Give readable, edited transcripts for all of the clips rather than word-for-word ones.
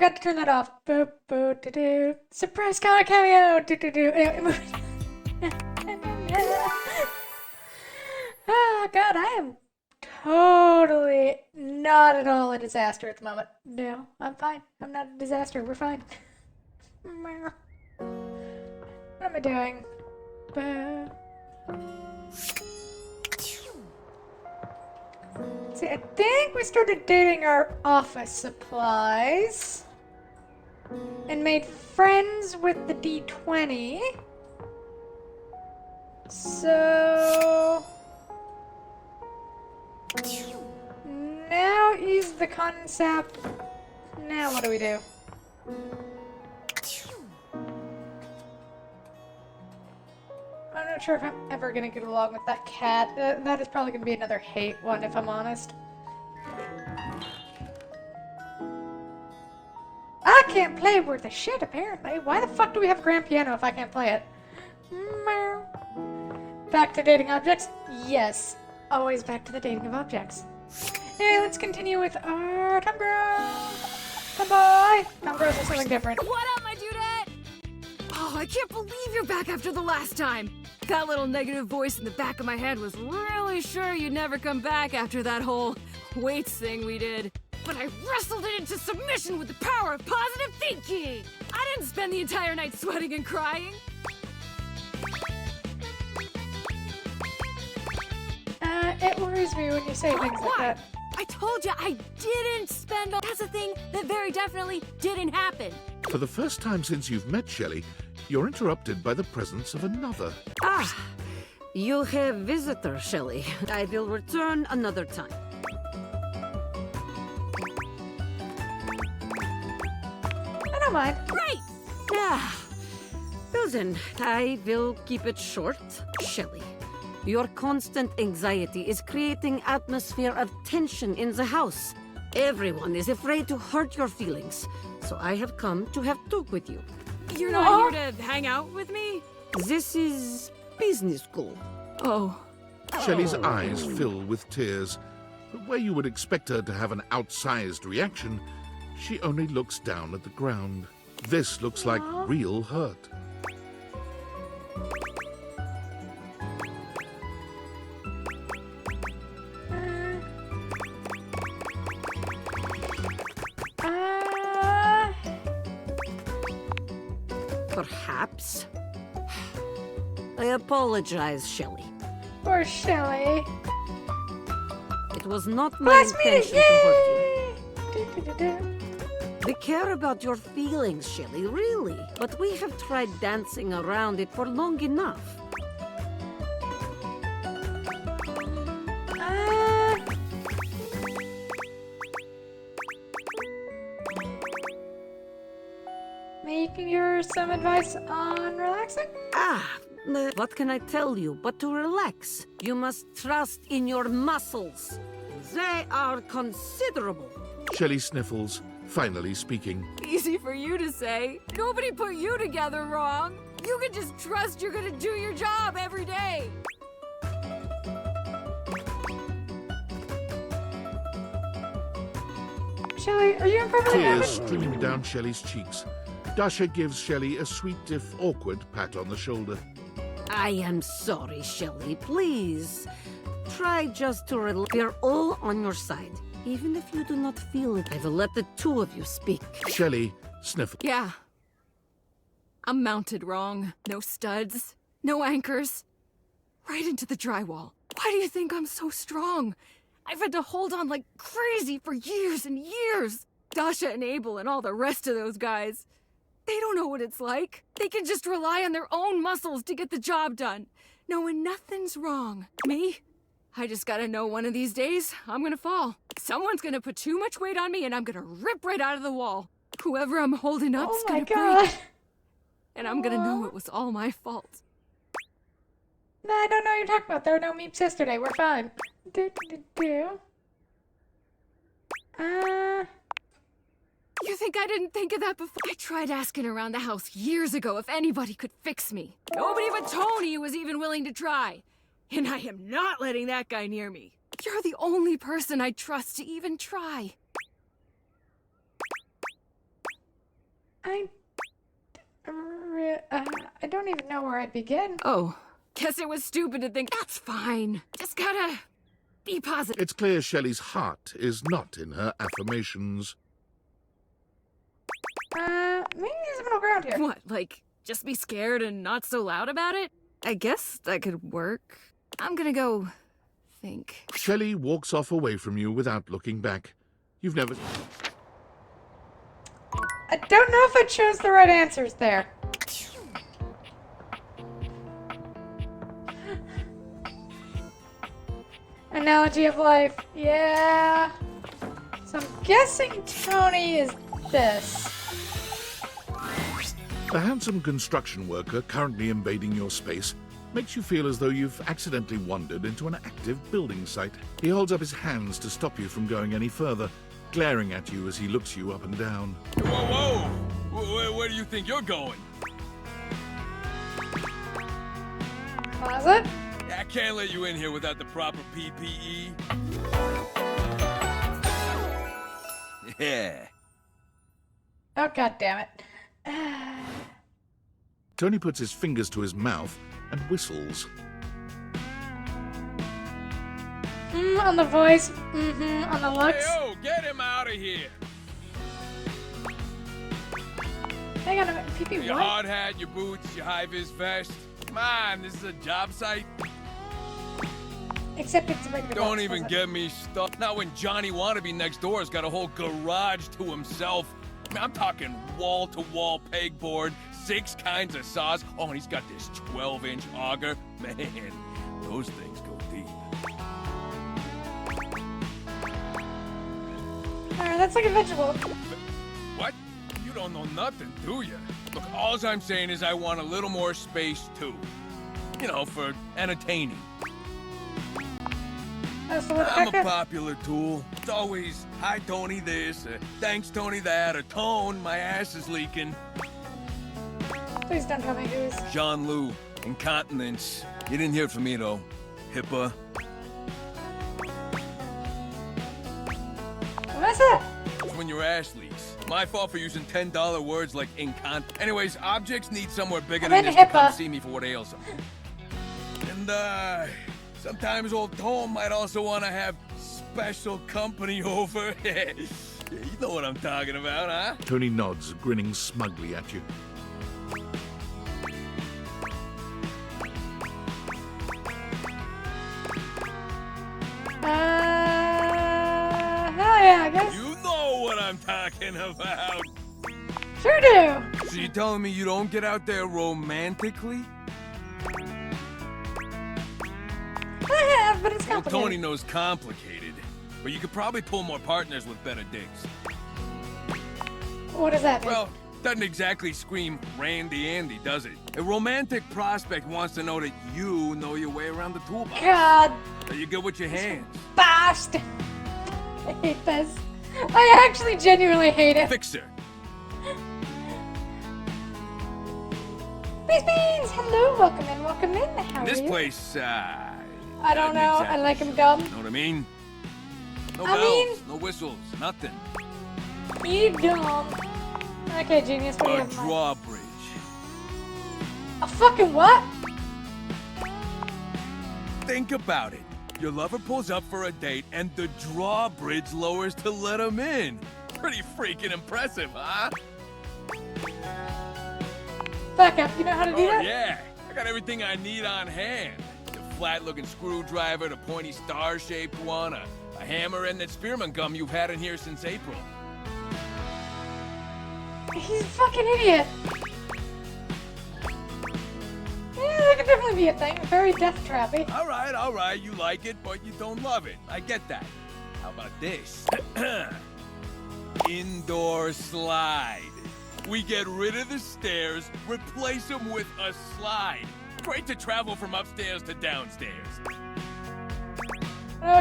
forgot to turn that off. Boo, boo, doo, doo. Surprise cameo. Doo, doo, doo. Anyway, oh, God, I am totally not at all a disaster at the moment. No, I'm fine. I'm not a disaster. We're fine. What am I doing? See, I think we started dating our office supplies and made friends with the D20. So now he's the concept. Now what do we do? I'm not sure if I'm ever gonna get along with that cat. That is probably gonna be another hate one, if I'm honest. I can't play worth a shit, apparently. Why the fuck do we have a grand piano if I can't play it? Meow. Back to dating objects? Yes. Always back to the dating of objects. Anyway, let's continue with our Tumbro. Tomboy. Tumbros are something different. What up, my dudette? Oh, I can't believe you're back after the last time. That little negative voice in the back of my head was really sure you'd never come back after that whole weights thing we did. But I wrestled it into submission with the power of positive thinking! I didn't spend the entire night sweating and crying. It worries me when you say things like that. I told you I didn't spend all— That's a thing that very definitely didn't happen. For the first time since you've met Shelley, you're interrupted by the presence of another. Ah, you have visitor, Shelley. I will return another time. I don't mind. Right! Ah, well then, I will keep it short. Shelley, your constant anxiety is creating atmosphere of tension in the house. Everyone is afraid to hurt your feelings, so I have come to have talk with you. You're not here to hang out with me? This is business school. Oh. Shelley's eyes fill with tears. But where you would expect her to have an outsized reaction, she only looks down at the ground. This looks like real hurt. Perhaps. I apologize, Shelley. Poor Shelley. It was not my Last meeting, intention to hurt you. yay! Do-do-do-do. We care about your feelings, Shelley, really. But we have tried dancing around it for long enough. Maybe you can give her some advice on relaxing? What can I tell you but to relax? You must trust in your muscles. They are considerable. Shelley sniffles, finally speaking. Easy for you to say. Nobody put you together wrong. You can just trust you're gonna do your job every day. Shelley, are you imperfectly Tears happy? stream down Shelley's cheeks. Dasha gives Shelley a sweet if awkward pat on the shoulder. I am sorry, Shelley. Please. Try just to relax. We're all on your side. Even if you do not feel it, I will let the two of you speak. Shelley sniffles. Yeah. I'm mounted wrong. No studs. No anchors. Right into the drywall. Why do you think I'm so strong? I've had to hold on like crazy for years and years. Dasha and Abel and all the rest of those guys. They don't know what it's like. They can just rely on their own muscles to get the job done, knowing nothing's wrong. Me? I just gotta know one of these days, I'm gonna fall. Someone's gonna put too much weight on me and I'm gonna rip right out of the wall. Whoever I'm holding up's Oh my gonna god. break. And I'm gonna know it was all my fault. No, I don't know what you're talking about. There were no meeps yesterday. We're fine. Do-do-do-do. You think I didn't think of that before? I tried asking around the house years ago if anybody could fix me. Nobody but Tony was even willing to try. And I am not letting that guy near me. You're the only person I trust to even try. I don't even know where I'd begin. Oh, guess it was stupid to think that's fine. Just gotta be positive. It's clear Shelley's heart is not in her affirmations. Maybe there's a middle ground here. What, like, just be scared and not so loud about it? I guess that could work. I'm gonna go think. Shelley walks off away from you without looking back. You've never... I don't know if I chose the right answers there. Analogy of life. Yeah. So I'm guessing Tony is this. The handsome construction worker currently invading your space makes you feel as though you've accidentally wandered into an active building site. He holds up his hands to stop you from going any further, glaring at you as he looks you up and down. Whoa, whoa! Where do you think you're going? Closet? I can't let you in here without the proper PPE. Yeah. Oh, god damn it. Tony puts his fingers to his mouth and whistles. On the voice. On the Hey, looks. oh, get him out of here! Hang on a minute. PP Your what? hard hat, your boots, your high-vis vest. Come on, this is a job site. Except it's a regular Don't box, even doesn't get me stuck. Not when Johnny Wannabe next door has got a whole garage to himself. I mean, I'm talking wall-to-wall pegboard, 6 kinds of saws. Oh, and he's got this 12-inch auger. Man, those things go deep. Alright, that's like a vegetable. What? You don't know nothing, do you? Look, all I'm saying is I want a little more space, too. You know, for entertaining. So what the I'm a heck? popular tool. It's always, hi, Tony this, thanks, Tony that, or Tone, my ass is leaking. Please don't tell me who's. John Lou, incontinence. You didn't hear it from me, though. HIPAA. What's that? It's when your ass leaks. My fault for using $10 words like incont. Anyways, objects need somewhere bigger I'm than in this to come HIPAA. see me for what ails them. And, sometimes old Tom might also want to have special company over. Yeah, you know what I'm talking about, huh? Tony nods, grinning smugly at you. Hell yeah, I guess. You know what I'm talking about. Sure do. So you telling me you don't get out there romantically? I have, but it's Well, complicated. Tony knows complicated, but you could probably pull more partners with better dicks. What does that mean? Well, doesn't exactly scream Randy Andy, does it? A romantic prospect wants to know that you know your way around the toolbox. God, That you're good with your hands. bastard. I hate this. I actually genuinely hate it. Fixer. Beans, beans. Hello, welcome in, welcome in. How This are you? place, I don't know. I like him dumb. Know what I mean? No I bells, mean- no whistles, nothing. You dumb. Okay, genius. What do you A have in mind? drawbridge. A fucking what? Think about it. Your lover pulls up for a date and the drawbridge lowers to let him in. Pretty freaking impressive, huh? Back up. You know how to do Oh, that? yeah. I got everything I need on hand. The flat-looking screwdriver, the pointy star-shaped one, a hammer, and that spearmint gum you've had in here since April. He's a fucking idiot. Yeah, that could definitely be a thing. Very death trappy. All right, you like it, but you don't love it. I get that. How about this? Indoor slide. We get rid of the stairs, replace them with a slide. Great to travel from upstairs to downstairs.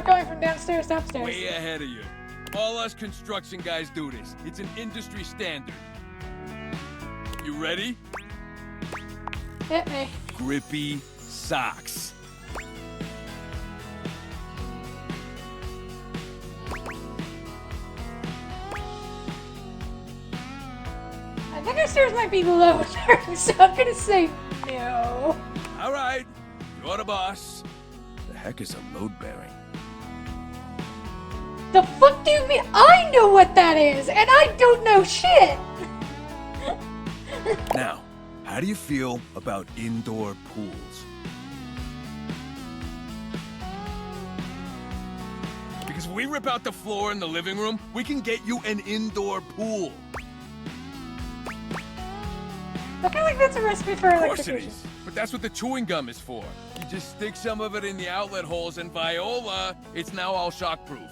Going from downstairs to upstairs. Way ahead of you. All us construction guys do this. It's an industry standard. You ready? Hit me. Grippy socks. I I think our stairs might be low, so I'm gonna say no. All right, you're the boss. The heck is a load bearing? The fuck do you mean? I know what that is, and I don't know shit. Now, how do you feel about indoor pools? Because if we rip out the floor in the living room, we can get you an indoor pool. I feel like that's a recipe for Of course it electrocution. is. But that's what the chewing gum is for. You just stick some of it in the outlet holes, and Viola, it's now all shockproof.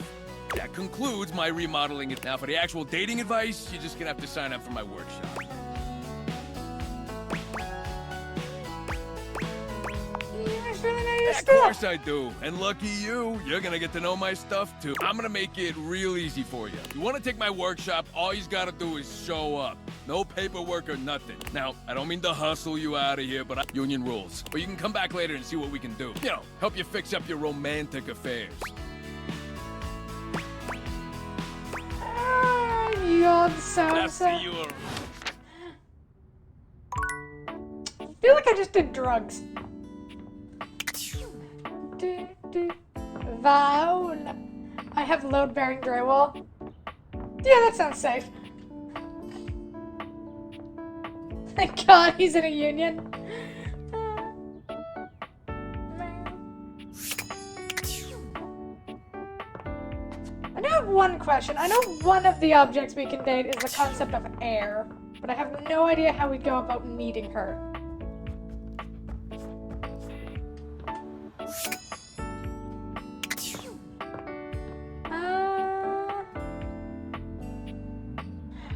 That concludes my remodeling it. Now, for the actual dating advice, you're just gonna have to sign up for my workshop. You guys really know your Of stuff. course I do. And lucky you, you're gonna get to know my stuff too. I'm gonna make it real easy for you. You wanna take my workshop, all you gotta do is show up. No paperwork or nothing. Now, I don't mean to hustle you out of here, but union rules. But you can come back later and see what we can do. You know, help you fix up your romantic affairs. You're I'll so. see you around. I feel like I just did drugs. Vowel. I have load-bearing drywall. Yeah, that sounds safe. Thank God he's in a union. I do have one question. I know one of the objects we can date is the concept of air, but I have no idea how we go about meeting her.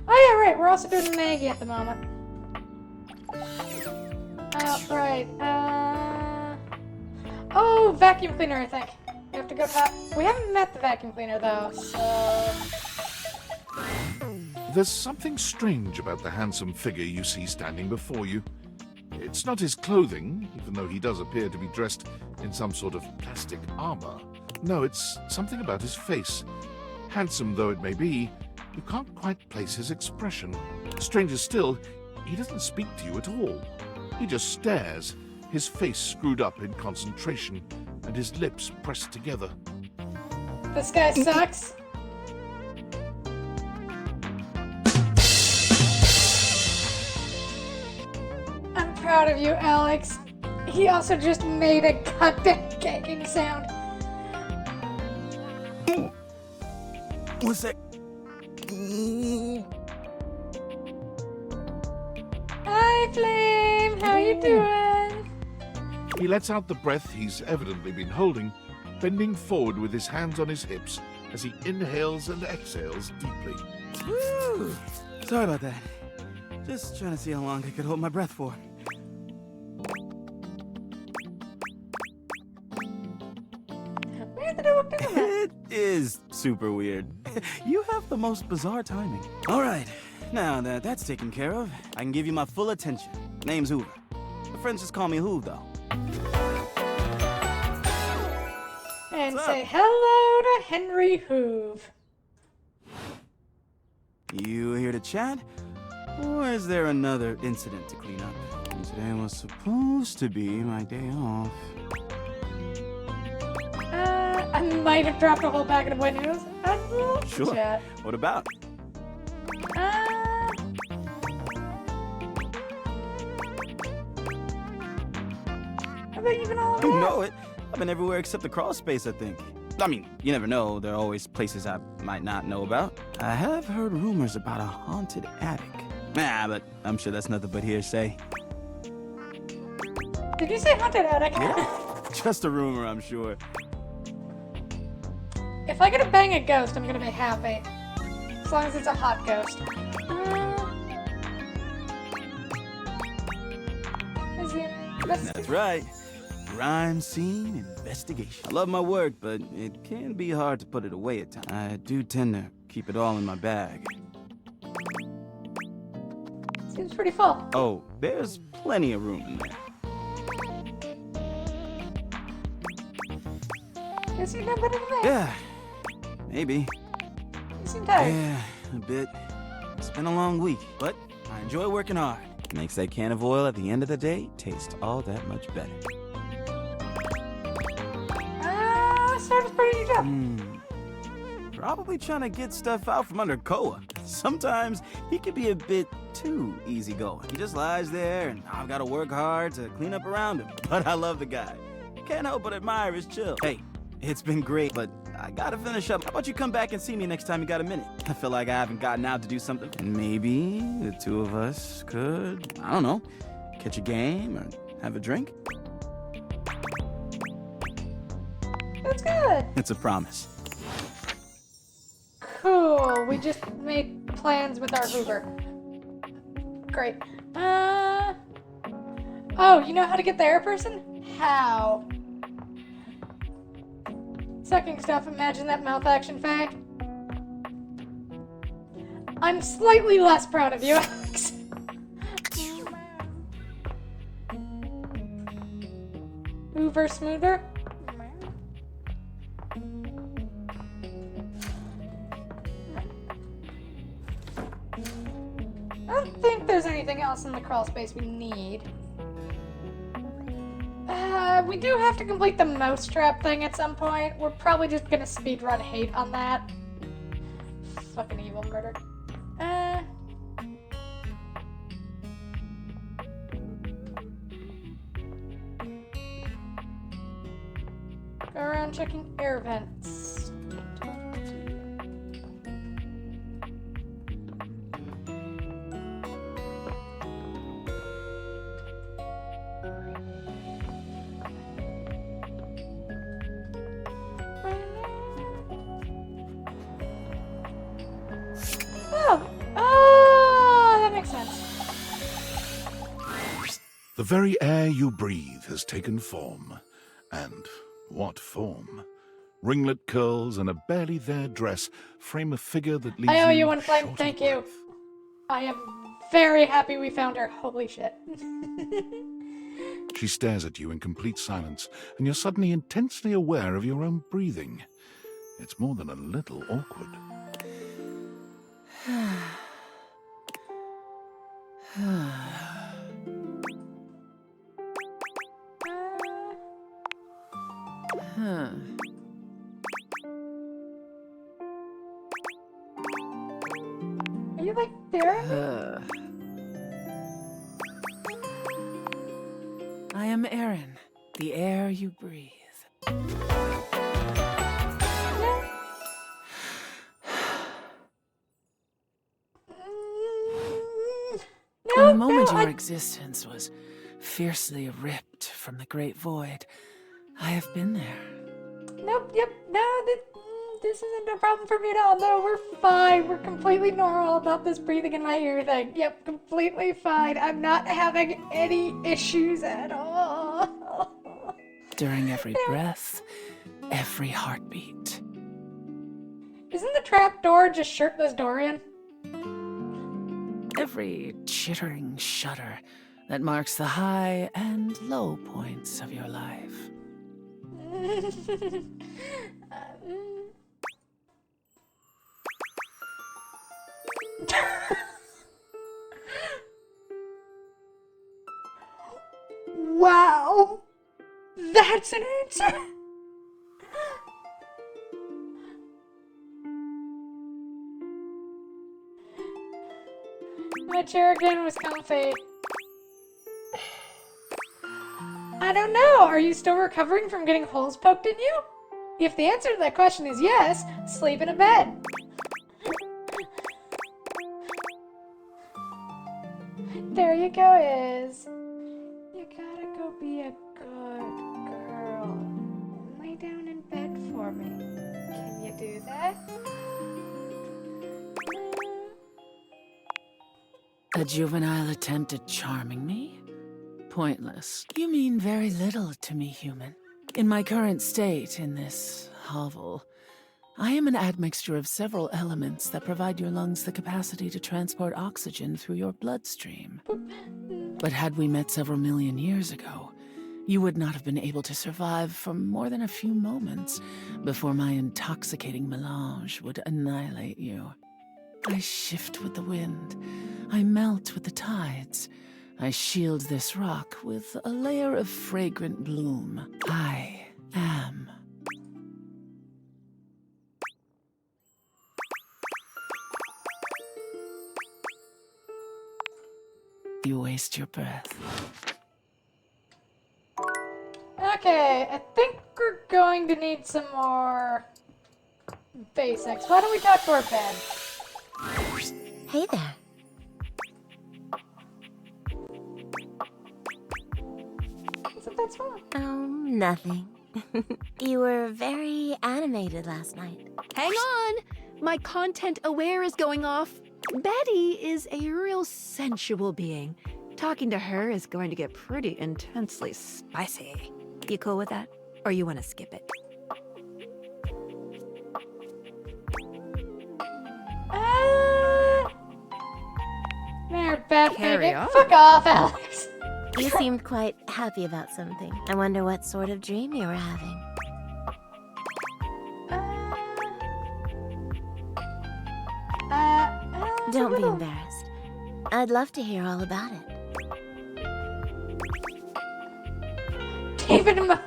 Oh yeah, right. We're also doing Maggie at the moment. Oh, right. Oh, vacuum cleaner, I think. We have to go we haven't met the vacuum cleaner, though, so... There's something strange about the handsome figure you see standing before you. It's not his clothing, even though he does appear to be dressed in some sort of plastic armor. No, it's something about his face. Handsome though it may be, you can't quite place his expression. Stranger still, he doesn't speak to you at all. He just stares, his face screwed up in concentration, and his lips pressed together. This guy sucks. I'm proud of you, Alex. He also just made a goddamn gagging sound. What's that? Hi, Flame. How you doing? He lets out the breath he's evidently been holding, bending forward with his hands on his hips as he inhales and exhales deeply. Woo! Sorry about that. Just trying to see how long I could hold my breath for. We have to do a bit of that. It is super weird. You have the most bizarre timing. All right, now that that's taken care of, I can give you my full attention. Name's Hoover. My friends just call me Hoove, though. And What's say up? hello to Henry Hoove. You here to chat? Or is there another incident to clean up? Today was supposed to be my day off. I might have dropped a whole packet of white noodles. Sure. Chat. What about? I bet you've been all You over. know it. I've been everywhere except the crawl space, I think. I mean, you never know. There are always places I might not know about. I have heard rumors about a haunted attic. Nah, but I'm sure that's nothing but hearsay. Did you say haunted attic? Just a rumor, I'm sure. If I get to bang a ghost, I'm gonna be happy. As long as it's a hot ghost. Is he That's right. Crime scene investigation. I love my work, but it can be hard to put it away at times. I do tend to keep it all in my bag. Seems pretty full. Oh, there's plenty of room in there. Guess you know better than me. Yeah, maybe. You seem tired. Yeah, a bit. It's been a long week, but I enjoy working hard. Makes that can of oil at the end of the day taste all that much better. Sounds pretty tough. Probably trying to get stuff out from under Koa. Sometimes he can be a bit too easygoing. He just lies there, and I've got to work hard to clean up around him. But I love the guy. Can't help but admire his chill. Hey, it's been great, but I gotta finish up. How about you come back and see me next time you got a minute? I feel like I haven't gotten out to do something. And maybe the two of us could, I don't know, catch a game or have a drink? That's good. It's a promise. Cool. We just made plans with our Hoover. Great. Oh, you know how to get the air person? How? Sucking stuff, imagine that mouth action, Faye. I'm slightly less proud of you, Alex. Hoover smoother? I don't think there's anything else in the crawl space we need. We do have to complete the mousetrap thing at some point. We're probably just gonna speedrun hate on that. Fucking evil murder. Go around checking air vents. Oh, that makes sense. The very air you breathe has taken form. And what form? Ringlet curls and a barely there dress frame a figure that leaves I owe you one short flame, of thank you. breath. I am very happy we found her. Holy shit. She stares at you in complete silence, and you're suddenly intensely aware of your own breathing. It's more than a little awkward. Are you like there? I am Aaron, the air you breathe. From the moment your existence was fiercely ripped from the great void, I have been there. Nope, yep, no, this isn't a problem for me at all. No, we're fine. We're completely normal about this breathing in my ear thing. Yep, completely fine. I'm not having any issues at all. During every breath, every heartbeat. Isn't the trap door just shirtless Dorian? Every chittering shudder that marks the high and low points of your life. Wow, that's an answer. My chair again was comfy. I don't know. Are you still recovering from getting holes poked in you? If the answer to that question is yes, sleep in a bed. There you go, Iz. You gotta go be a good girl. Lay down in bed for me. Can you do that? A juvenile attempt at charming me? Pointless. You mean very little to me, human. In my current state in this hovel, I am an admixture of several elements that provide your lungs the capacity to transport oxygen through your bloodstream. But had we met several million years ago, you would not have been able to survive for more than a few moments before my intoxicating melange would annihilate you. I shift with the wind. I melt with the tides. I shield this rock with a layer of fragrant bloom. I am. You waste your breath. Okay, I think we're going to need some more basics. Why don't we talk to our bed? Hey there. Isn't that small? Oh, nothing. You were very animated last night. Hang on! My content aware is going off. Betty is a real sensual being. Talking to her is going to get pretty intensely spicy. You cool with that? Or you want to skip it? There, Beth. Carry baby. on. Fuck off, Alex. You seemed quite happy about something. I wonder what sort of dream you were having. It's a Don't be little- embarrassed. I'd love to hear all about it. David and we're-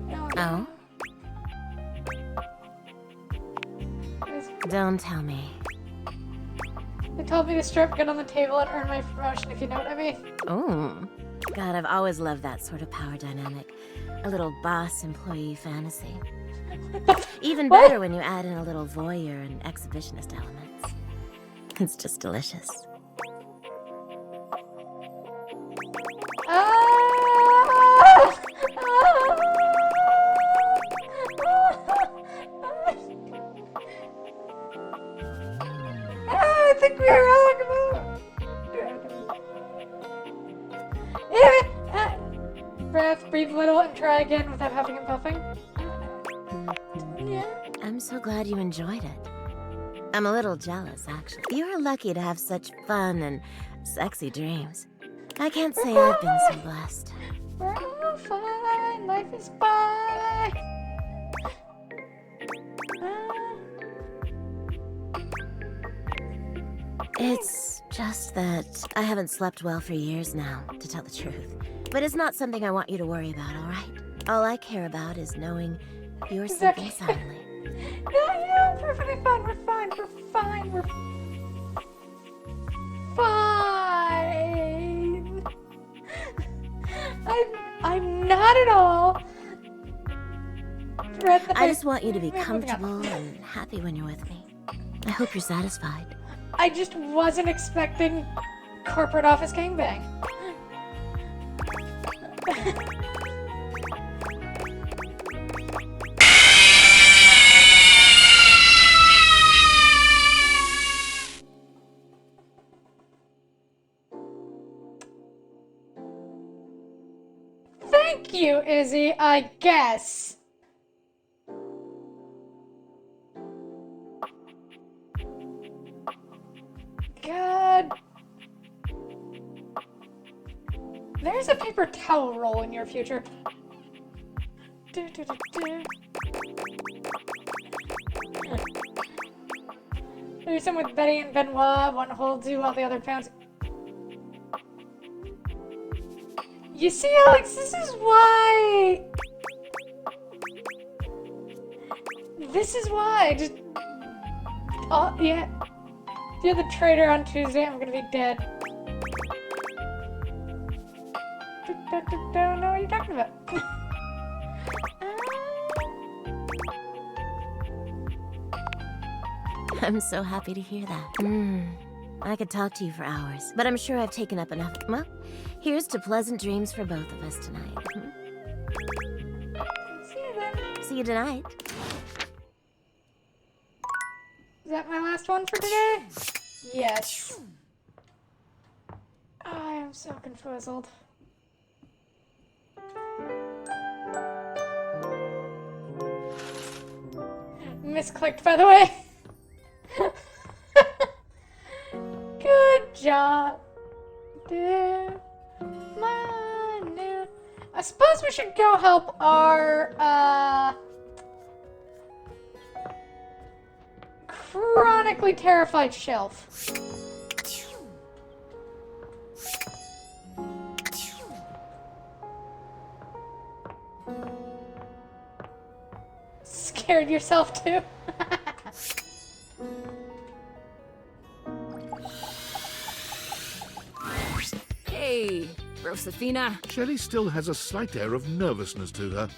No, Oh? Don't tell me. They told me to strip, get on the table, and earn my promotion, if you know what I mean. Oh. God, I've always loved that sort of power dynamic. A little boss-employee fantasy. Even What? better when you add in a little voyeur and exhibitionist elements. It's just delicious. I think we are wrong about. Breath, breathe a little, and try again without huffing and puffing. Yeah. I'm so glad you enjoyed it. I'm a little jealous, actually. You're lucky to have such fun and sexy dreams. I can't say I've been so blessed. We're all fine. Life is fine. It's just that I haven't slept well for years now, to tell the truth. But it's not something I want you to worry about, all right? All I care about is knowing you're It's sleeping okay. soundly. Yeah, we're perfectly fine. We're fine. We're fine. We're fine. I'm not at all. I just want you to be comfortable and happy when you're with me. I hope you're satisfied. I just wasn't expecting corporate office gangbang. Thank you, Izzy, I guess. God. There's a paper towel roll in your future. Do, do, do, do. There's some with Betty and Benoit. One holds you while the other pounds. You see, Alex, this is why. This is why. Just. Oh, yeah. If you're the traitor on Tuesday, I'm gonna be dead. Don't know what you're talking about. I'm so happy to hear that. I could talk to you for hours, but I'm sure I've taken up enough. Well, here's to pleasant dreams for both of us tonight. See you then. See you tonight. Is that my last one for today? Yes. I am so confuzzled. Misclicked, by the way. Good John. I suppose we should go help our, chronically terrified shelf. Scared yourself too? Hey, Rosefina. Shelley still has a slight air of nervousness to her,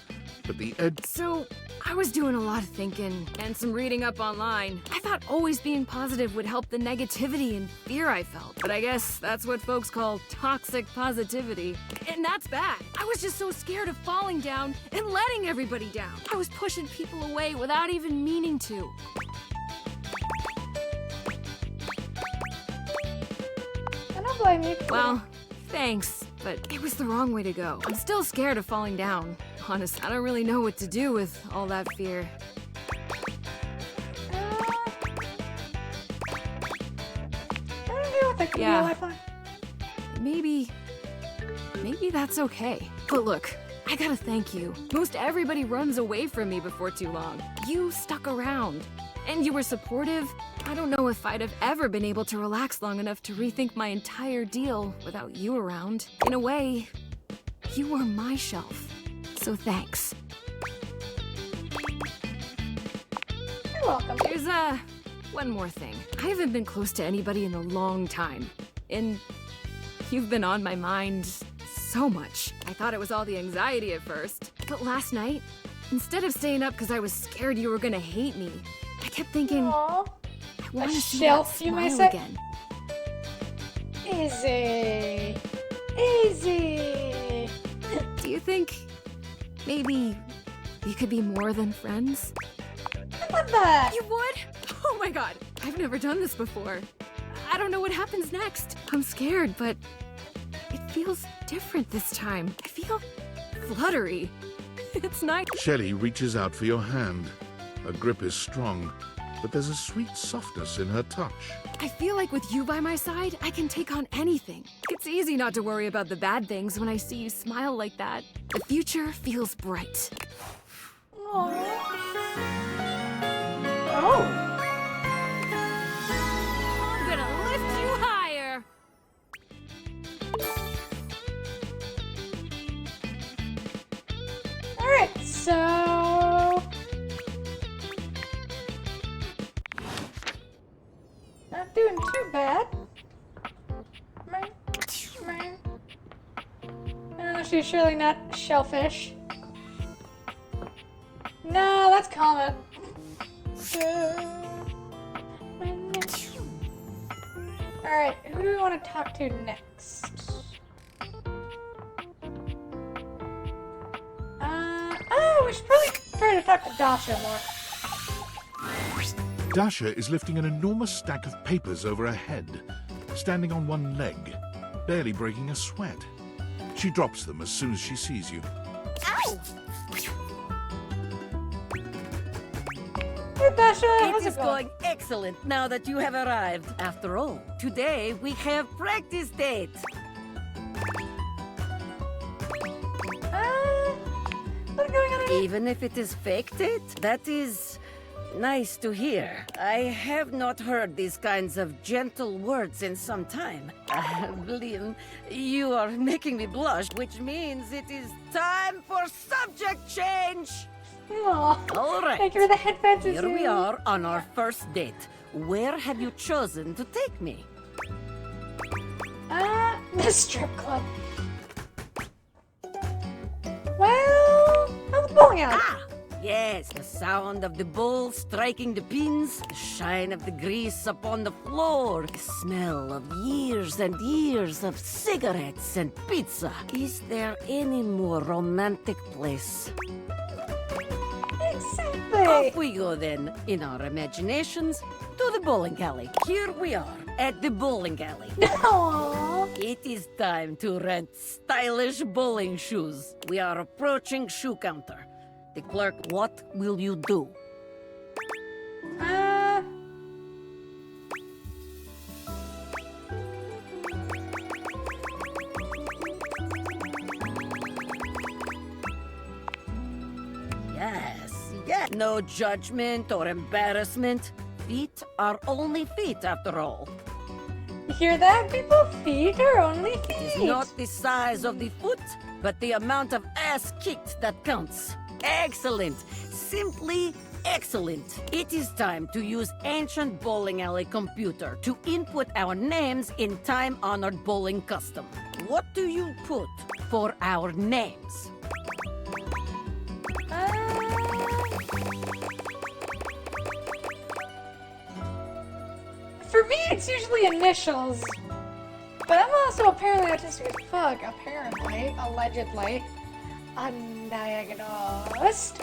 but the edge. So, I was doing a lot of thinking and some reading up online. I thought always being positive would help the negativity and fear I felt. But I guess that's what folks call toxic positivity. And that's bad. I was just so scared of falling down and letting everybody down. I was pushing people away without even meaning to. I don't blame you. Well, thanks, but it was the wrong way to go. I'm still scared of falling down. Honest, I don't really know what to do with all that fear. Yeah. Maybe that's okay. But look, I gotta thank you. Most everybody runs away from me before too long. You stuck around, and you were supportive. I don't know if I'd have ever been able to relax long enough to rethink my entire deal without you around. In a way, you were my shelf. So thanks. You're welcome. There's, one more thing. I haven't been close to anybody in a long time. And you've been on my mind so much. I thought it was all the anxiety at first. But last night, instead of staying up because I was scared you were gonna hate me, I kept thinking, Aww. I want A to see shelf, that you might smile say? again. Easy. Easy. Do you think maybe we could be more than friends? I love that. You would? Oh my god, I've never done this before. I don't know what happens next. I'm scared, but it feels different this time. I feel fluttery. It's nice. Shelley reaches out for your hand. Her grip is strong, but there's a sweet softness in her touch. I feel like with you by my side, I can take on anything. It's easy not to worry about the bad things when I see you smile like that. The future feels bright. Aww. Oh. I'm gonna lift you higher. Alright, so... Not doing too bad. She's surely not shellfish. No, that's Comet. Alright, who do we want to talk to next? Oh, we should probably try to talk to Dasha more. Dasha is lifting an enormous stack of papers over her head, standing on one leg, barely breaking a sweat. She drops them as soon as she sees you. Ow! Hey, Dasha, how's It is it going? going excellent now that you have arrived. After all, today we have practice date. What's going on? Even if it is fake date, that is nice to hear. I have not heard these kinds of gentle words in some time. Liam, you are making me blush, which means it is time for subject change. Aw. All right. Thank you for the headphones. Here we are on our first date. Where have you chosen to take me? The strip club. Well, how's the bowling alley? Ah! Yes, the sound of the ball striking the pins, the shine of the grease upon the floor, the smell of years and years of cigarettes and pizza. Is there any more romantic place? Exactly. Off we go then, in our imaginations, to the bowling alley. Here we are, at the bowling alley. Aww. It is time to rent stylish bowling shoes. We are approaching shoe counter. The clerk, what will you do? No judgment or embarrassment. Feet are only feet after all. You hear that, people? Feet are only feet. It is not the size of the foot, but the amount of ass kicked that counts. Excellent. Simply excellent. It is time to use ancient bowling alley computer to input our names in time-honored bowling custom. What do you put for our names? For me, it's usually initials. But I'm also apparently autistic as fuck. Apparently. Allegedly. Undiagnosed.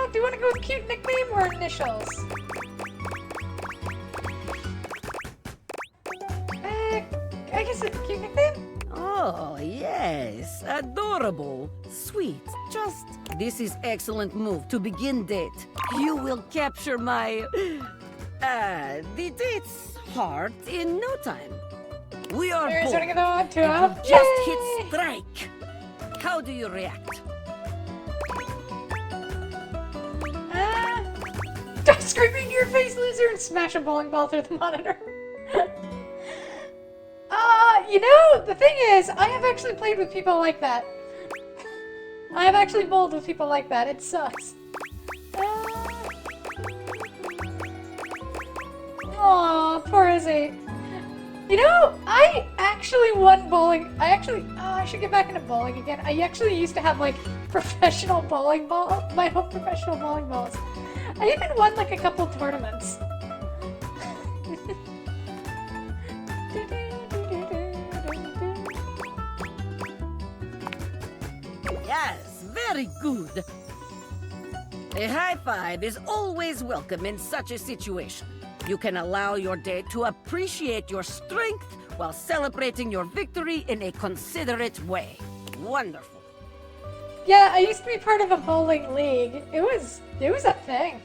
Do you want to go with cute nickname or initials? I guess it's a cute nickname. Oh, yes. Adorable. Sweet. Just... This is excellent move to begin date. You will capture my... the date's heart in no time. We are Here's both. what I get on to. And you just hit strike. How do you react? Stop screaming in your face, loser, and smash a bowling ball through the monitor. You know, the thing is, I have actually played with people like that. I have actually bowled with people like that. It sucks. Aw, poor Izzy. You know, I actually won bowling. I should get back into bowling again. I actually used to have, like, professional bowling ball, my own professional bowling balls. I even won, like, a couple tournaments. Yes, very good. A high five is always welcome in such a situation. You can allow your date to appreciate your strength while celebrating your victory in a considerate way. Wonderful. Yeah, I used to be part of a bowling league. It was a thing.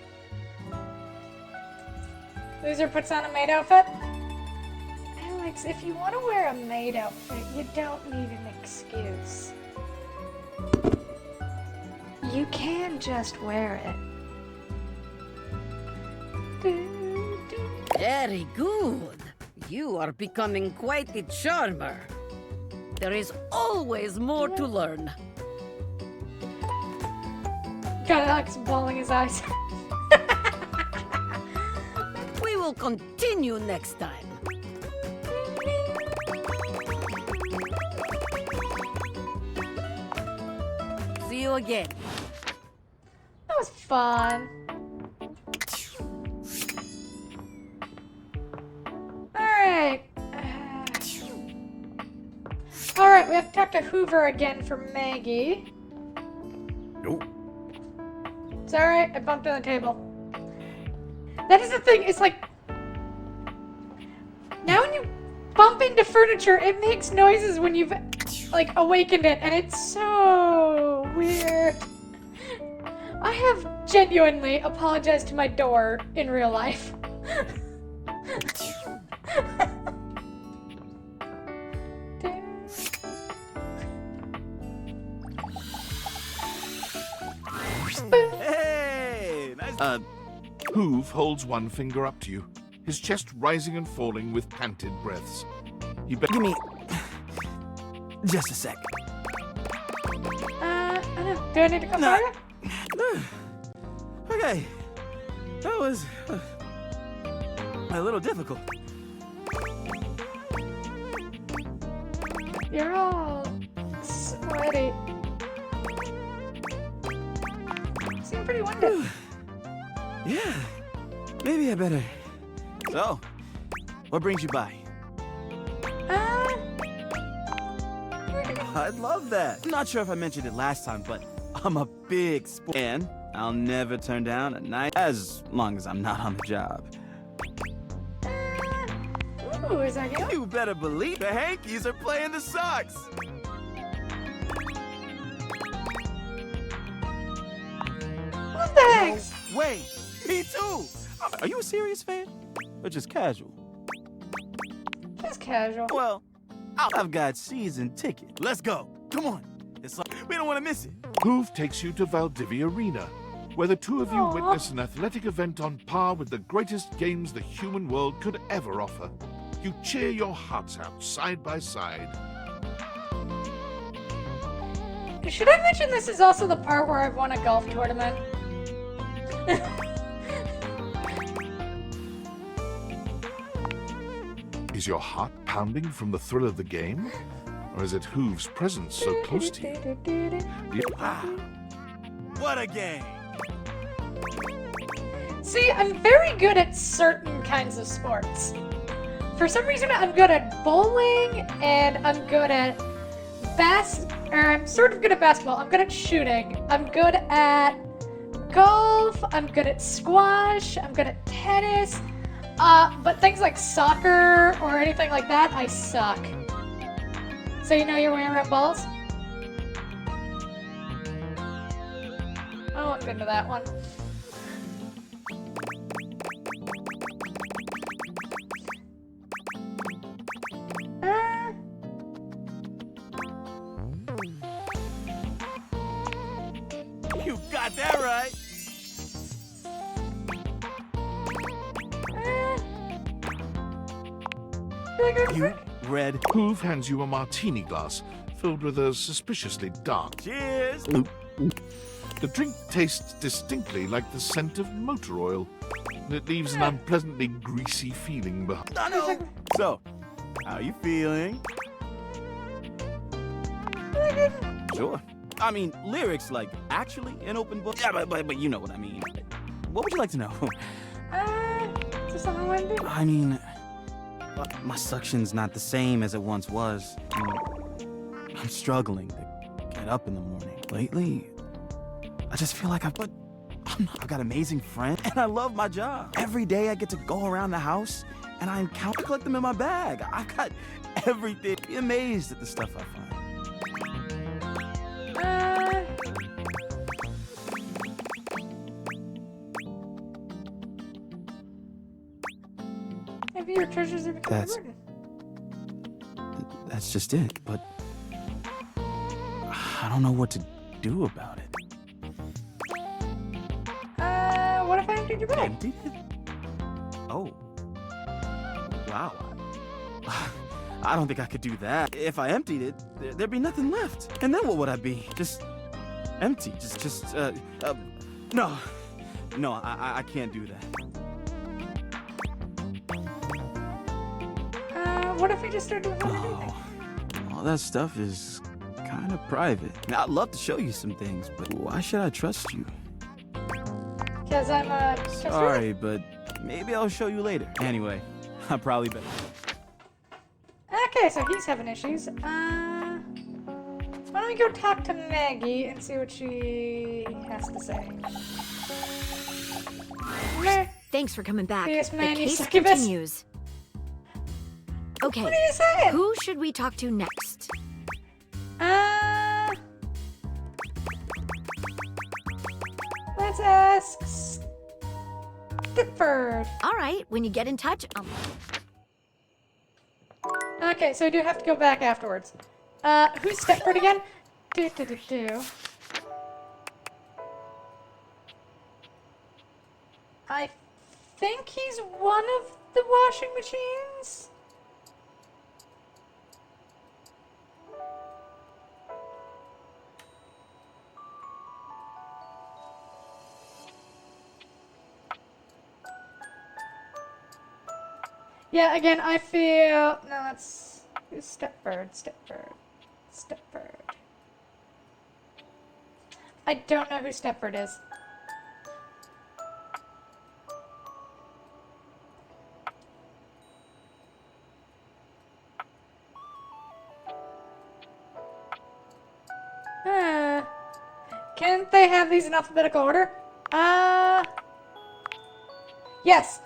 Loser puts on a maid outfit. Alex, if you want to wear a maid outfit, you don't need an excuse. You can just wear it. Very good. You are becoming quite the charmer. There is always more to learn. God, Alex bawling his eyes. We will continue next time. See you again. That was fun. Alright. Alright, we have to talk to Hoover again for Maggie. Nope. It's alright, I bumped on the table. That is the thing, it's like... Now when you bump into furniture, it makes noises when you've, like, awakened it, and it's so weird. I have genuinely apologized to my door in real life. Hey! Nice. Hoove holds one finger up to you, his chest rising and falling with panted breaths. He Give me... just a sec. I don't know. Do I need to come Nah. further? Okay. That was... a little difficult. You're all sweaty. You seem pretty winded. Yeah. Maybe I better... So, what brings you by? I'd love that. I'm not sure if I mentioned it last time, but I'm a big sport. And I'll never turn down a night as long as I'm not on the job. Ooh, is that you? You better believe the Hankies are playing the Sox. What the heck? Wait, me too. Are you a serious fan? Or just casual? Just casual. Well, I've got season ticket. Let's go. Come on. It's like we don't want to miss it. Hoove takes you to Valdivi Arena, where the two of you Aw. witness an athletic event on par with the greatest games the human world could ever offer. You cheer your hearts out side by side. Should I mention this is also the part where I've won a golf tournament? Is your heart pounding from the thrill of the game? Or is it Hoove's presence so close to you? Wow. What a game. See, I'm very good at certain kinds of sports. For some reason, I'm good at bowling, and I'm good at I'm sort of good at basketball. I'm good at shooting. I'm good at golf. I'm good at squash. I'm good at tennis. But things like soccer or anything like that, I suck. So you know you're wearing red balls? I won't get into that one. You got that right. You red. Hoove hands you a martini glass filled with a suspiciously dark. Cheers. The drink tastes distinctly like the scent of motor oil. And it leaves an unpleasantly greasy feeling behind. I know. So, how you feeling? Sure. I mean, lyrics like actually an open book. Yeah, but you know what I mean. What would you like to know? Is there something I want to do? I mean, my suction's not the same as it once was. I'm struggling to get up in the morning. Lately, I just feel like I've got amazing friends, and I love my job. Every day I get to go around the house, and I collect them in my bag. I've got everything. Be amazed at the stuff I find. Maybe your treasures are becoming a burden. That's just it, but I don't know what to do about it. What if I emptied your bag? Emptied it? Oh. Wow. I don't think I could do that. If I emptied it, there'd be nothing left. And then what would I be? Just empty. No. No, I can't do that. What if we just start doing everything? Oh, all that stuff is kind of private. Now, I'd love to show you some things, but why should I trust you? Because I'm Sorry, but maybe I'll show you later. Anyway, I probably better. Okay, so he's having issues. Why don't we go talk to Maggie and see what she has to say? Thanks for coming back. Yes, man, the you case succubus. continues. Okay, What are you saying? who should we talk to next? Let's ask Stipford. All right, when you get in touch, Okay, so we do have to go back afterwards. Who's Stepford again? Do. I think he's one of the washing machines. Yeah, again, I feel... No, that's... Who's Stepford? I don't know who Stepford is. Can't they have these in alphabetical order? Yes.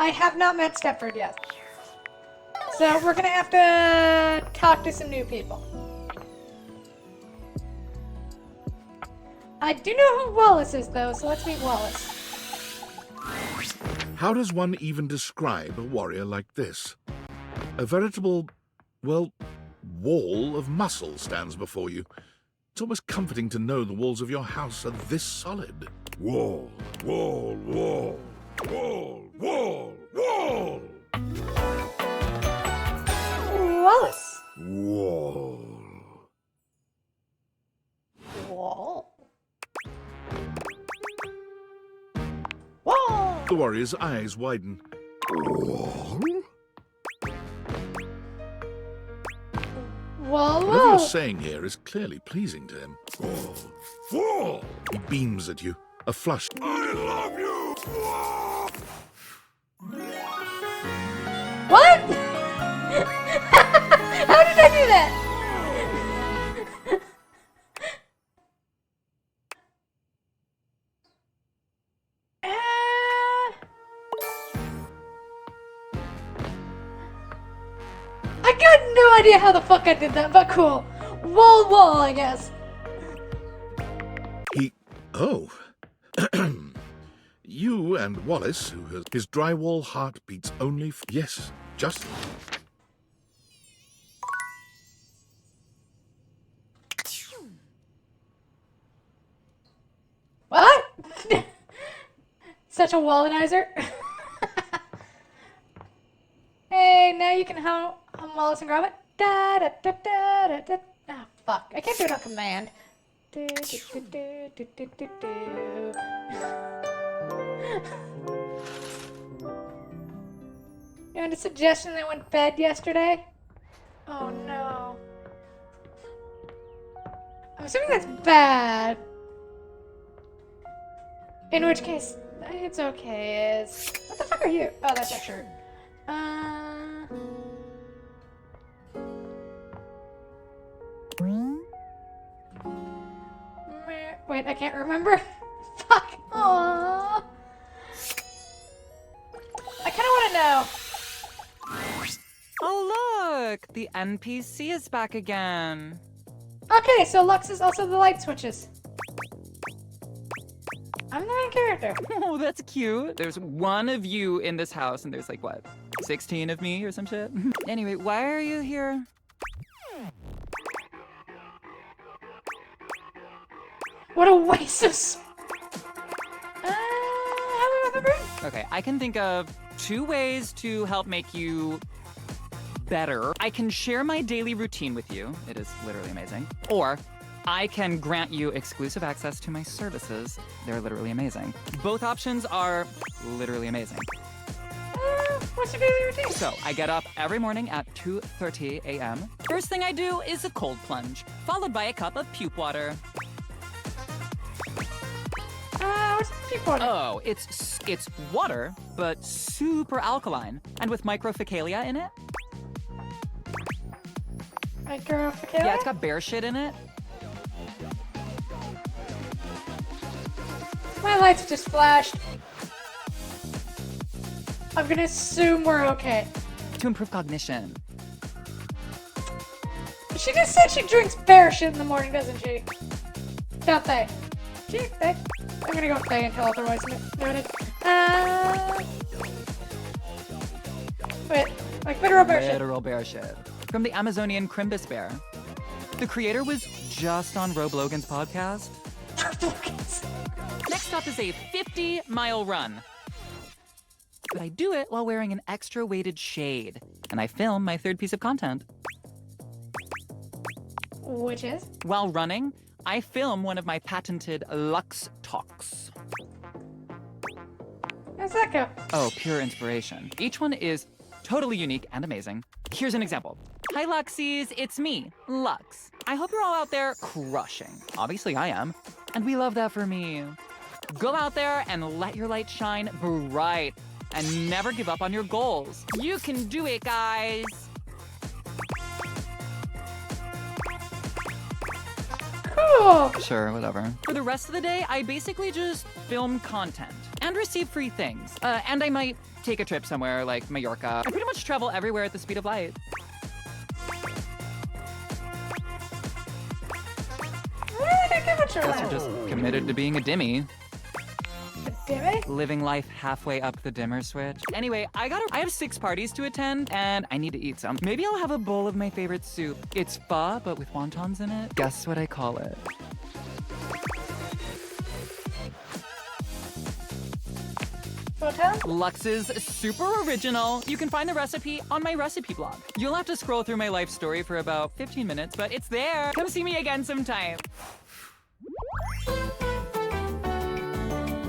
I have not met Stepford yet. So we're gonna have to talk to some new people. I do know who Wallace is though, so let's meet Wallace. How does one even describe a warrior like this? A veritable, well, wall of muscle stands before you. It's almost comforting to know the walls of your house are this solid. Wall, wall, wall, wall, wall, wall! Wallace. Wall. Wall. Wall. The warrior's eyes widen. Wall? Wall. Whatever you're saying here is clearly pleasing to him. Wall. Wall! He beams at you, a flush. I love you! What? How did I do that? I got no idea how the fuck I did that, but cool. Wall, I guess. Oh. You and Wallace, who has his drywall heart beats only yes, just... What? Such a wallinizer. Hey, now you can hum Wallace and Gromit. Da da da da da da. Ah, fuck. I can't do it on command. Do, do, do, do, do, do, do, do. You had a suggestion that went bad yesterday? Oh no. I'm assuming that's bad. In which case, it's okay. What the fuck are you? Oh, that's your shirt. Wait, I can't remember. Fuck. Aww. I kind of want to know. Oh, look! The NPC is back again. Okay, so Lux is also the light switches. I'm the main character. Oh, that's cute. There's one of you in this house, and there's like, what, 16 of me or some shit? Anyway, why are you here? What a waste of how am I brain? Okay, I can think of 2 ways to help make you better. I can share my daily routine with you. It is literally amazing. Or I can grant you exclusive access to my services. They're literally amazing. Both options are literally amazing. What's your daily routine? So, I get up every morning at 2:30 a.m. First thing I do is a cold plunge, followed by a cup of puke water. What's puke water? Oh, it's water, but super alkaline, and with microfecalia in it. Microfecalia? Yeah, it's got bear shit in it. My lights just flashed. I'm gonna assume we're okay. To improve cognition. She just said she drinks bear shit in the morning, doesn't she? Not they. They. I'm gonna go with they until otherwise noted. Wait, like literal bear shit. Literal bear shit. From the Amazonian Crimbus bear. The creator was just on Rob Logan's podcast. Next up is a 50-mile run. But I do it while wearing an extra weighted shade. And I film my 3rd piece of content. Which is? While running, I film one of my patented Lux Talks. How's that go? Oh, pure inspiration. Each one is totally unique and amazing. Here's an example. Hi, Luxies, it's me, Lux. I hope you're all out there crushing. Obviously, I am. And we love that for me. Go out there and let your light shine bright. And never give up on your goals. You can do it, guys. Cool. Sure, whatever. For the rest of the day, I basically just film content and receive free things. And I might take a trip somewhere like Mallorca. I pretty much travel everywhere at the speed of light. What do I think of a Guess you're just committed to being a dimmy. Dimmy? Living life halfway up the dimmer switch. Anyway, I have 6 parties to attend, and I need to eat some. Maybe I'll have a bowl of my favorite soup. It's pho, but with wontons in it. Guess what I call it? Photon? Lux's super original. You can find the recipe on my recipe blog. You'll have to scroll through my life story for about 15 minutes, but it's there. Come see me again sometime.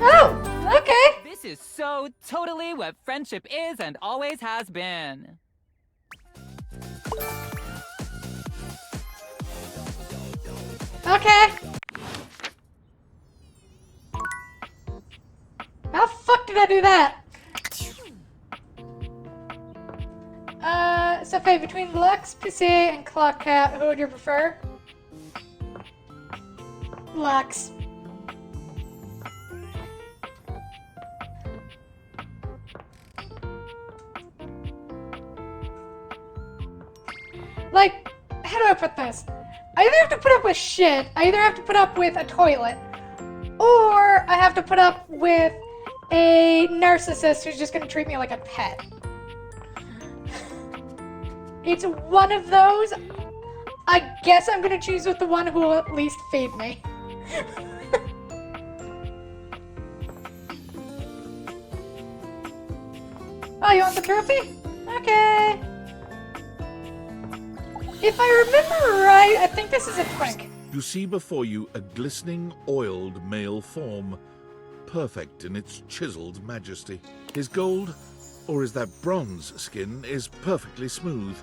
Oh, okay. This is so totally what friendship is and always has been. Okay. How the fuck did I do that? So Faye, between Lux, PC, and Clockcat, who would you prefer? Lux. Like, how do I put this? I either have to put up with shit, I either have to put up with a toilet, or I have to put up with a narcissist who's just gonna treat me like a pet. It's one of those. I guess I'm gonna choose with the one who will at least feed me. Oh, you want the trophy? Okay. If I remember right, I think this is a twink. You see before you a glistening, oiled male form, perfect in its chiseled majesty. His gold, or is that bronze skin, is perfectly smooth,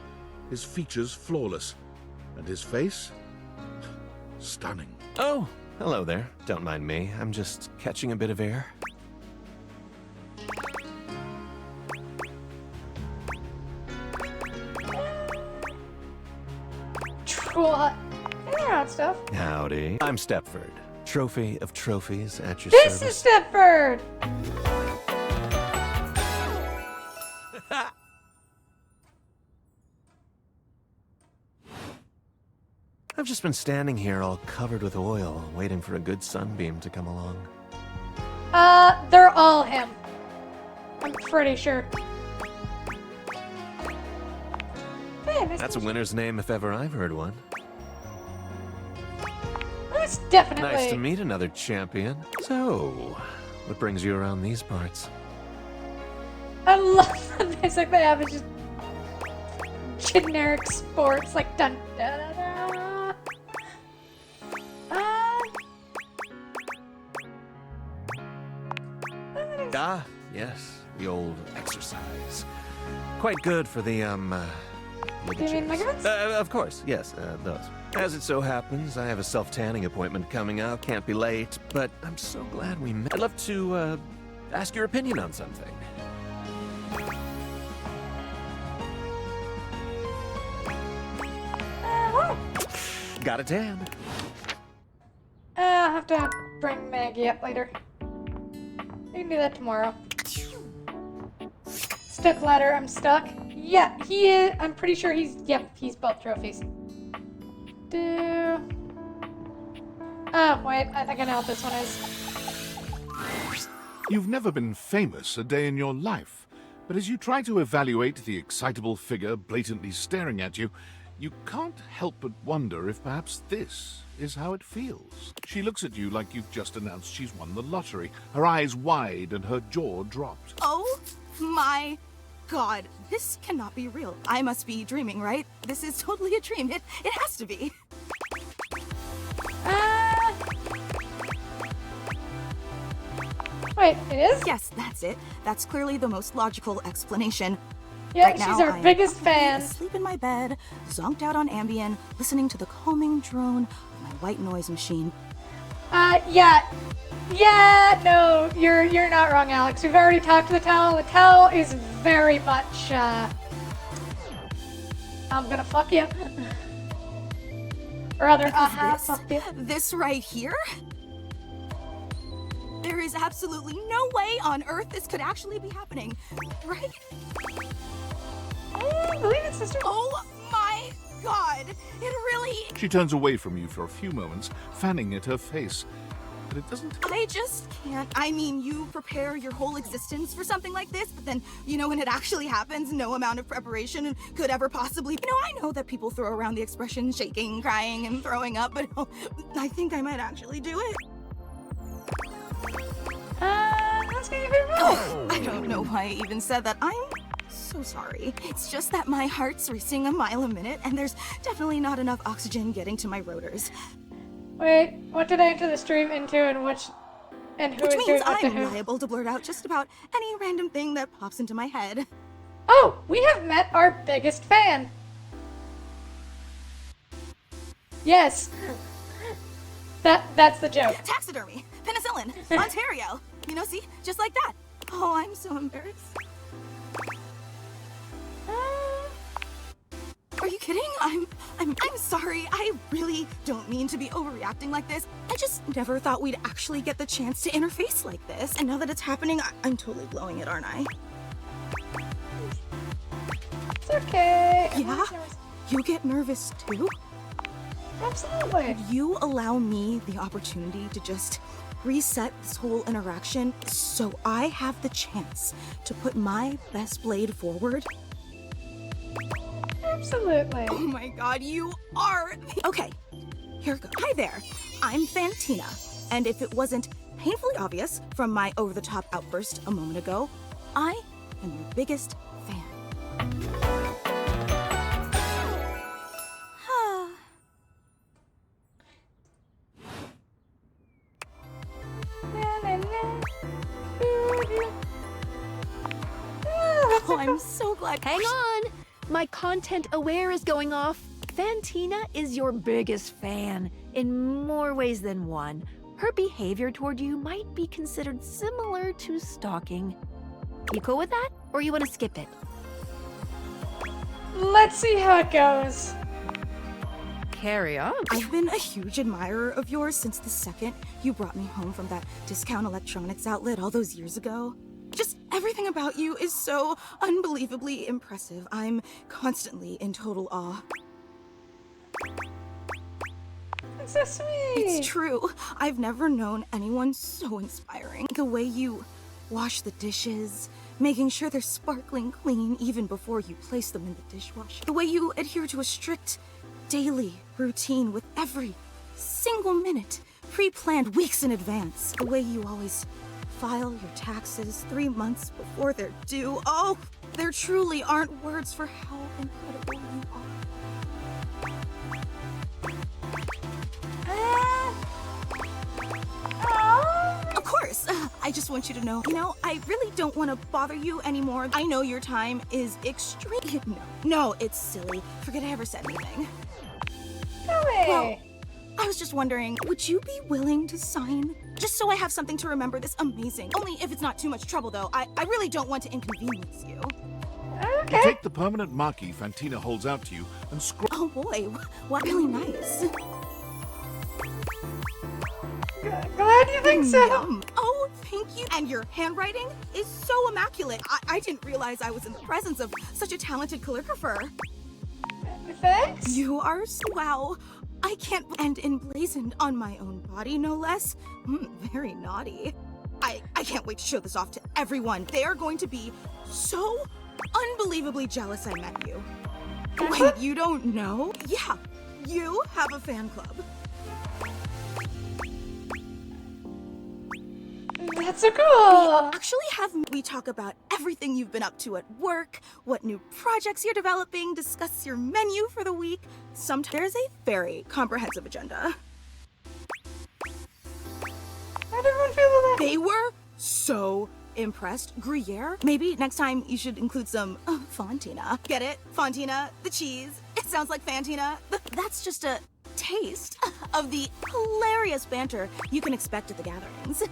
his features flawless, and his face? Stunning. Oh, hello there. Don't mind me. I'm just catching a bit of air. What? Yeah, stuff. Howdy. I'm Stepford. Trophy of trophies at your This service. is Stepford! I've just been standing here all covered with oil, waiting for a good sunbeam to come along. They're all him. I'm pretty sure. Hey, That's a winner's name if ever I've heard one. That's definitely. Nice to meet another champion. So, what brings you around these parts? I love the music they have. It's just generic sports, like dun da da da. Ah, yes, the old exercise. Quite good for the, Do you mean ligaments? Of course, yes, those. As it so happens, I have a self-tanning appointment coming up. Can't be late, but I'm so glad we met. I'd love to, ask your opinion on something. Got a tan. I'll have to bring Maggie up later. We can do that tomorrow. Step ladder, I'm stuck. Yeah, he is. I'm pretty sure he's. Yep, he's both trophies. Oh, wait, I think I know what this one is. You've never been famous a day in your life, but as you try to evaluate the excitable figure blatantly staring at you, you can't help but wonder if perhaps this is how it feels. She looks at you like you've just announced she's won the lottery, her eyes wide and her jaw dropped. Oh my god, this cannot be real. I must be dreaming, right? This is totally a dream. It has to be. Wait, it is? Yes, that's it. That's clearly the most logical explanation. Yeah, right she's now, our I am biggest comfortably fan. Asleep in my bed, zonked out on Ambien, listening to the calming drone of my white noise machine. Yeah, no, you're not wrong, Alex. We've already talked to the towel. The towel is very much, I'm gonna fuck you. Or rather, fuck you. This right here? There is absolutely no way on Earth this could actually be happening, right? I believe it, sister. Oh my god! It really... She turns away from you for a few moments, fanning at her face. but it doesn't. I just can't. I mean, you prepare your whole existence for something like this, but then, you know, when it actually happens, no amount of preparation could ever possibly. You know, I know that people throw around the expression shaking, crying, and throwing up, but I think I might actually do it. Let's get you very well. I don't know why I even said that. I'm so sorry. It's just that my heart's racing a mile a minute, and there's definitely not enough oxygen getting to my rotors. Wait, what did I enter the stream into, and who Which is doing means what to I'm who? liable to blurt out just about any random thing that pops into my head. Oh, we have met our biggest fan. Yes. That's the joke. Taxidermy, penicillin, Ontario. You know, see, just like that. Oh, I'm so embarrassed. Are you kidding? I'm sorry. I really don't mean to be overreacting like this. I just never thought we'd actually get the chance to interface like this. And now that it's happening, I'm totally blowing it, aren't I? It's okay. Yeah? You get nervous too? Absolutely. Would you allow me the opportunity to just reset this whole interaction so I have the chance to put my best blade forward? Absolutely. Oh my god, you are... Okay, here goes. Hi there, I'm Fantina, and if it wasn't painfully obvious from my over-the-top outburst a moment ago, I am your biggest fan. Oh, I'm so glad. Hang on! My content aware is going off. Fantina is your biggest fan, in more ways than one. Her behavior toward you might be considered similar to stalking. You cool with that? Or you want to skip it? Let's see how it goes. Carry on. I've been a huge admirer of yours since the second you brought me home from that discount electronics outlet all those years ago. Just everything about you is so unbelievably impressive. I'm constantly in total awe. That's so sweet. It's true. I've never known anyone so inspiring. The way you wash the dishes, making sure they're sparkling clean even before you place them in the dishwasher. The way you adhere to a strict daily routine with every single minute pre-planned weeks in advance. The way you always file your taxes 3 months before they're due. Oh, there truly aren't words for how incredible you are. Of course, I just want you to know, I really don't want to bother you anymore. I know your time is extreme. No, it's silly. Forget I ever said anything. Well, I was just wondering, would you be willing to sign? Just so I have something to remember this amazing. Only if it's not too much trouble, though. I really don't want to inconvenience you. You take the permanent marquee Fantina holds out to you and scroll. Oh boy, what really nice. Glad you think so. Yum. Oh, thank you. And your handwriting is so immaculate. I didn't realize I was in the presence of such a talented calligrapher. Thanks. You are wow. I can't and emblazoned on my own body, no less. Very naughty. I can't wait to show this off to everyone. They are going to be so unbelievably jealous I met you. Wait, you don't know? Yeah, you have a fan club. That's so cool. We talk about everything you've been up to at work, what new projects you're developing, discuss your menu for the week. Sometimes there's a very comprehensive agenda. How did everyone feel about that? They were so impressed. Gruyere? Maybe next time you should include some Fontina. Get it? Fontina, the cheese. It sounds like Fantina. That's just a taste of the hilarious banter you can expect at the gatherings.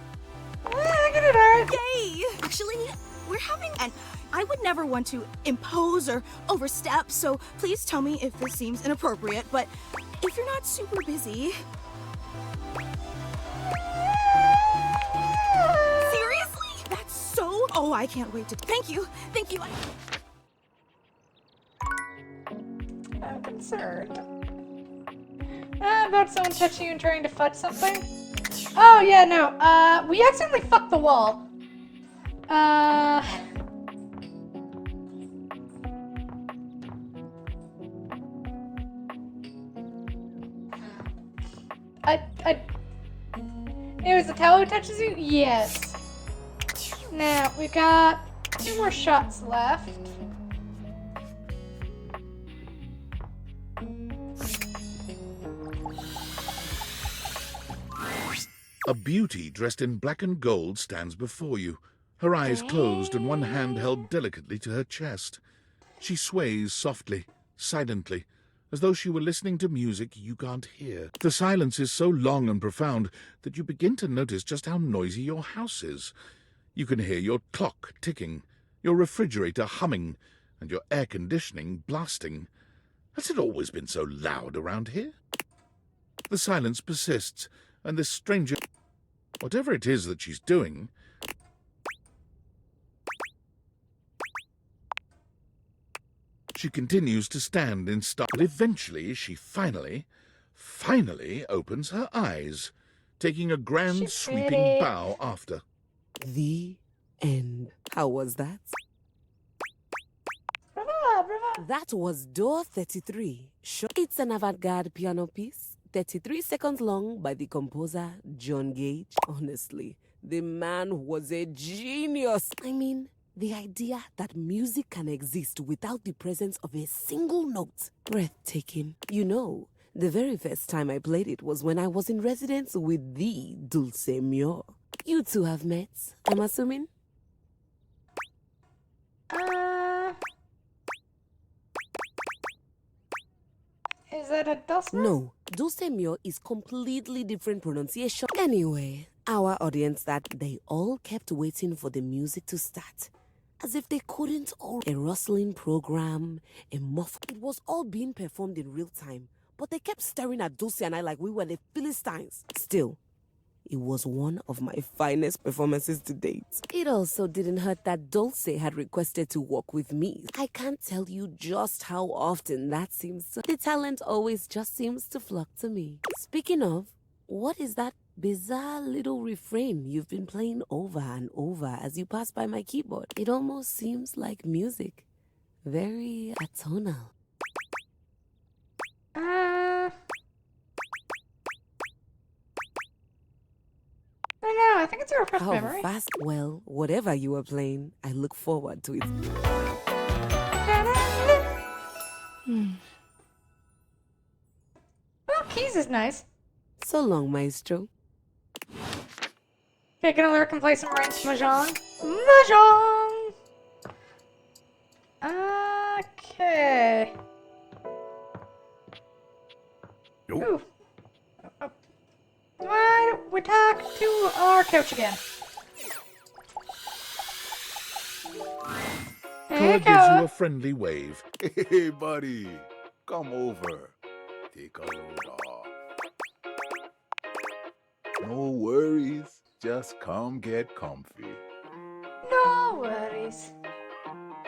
I get it, alright. Yay! Actually, we're having, and I would never want to impose or overstep, so please tell me if this seems inappropriate, but if you're not super busy... Seriously? That's so... Oh, I can't wait to... Thank you. Thank you. I'm concerned. About someone touching you and trying to fudge something? Oh, yeah, no. We accidentally fucked the wall. It was the towel who touches you? Yes. Now, we got 2 more shots left. A beauty dressed in black and gold stands before you, her eyes closed and one hand held delicately to her chest. She sways softly, silently, as though she were listening to music you can't hear. The silence is so long and profound that you begin to notice just how noisy your house is. You can hear your clock ticking, your refrigerator humming, and your air conditioning blasting. Has it always been so loud around here? The silence persists, and this stranger, whatever it is that she's doing, she continues to stand in stark. But eventually she finally opens her eyes, taking a grand sweeping bow after. The end. How was that? That was Door 33. It's an avant-garde piano piece, 33 seconds long, by the composer John Gage. Honestly, the man was a genius. I mean, the idea that music can exist without the presence of a single note. Breathtaking. You know, the very first time I played it was when I was in residence with the Dulce Mio. You two have met, I'm assuming? Is that a Dulce? No, Dulce Mio is completely different pronunciation. Anyway, our audience that they all kept waiting for the music to start. As if they couldn't all. A rustling program, a muff. It was all being performed in real time, but they kept staring at Dulce and I like we were the Philistines. Still, it was one of my finest performances to date. It also didn't hurt that Dulce had requested to work with me. I can't tell you just how often that seems to. The talent always just seems to flock to me. Speaking of, what is that bizarre little refrain you've been playing over and over as you pass by my keyboard? It almost seems like music. Very atonal. I don't know, I think it's a repressed How memory. fast? Well, whatever you were playing, I look forward to it. Well, Keys is nice. So long, Maestro. Okay, gonna lurk and play some ranked Mahjong. Mahjong! Okay. Ooh. Why don't we talk to our coach again? Koa gives you a friendly wave. Hey, buddy. Come over. Take a load off. No worries. Just come get comfy. No worries.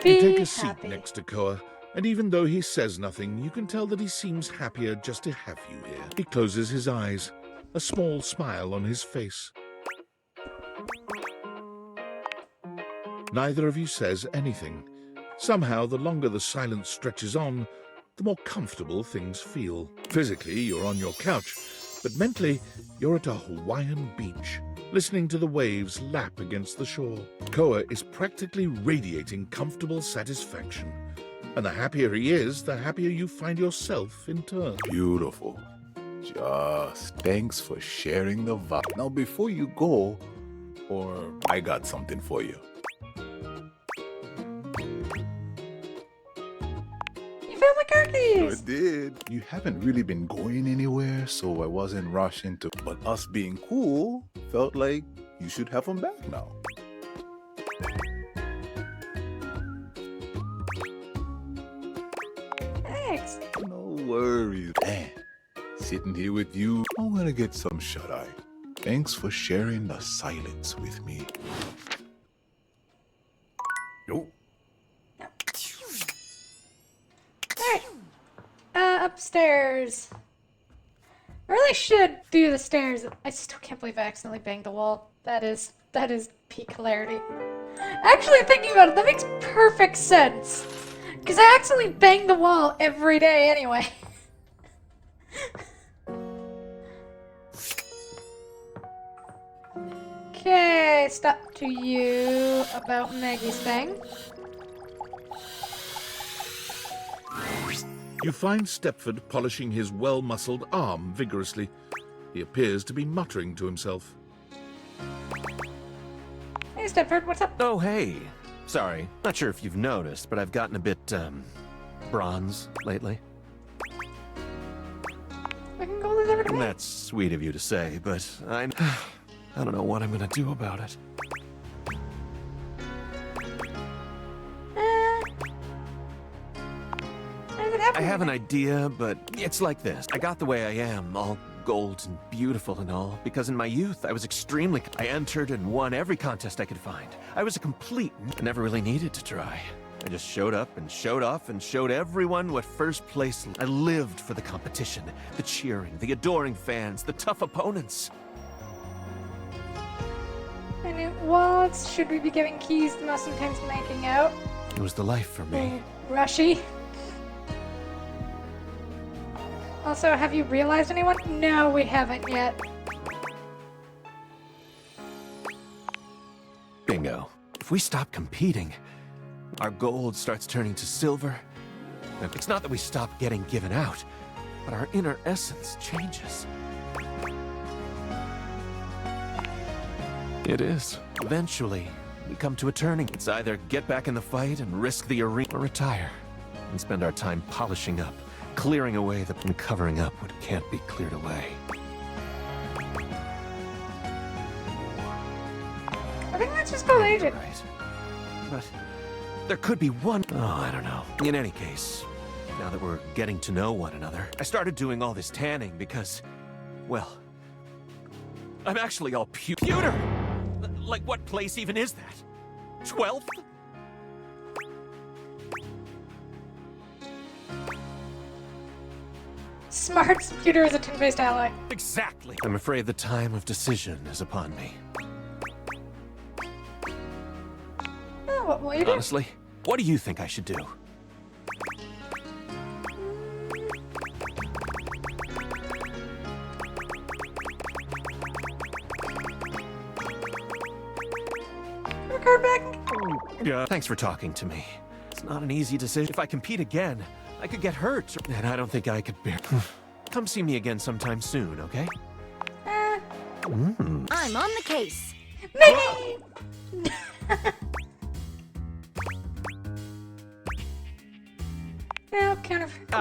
You take Be a seat happy. next to Koa, and even though he says nothing, you can tell that he seems happier just to have you here. He closes his eyes, a small smile on his face. Neither of you says anything. Somehow, the longer the silence stretches on, the more comfortable things feel. Physically, you're on your couch, but mentally, you're at a Hawaiian beach, listening to the waves lap against the shore. Koa is practically radiating comfortable satisfaction. And the happier he is, the happier you find yourself in turn. Beautiful. Just thanks for sharing the vibe. Now, before you go, or I got something for you. You found my car keys! I did. You haven't really been going anywhere, so I wasn't rushing to. But us being cool felt like you should have them back now. Thanks. No worries. Man, sitting here with you, I'm gonna get some shut-eye. Thanks for sharing the silence with me. Yo. Alright. Upstairs. Where really should do the stairs. I still can't believe I accidentally banged the wall. That is peak hilarity. Actually, thinking about it, that makes perfect sense. Because I accidentally bang the wall every day anyway. Okay, stop to you about Maggie's thing. You find Stepford polishing his well-muscled arm vigorously. He appears to be muttering to himself. Hey, Stepford, what's up? Oh, hey. Sorry, not sure if you've noticed, but I've gotten a bit, bronze lately. We can go live every day. That's sweet of you to say, but I don't know what I'm gonna do about it. I have an idea, but it's like this. I got the way I am, all gold and beautiful and all, because in my youth I was extremely... I entered and won every contest I could find. I was a complete... I never really needed to try. I just showed up and showed off and showed everyone what first place... I lived for the competition, the cheering, the adoring fans, the tough opponents. And it was, should we be giving keys the most intense making out? It was the life for me. Rushy. Also, have you realized anyone? No, we haven't yet. Bingo. If we stop competing, our gold starts turning to silver. It's not that we stop getting given out, but our inner essence changes. It is. Eventually, we come to a turning. It's either get back in the fight and risk the arena, or retire and spend our time polishing up, clearing away and covering up what can't be cleared away. I think that's just called agent. Right. But there could be one... Oh, I don't know. In any case, now that we're getting to know one another, I started doing all this tanning because, well, I'm actually all pewter. Like, what place even is that? 12th? Smart computer is a tin-based ally. Exactly. I'm afraid the time of decision is upon me. Oh, what will you do? Honestly, what do you think I should do? Yeah. Thanks for talking to me. It's not an easy decision. If I compete again, I could get hurt, and I don't think I could bear. Come see me again sometime soon, okay? I'm on the case. Maggie! No, counterfeit.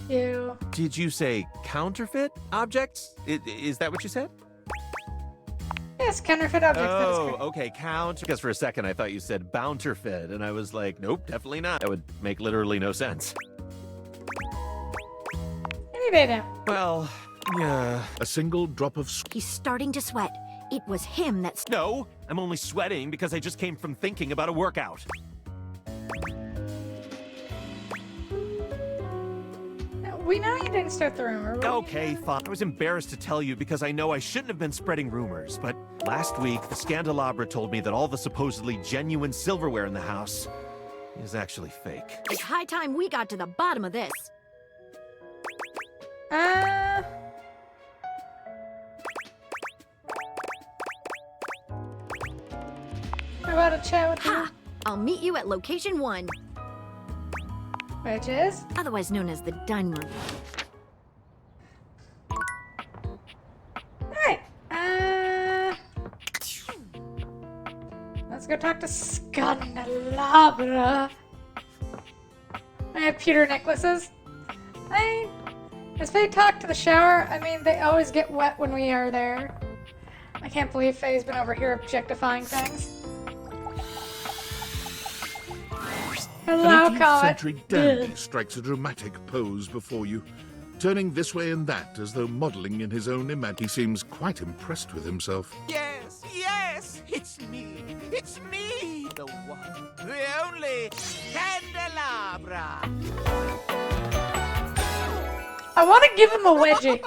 You. Did you say counterfeit objects? Is that what you said? Yes, counterfeit objects. That is Oh, correct. okay, because for a second I thought you said bounterfeit, and I was like, nope, definitely not. That would make literally no sense. Any day now. Well, yeah. A single drop of... He's starting to sweat. It was him that's... No, I'm only sweating because I just came from thinking about a workout. We know you didn't start the rumor. Okay, fine. I was embarrassed to tell you because I know I shouldn't have been spreading rumors, but last week the Scandelabra told me that all the supposedly genuine silverware in the house is actually fake. It's high time we got to the bottom of this. How about a chat with Ha! I'll meet you at location 1. Which is? Otherwise known as the dining room. Alright. Let's go talk to Scandelabra. I have pewter necklaces. As they talk to the shower, I mean, they always get wet when we are there. I can't believe Faye's been over here objectifying things. Hello, An 18th Comet. century dandy strikes a dramatic pose before you, turning this way and that as though modelling in his own image. He seems quite impressed with himself. Yes, yes, it's me. It's me, the one, the only Candelabra. I want to give him a wedgie.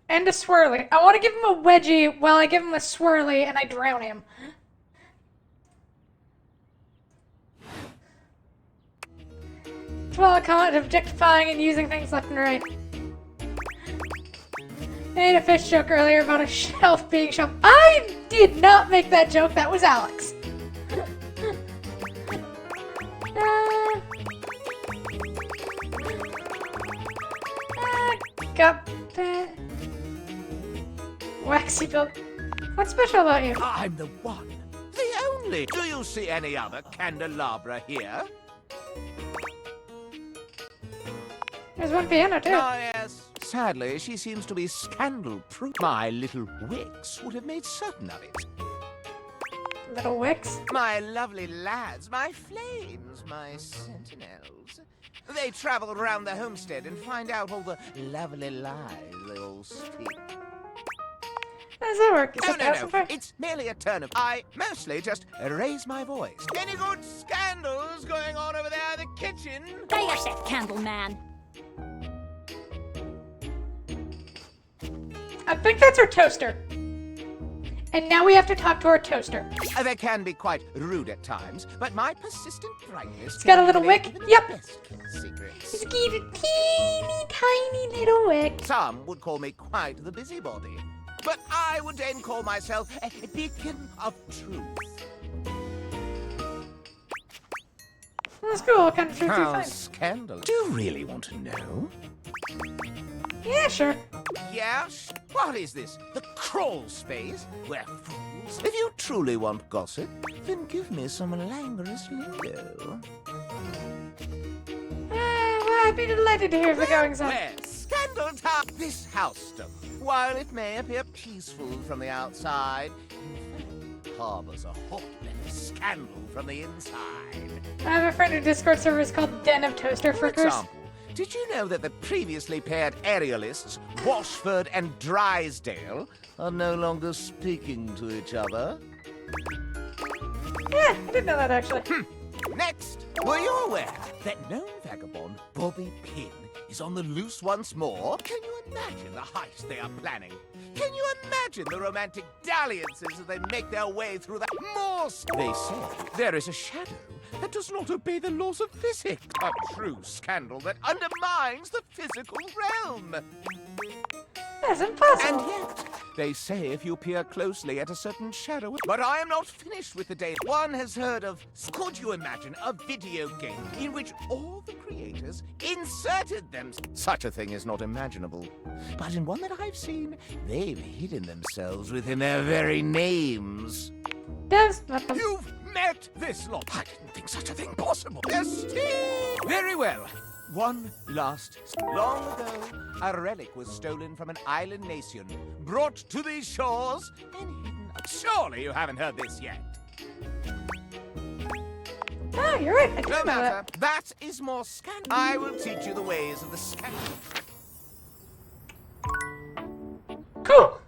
And a swirly. I want to give him a wedgie while I give him a swirly and I drown him. Well, I call it objectifying and using things left and right. I made a fish joke earlier about a shelf being shelf. I did not make that joke. That was Alex. Got that. Waxy build. What's special about you? I'm the one. The only. Do you see any other candelabra here? There's one piano too. Oh, yes. Sadly, she seems to be scandal-proof. My little wicks would have made certain of it. Little wicks? My lovely lads, my flames, my sentinels. They travel around the homestead and find out all the lovely lies they all speak. How does that work? Is No. It's merely a turn of... I mostly just raise my voice. Any good scandals going on over there in the kitchen? Cállate, Candleman. I think that's our toaster. And now we have to talk to our toaster. They can be quite rude at times, but my persistent brightness... It's got a little wick? Yep. Secrets. It's got a teeny tiny little wick. Some would call me quite the busybody, but I would then call myself a beacon of truth. That's cool. What kind of truth do you How find? scandalous. Do you really want to know? Yeah, sure. Yes? What is this? The crawl space? We're fools. If you truly want gossip, then give me some languorous lingo. Well, I'd be delighted to hear the goings on. Where scandal time? This housedom, while it may appear peaceful from the outside, in fact, harbors a hotbed of scandal from the inside. I have a friend who Discord server is called Den of Toaster For Frickers. example, did you know that the previously paired aerialists, Washford and Drysdale, are no longer speaking to each other? Yeah, I didn't know that actually. Next, were you aware that known vagabond Bobby Pin is on the loose once more? Can you imagine the heist they are planning? Can you imagine the romantic dalliances as they make their way through the moors? They say there is a shadow that does not obey the laws of physics. A true scandal that undermines the physical realm. That's impossible. And yet, they say if you peer closely at a certain shadow... But I am not finished with the day. One has heard of... Could you imagine a video game in which all the creators inserted them? Such a thing is not imaginable. But in one that I've seen, they've hidden themselves within their very names. You've met this lot. I didn't think such a thing possible. Steve! Very well. One last... Long ago, a relic was stolen from an island nation, brought to these shores, and hidden... Surely you haven't heard this yet. Oh, you're right. I didn't No know matter. that. That is more scandal. I will teach you the ways of the scandal. Cool.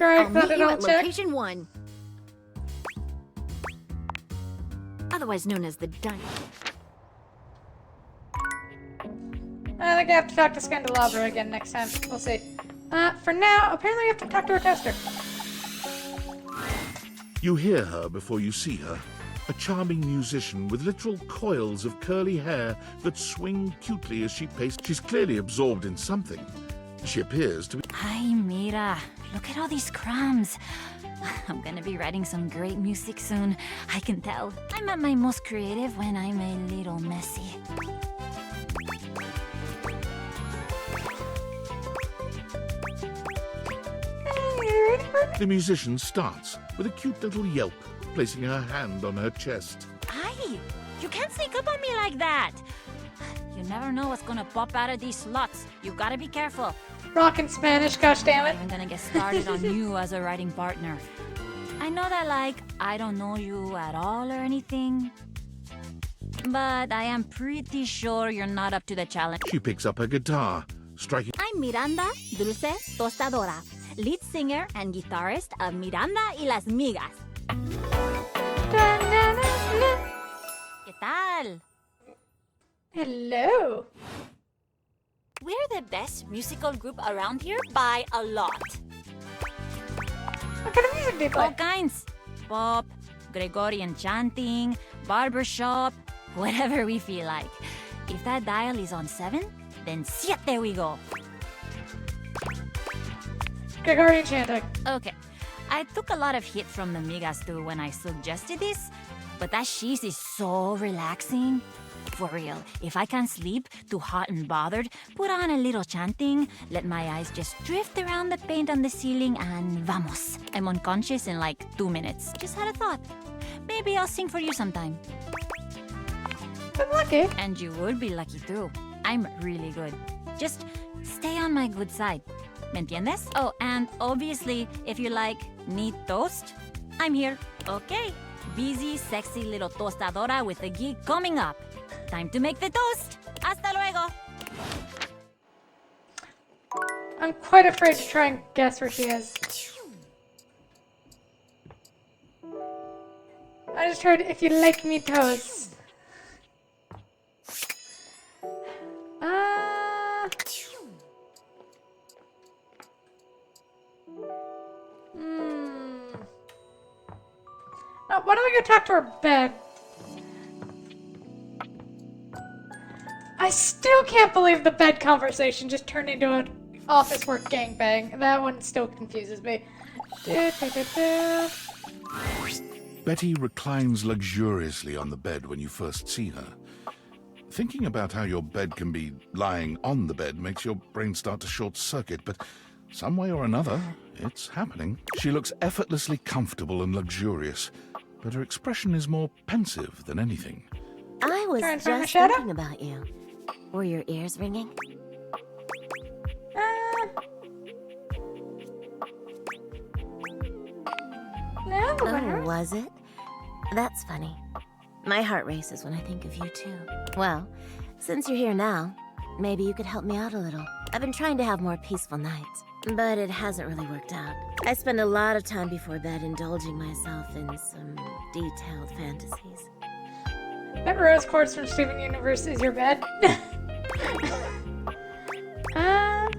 I'll Great, meet that you all at check. location 1. Otherwise known as the Diner. I think I have to talk to Scandelabra again next time. We'll see. For now, apparently I have to talk to our toaster. You hear her before you see her. A charming musician with literal coils of curly hair that swing cutely as she paces. She's clearly absorbed in something. She appears to be... Hi, Mira. Look at all these crumbs. I'm gonna be writing some great music soon. I can tell. I'm at my most creative when I'm a little messy. The musician starts with a cute little yelp, placing her hand on her chest. Hi! You can't sneak up on me like that! You never know what's gonna pop out of these slots. You gotta be careful. Rockin' Spanish, gosh damn it. I'm gonna get started on you as a writing partner. I know that, I don't know you at all or anything, but I am pretty sure you're not up to the challenge. She picks up her guitar, striking... I'm Miranda Dulce Tostadora, lead singer and guitarist of Miranda y las Migas. Hello. We're the best musical group around here by a lot. What kind of music do you play? All kinds. Pop, Gregorian chanting, barbershop, whatever we feel like. If that dial is on 7, then siete we go. Gregorian chanting. Okay, I took a lot of hit from the migas too when I suggested this, but that cheese is so relaxing. For real, if I can't sleep, too hot and bothered, put on a little chanting, let my eyes just drift around the paint on the ceiling, and vamos. I'm unconscious in like 2 minutes. Just had a thought. Maybe I'll sing for you sometime. I'm lucky. And you would be lucky too. I'm really good. Just stay on my good side. ¿Me entiendes? Oh, and obviously, if you like neat toast, I'm here. Okay. Busy, sexy little tostadora with a gig coming up. Time to make the toast. Hasta luego. I'm quite afraid to try and guess where she is. I just heard if you like me toast. No, why don't we go talk to her bed? I still can't believe the bed conversation just turned into an office work gangbang. That one still confuses me. Betty reclines luxuriously on the bed when you first see her. Thinking about how your bed can be lying on the bed makes your brain start to short-circuit, but some way or another, it's happening. She looks effortlessly comfortable and luxurious, but her expression is more pensive than anything. I was just thinking about you. Were your ears ringing? No, oh, was it? That's funny. My heart races when I think of you too. Well, since you're here now, maybe you could help me out a little. I've been trying to have more peaceful nights, but it hasn't really worked out. I spend a lot of time before bed indulging myself in some detailed fantasies. That rose quartz from Steven Universe is your bed?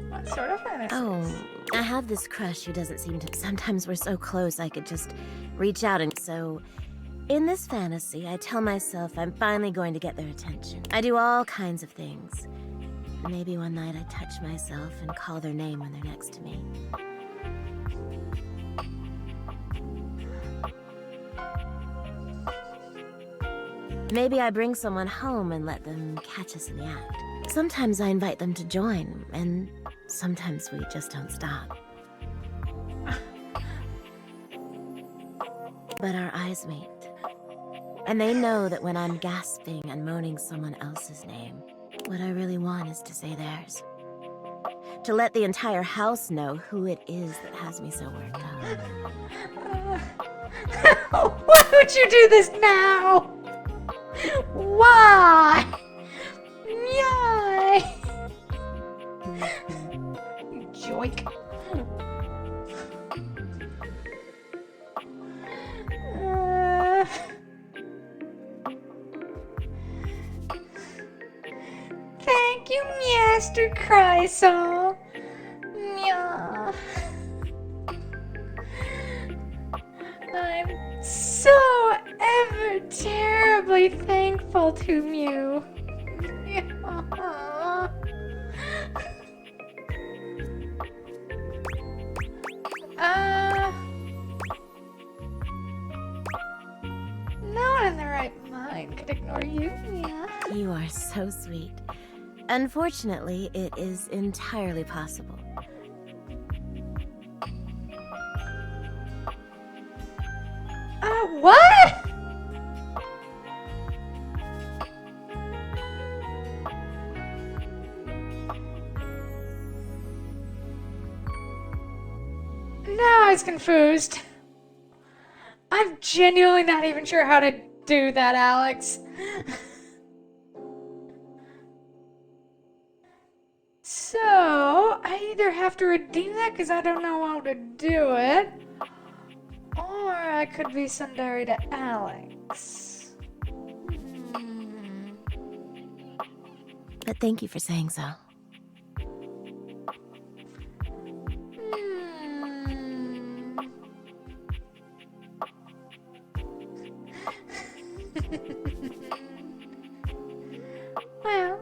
What sort of fantasy? Oh, I have this crush who doesn't seem to... Sometimes we're so close I could just reach out and... So, in this fantasy, I tell myself I'm finally going to get their attention. I do all kinds of things. Maybe one night I touch myself and call their name when they're next to me. Maybe I bring someone home and let them catch us in the act. Sometimes I invite them to join, and sometimes we just don't stop. But our eyes meet. And they know that when I'm gasping and moaning someone else's name, what I really want is to say theirs. To let the entire house know who it is that has me so worked up. Why would you do this now? Why? Yay! Joik. Thank you, Master Chrysal. Yeah. I'm so ever terribly thankful to you. No one in the right mind could ignore you, Mia. You are so sweet. Unfortunately, it is entirely possible. What? Now I was confused. I'm genuinely not even sure how to do that, Alex. So, I either have to redeem that because I don't know how to do it, or I could be Sundari to Alex. But thank you for saying so. Well,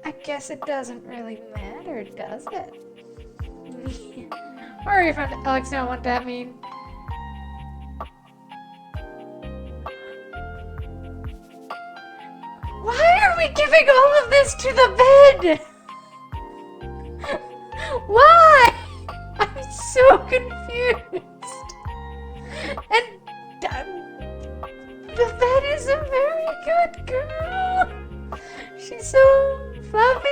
I guess it doesn't really matter, does it? Or if Alex know what that means. Why are we giving all of this to the bed? Why? I'm so confused. And the bed is a very good girl. She's so fluffy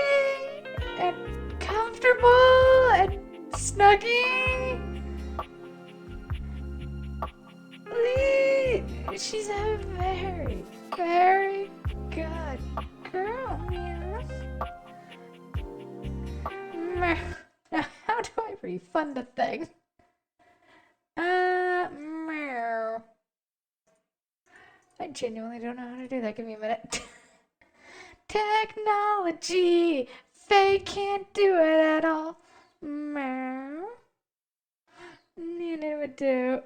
and comfortable and snuggy. She's a very, very good girl, yeah. Now, how do I refund the thing? Meow. I genuinely don't know how to do that. Give me a minute. Technology! Faye can't do it at all. Meow. You never do.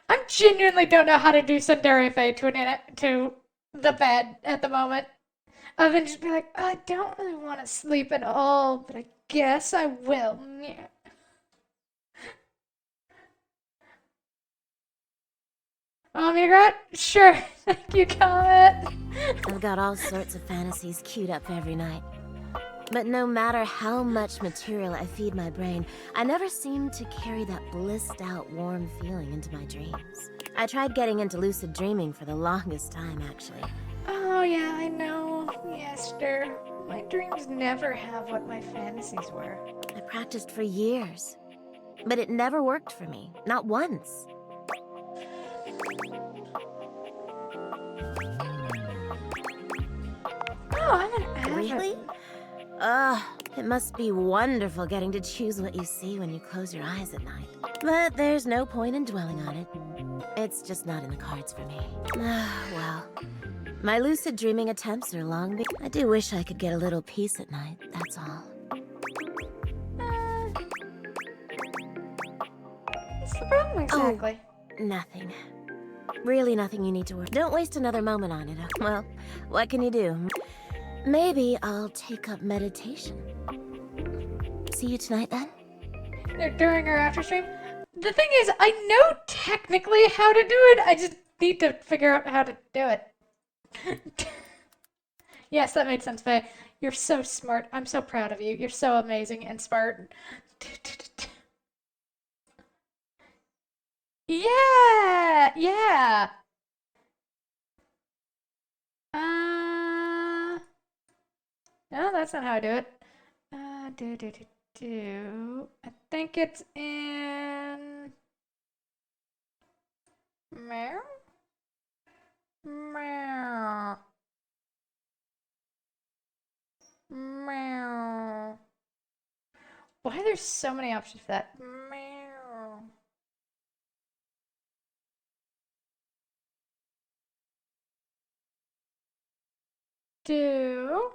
I genuinely don't know how to do Sundari Faye to the bed at the moment. I've been just be like, I don't really want to sleep at all, but I guess I will. Yeah. Migrat? Sure. Thank you, Comet. I've got all sorts of fantasies queued up every night. But no matter how much material I feed my brain, I never seem to carry that blissed out, warm feeling into my dreams. I tried getting into lucid dreaming for the longest time, actually. Oh, yeah, I know. Yester. My dreams never have what my fantasies were. I practiced for years, but it never worked for me. Not once. Oh, I'm an avid. Really? It must be wonderful getting to choose what you see when you close your eyes at night. But there's no point in dwelling on it. It's just not in the cards for me. Well, my lucid dreaming attempts are long. I do wish I could get a little peace at night, that's all. What's the problem exactly? Oh, nothing. Really nothing you need to worry. Don't waste another moment on it. Well, what can you do? Maybe I'll take up meditation. See you tonight, then? During or after stream? The thing is, I know technically how to do it. I just need to figure out how to do it. Yes, that made sense, Faye. You're so smart. I'm so proud of you. You're so amazing and smart. Yeah! Yeah! No, that's not how I do it. I think it's in... Meow? Meow. Meow. Why are there so many options for that? Meow. Do.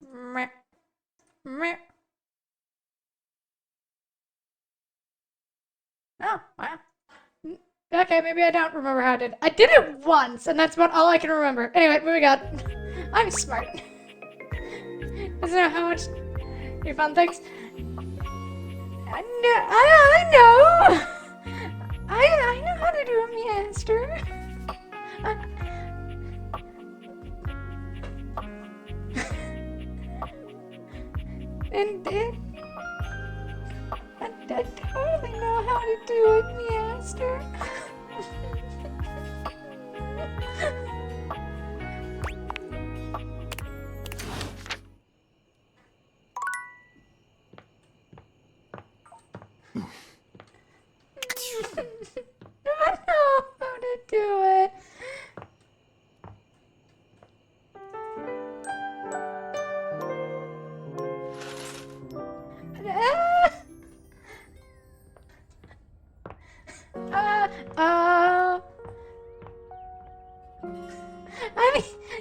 Meow. Meow. Oh, wow. Okay, maybe I don't remember how I did. I did it once, and that's about all I can remember. Anyway, moving on. I'm smart. Doesn't know how much you found things. I know. I know how to do a measter. And I totally know how to do it, measter. I know how to do it.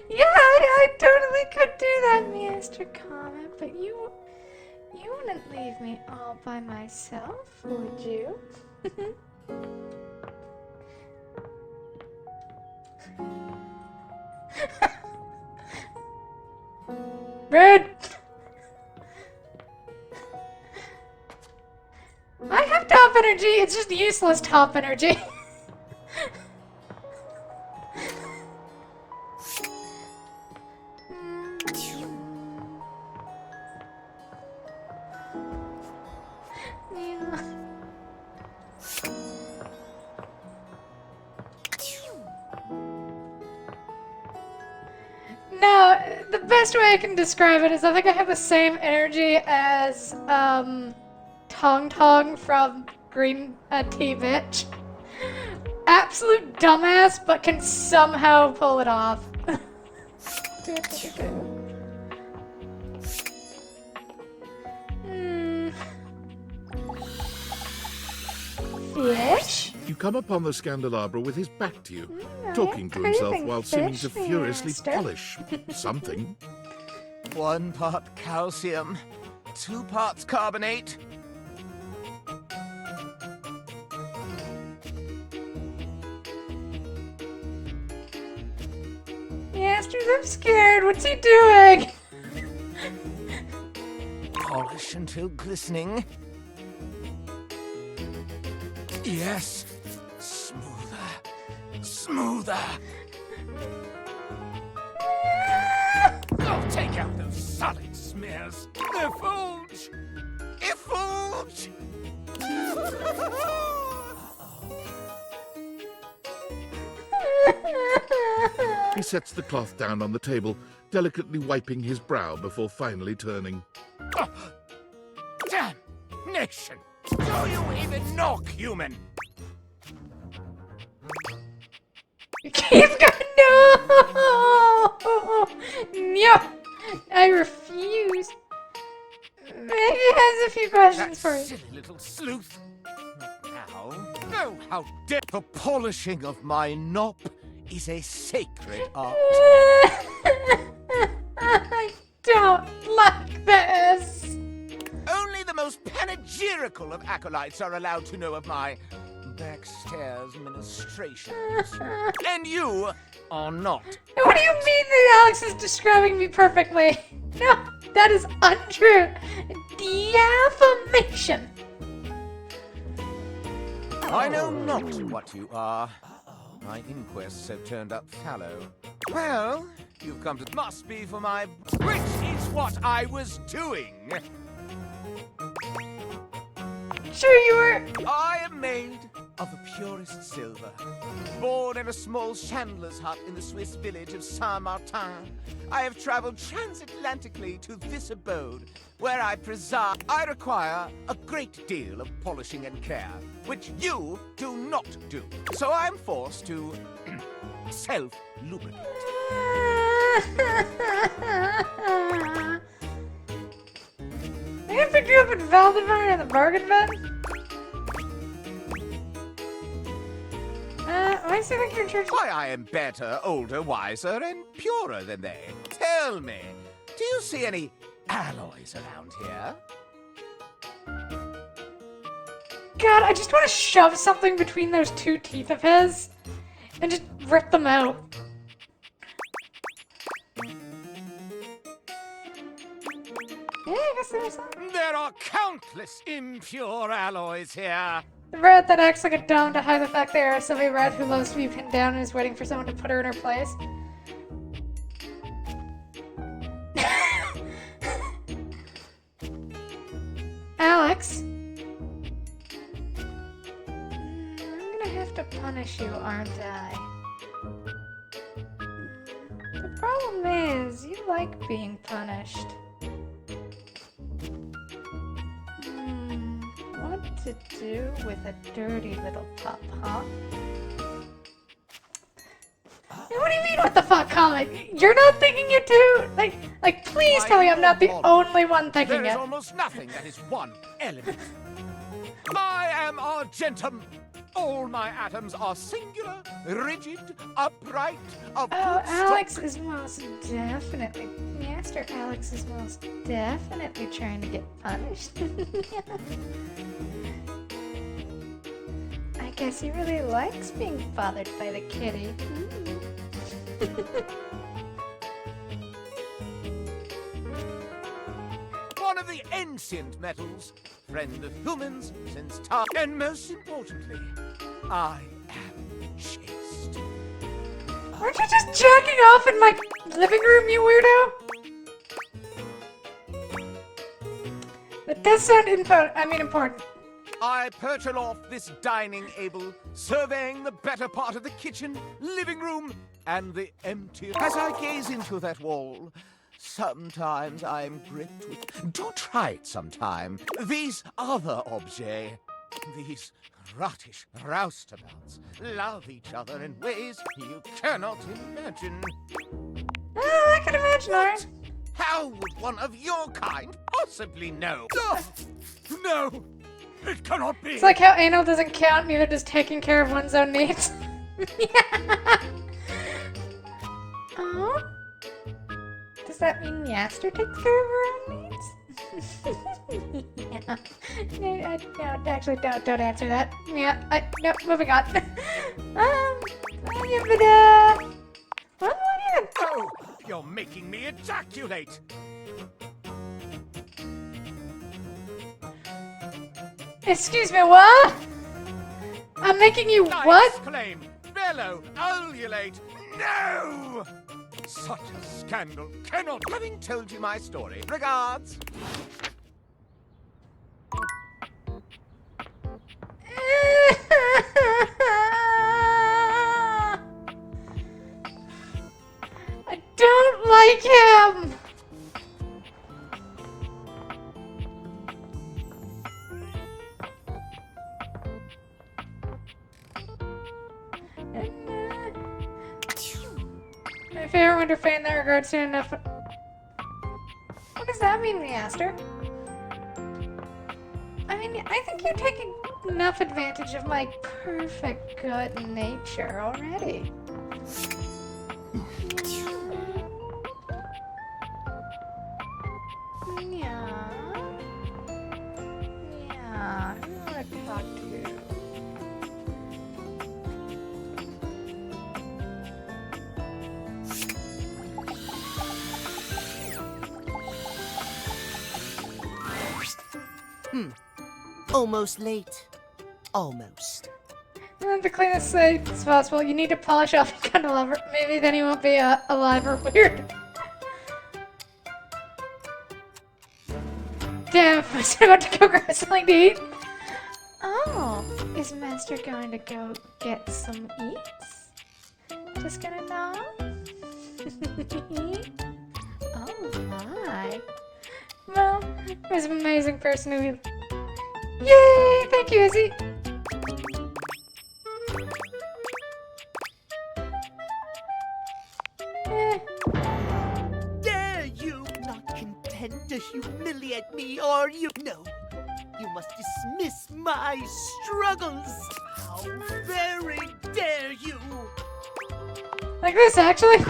Yeah, I totally could do that, Mr. Comet, but you wouldn't leave me all by myself, would you? Red! I have top energy, it's just useless top energy. No, the best way I can describe it is I think I have the same energy as, Tong Tong from Green Tea Bitch. Absolute dumbass, but can somehow pull it off. Fish? You come upon the Scandelabra with his back to you, I talking am to himself craving while seeming fish, to furiously Master. polish something. 1 part calcium, 2 parts carbonate. Masters, I'm scared. What's he doing? Polish until glistening. Yes. Smoother. Smoother. I'll take out those solid smears. Effulge! Effulge! He sets the cloth down on the table, delicately wiping his brow before finally turning. Damnation! Do you even knock, human? Keep going. No! No! I refuse. Maybe he has a few questions for you. Silly little sleuth. Now, oh, how dare the polishing of my knob is a sacred art. I don't like this. Only the most panegyrical of acolytes are allowed to know of my backstairs ministrations. And you are not. What do you mean that Alex is describing me perfectly? No, that is untrue. Defamation. I know not what you are. My inquests have turned up fallow. Well, you've come to... Must be for my... Which is what I was doing. Sure you were. I am made of the purest silver. Born in a small chandler's hut in the Swiss village of Saint-Martin, I have traveled transatlantically to this abode, where I preside. I require a great deal of polishing and care, which you do not do. So I am forced to self-lubricate. I can pick you up in Valdemar in the bargain bin. Why does he think you're in church? Why, I am better, older, wiser, and purer than they. Tell me, do you see any alloys around here? God, I just want to shove something between those two teeth of his and just rip them out. Yeah, I guess there's some. There are countless impure alloys here. The rat that acts like a dome to hide the fact they are a silly rat who loves to be pinned down and is waiting for someone to put her in her place. Alex? I'm gonna have to punish you, aren't I? The problem is, you like being punished. What to do with a dirty little pup, huh? What do you mean, what the fuck, Comet? You're not thinking it too? Like, please tell me I'm not the only one thinking There is it. almost nothing that is one element. I am Argentum, All my atoms are singular, rigid, upright, of Oh, good Alex stock. is most definitely. Master Alex is most definitely trying to get punished. I guess he really likes being bothered by the kitty. One of the ancient metals, friend of humans since time, and most importantly, I am chaste. Aren't you just jacking off in my living room, you weirdo? That does sound important. I perch aloft this dining able, surveying the better part of the kitchen, living room, and the empty. As I gaze into that wall, sometimes I'm gripped with. Do try it sometime. These other objets, these rottish roustabouts, love each other in ways you cannot imagine. I can imagine, alright. How would one of your kind possibly know? No! It cannot be! It's like how anal doesn't count, neither does taking care of one's own needs. Oh? Does that mean Yaster takes care of her own needs? Yeah. No, actually, don't answer that. Yeah, no, moving on. Oh, you're making me ejaculate! Excuse me, what? I'm making you what? Exclaim, bellow, ululate. No! Such a scandal cannot. Having told you my story, regards. I don't like him. My favorite winter fan that regards to enough. What does that mean, Leaster? I mean, I think you're taking enough advantage of my perfect good nature already. Yeah. Yeah. Who do I talk to? Almost late. Almost. You want the cleanest slate as possible. You need to polish off your candelabra. Maybe then he won't be alive or weird. Damn, I was about to go grab something to eat. Oh, is Master going to go get some eats? Just gonna nod? Oh my. Well, there's an amazing person who... Yay! Thank you, Izzy! Dare you not content to humiliate me, are you? No. You must dismiss my struggles. How very dare you! Like this, actually?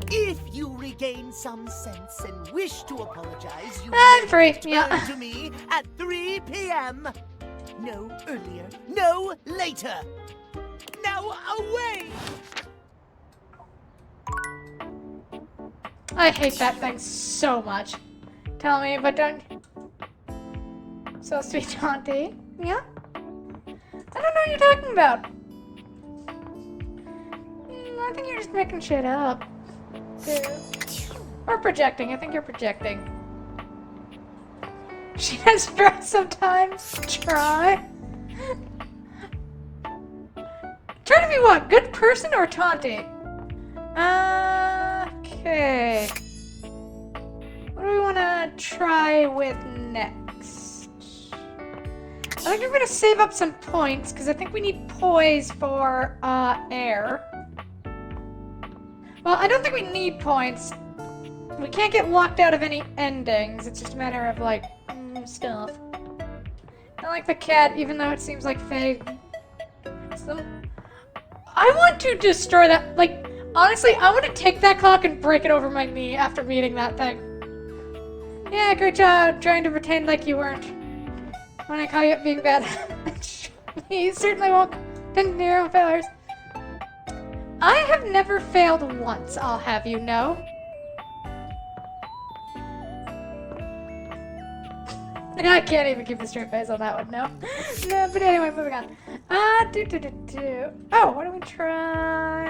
If you regain some sense and wish to apologize, you I'm free, return yeah. to me at 3 p.m. No earlier, no later. Now away! I hate that thing so much. Tell me, but don't... So sweet, Auntie. Yeah? I don't know what you're talking about. I think you're just making shit up. Dude. Or projecting. I think you're projecting. She has stress sometimes. Try. Try to be what? Good person or taunting? Okay. What do we want to try with next? I think I'm going to save up some points, because I think we need poise for air. Well, I don't think we need points. We can't get locked out of any endings. It's just a matter of, like, stuff. I like the cat, even though it seems like Faye them. I want to destroy that. Like, honestly, I want to take that clock and break it over my knee after meeting that thing. Yeah, great job trying to pretend like you weren't. When I call you up being bad, you certainly won't tend to your own failures. I have never failed once, I'll have you know. I can't even keep a straight face on that one, no. No, but anyway, moving on. Oh, why don't we try...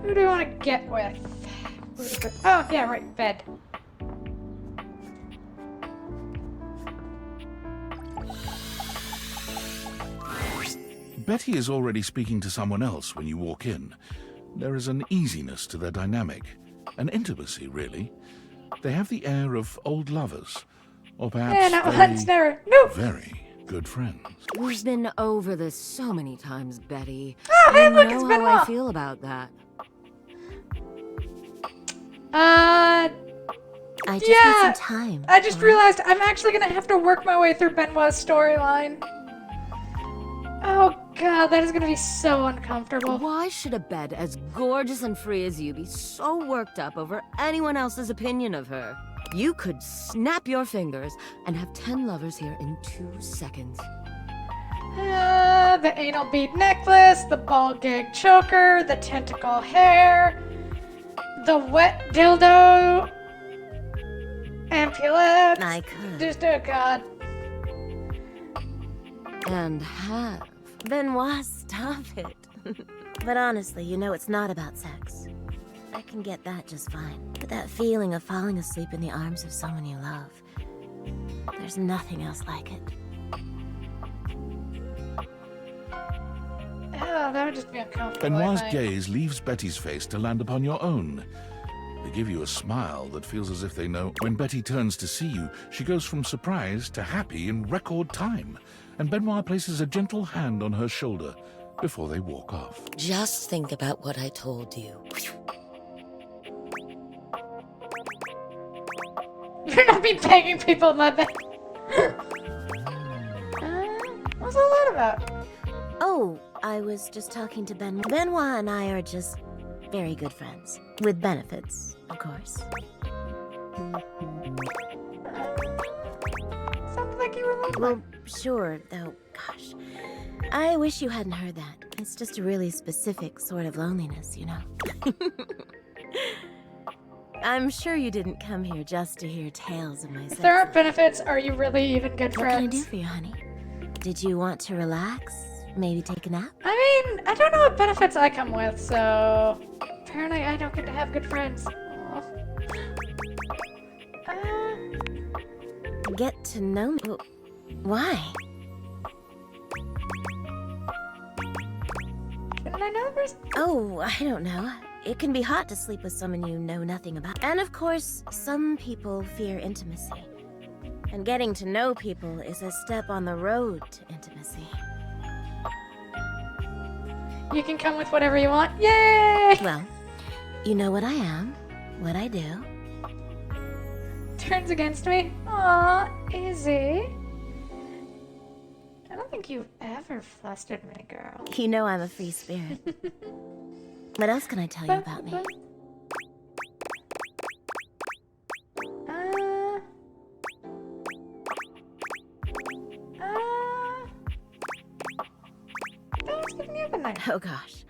Who do we want to get with? Oh, yeah, right, bed. Betty is already speaking to someone else when you walk in. There is an easiness to their dynamic, an intimacy, really. They have the air of old lovers, or perhaps very good friends. We've been over this so many times, Betty. Oh, hey, look, you it's know been how a while. I feel about that. I just need some time. I just realized I'm actually gonna have to work my way through Benoit's storyline. Oh god, that is gonna be so uncomfortable. Why should a bed as gorgeous and free as you be so worked up over anyone else's opinion of her? You could snap your fingers and have 10 lovers here in 2 seconds. The anal bead necklace, the ball gag choker, the tentacle hair, the wet dildo, ampulette. I could. Just, oh god. And have. Benoit, stop it. But honestly, you know it's not about sex. I can get that just fine. But that feeling of falling asleep in the arms of someone you love, there's nothing else like it. Oh, that would just be uncomfortable. Benoit's I think. gaze leaves Betty's face to land upon your own. They give you a smile that feels as if they know. When Betty turns to see you, she goes from surprise to happy in record time, and Benoit places a gentle hand on her shoulder before they walk off. Just think about what I told you. You're not be begging people in my bed. What's all that about? Oh, I was just talking to Benoit. Benoit and I are just very good friends. With benefits, of course. Sounds like you were lonely. Well, sure, though, gosh. I wish you hadn't heard that. It's just a really specific sort of loneliness, you know? I'm sure you didn't come here just to hear tales of my If there aren't benefits, are you really even good What can I friends? do for you, honey? Did you want to relax? Maybe take a nap? I mean, I don't know what benefits I come with, so apparently I don't get to have good friends. Get to know me? Why? Shouldn't I know the person? Oh, I don't know. It can be hot to sleep with someone you know nothing about. And of course, some people fear intimacy. And getting to know people is a step on the road to intimacy. You can come with whatever you want. Yay! Well, you know what I am, what I do. Turns against me? Aw, Izzy. I don't think you've ever flustered me, girl. You know I'm a free spirit. What else can I tell you about me? Oh gosh,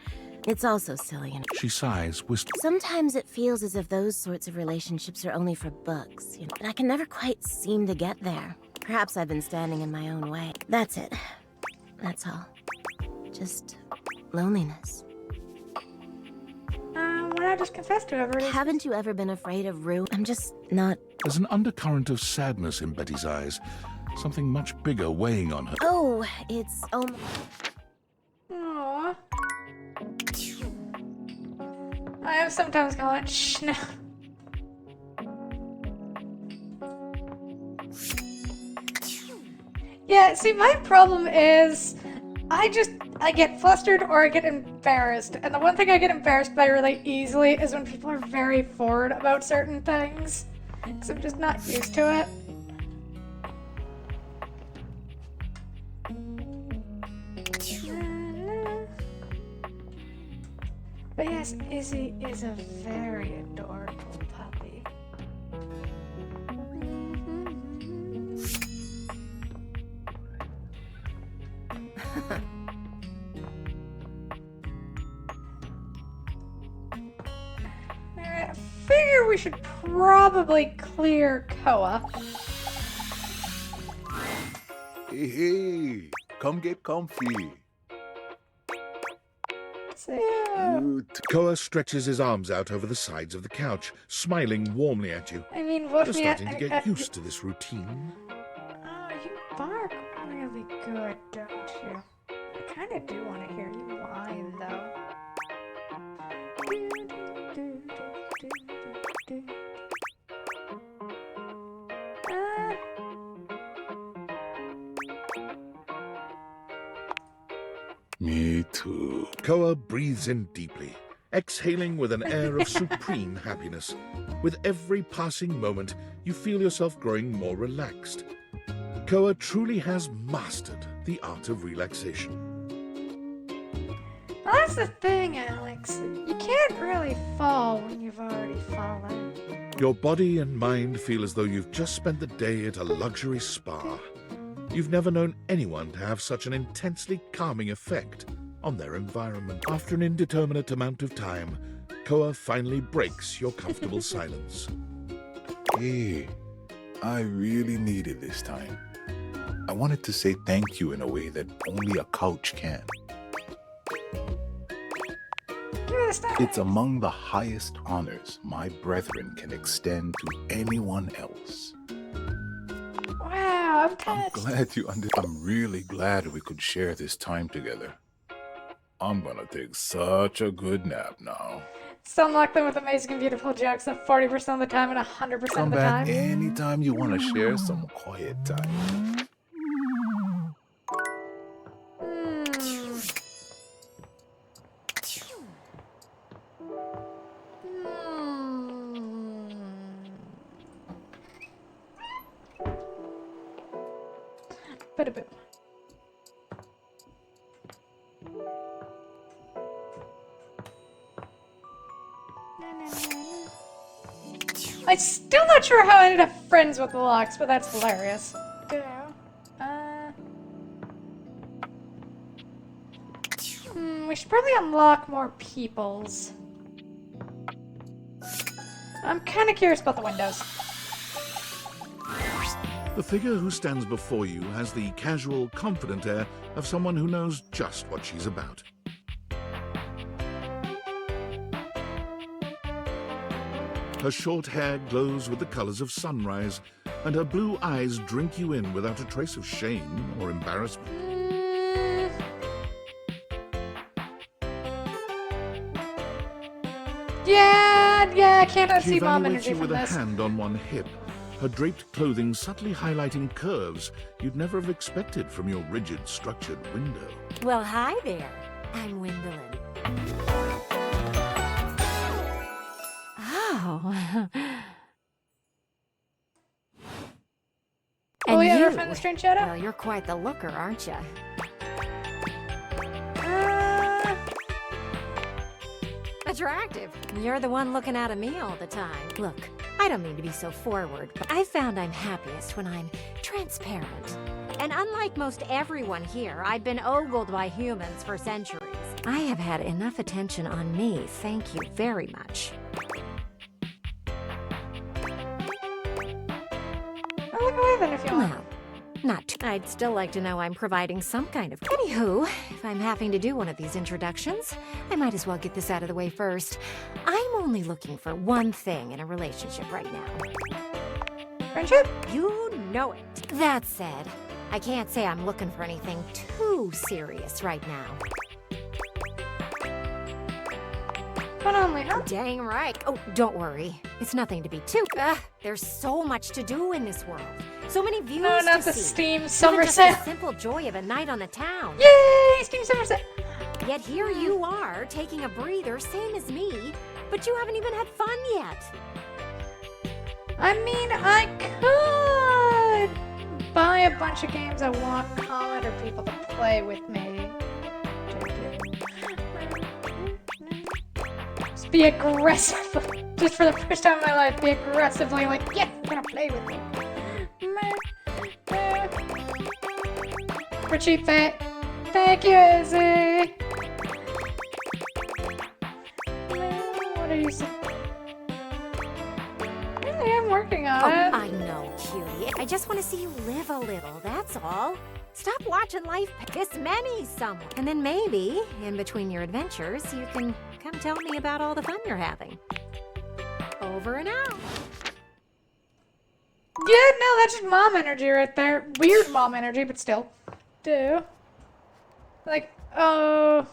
it's all so silly. You know? She sighs, wistfully. Sometimes it feels as if those sorts of relationships are only for books, you know, but I can never quite seem to get there. Perhaps I've been standing in my own way. That's it. That's all. Just loneliness. Why not just confess to everybody? Haven't you ever been afraid of ruin? I'm just not... There's an undercurrent of sadness in Betty's eyes, something much bigger weighing on her. Oh, it's... Oh... Aww. I have sometimes called it schno. Yeah, see, my problem is I get flustered or I get embarrassed. And the one thing I get embarrassed by really easily is when people are very forward about certain things. Because I'm just not used to it. But yes, Izzy is a very adorable puppy. Alright, I figure we should probably clear Koa. Hey, hey, come get comfy. Koa stretches his arms out over the sides of the couch, smiling warmly at you. I mean, You're wolf me starting to get used to this routine. Oh, you bark really good, don't you? I kind of do want to hear you whine, though. Me too. Koa breathes in deeply, exhaling with an air of supreme happiness. With every passing moment, you feel yourself growing more relaxed. Koa truly has mastered the art of relaxation. Well, that's the thing, Alex. You can't really fall when you've already fallen. Your body and mind feel as though you've just spent the day at a luxury spa. You've never known anyone to have such an intensely calming effect on their environment. After an indeterminate amount of time, Koa finally breaks your comfortable silence. Hey, I really needed this time. I wanted to say thank you in a way that only a couch can. It's among the highest honors my brethren can extend to anyone else. Wow, I'm touched. Glad you I'm really glad we could share this time together. I'm gonna take such a good nap now. Still unlock them with amazing and beautiful jokes at 40% of the time and 100% of Come the back time. anytime you want to share some quiet time. Bada-boom. I'm still not sure how I ended up friends with the Locks, but that's hilarious. We should probably unlock more peoples. I'm kind of curious about the windows. The figure who stands before you has the casual, confident air of someone who knows just what she's about. Her short hair glows with the colors of sunrise, and her blue eyes drink you in without a trace of shame or embarrassment. Yeah, I can't She unsee mom evaluates energy you from with a this. hand on one hip, her draped clothing subtly highlighting curves you'd never have expected from your rigid, structured window. Well, hi there. I'm Gwendolyn. Oh. Oh, And yeah, you? we're from the Strange Shadow? Well, you're quite the looker, aren't you? Attractive. You're the one looking out at me all the time. Look, I don't mean to be so forward, but I found I'm happiest when I'm transparent. And unlike most everyone here, I've been ogled by humans for centuries. I have had enough attention on me, thank you very much. I'll look away then if you want. Well, not too. I'd still like to know I'm providing some kind of... Anywho, if I'm having to do one of these introductions, I might as well get this out of the way first. I'm only looking for one thing in a relationship right now. Friendship? You know it. That said, I can't say I'm looking for anything too serious right now. But only, huh? Dang right. Oh, don't worry. It's nothing to be too... there's so much to do in this world. So many views No, not to the see. Steam Even summer just sale. the simple joy of a night on the town. Yay! Steam summer sale. Yet here you are, taking a breather, same as me, but you haven't even had fun yet. I mean, I could buy a bunch of games I want Comet or people to play with me. be aggressive, just for the first time in my life, be aggressively like, yeah, I'm gonna play with you. For cheap Faye. Thank you, Izzy. What are you saying? Really, I'm working on it. I know, cutie. I just want to see you live a little, that's all. Stop watching life piss many someone. And then maybe, in between your adventures, you can come tell me about all the fun you're having. Over and out. Yeah, no, that's just mom energy right there. Weird mom energy, but still. Do. Like, oh.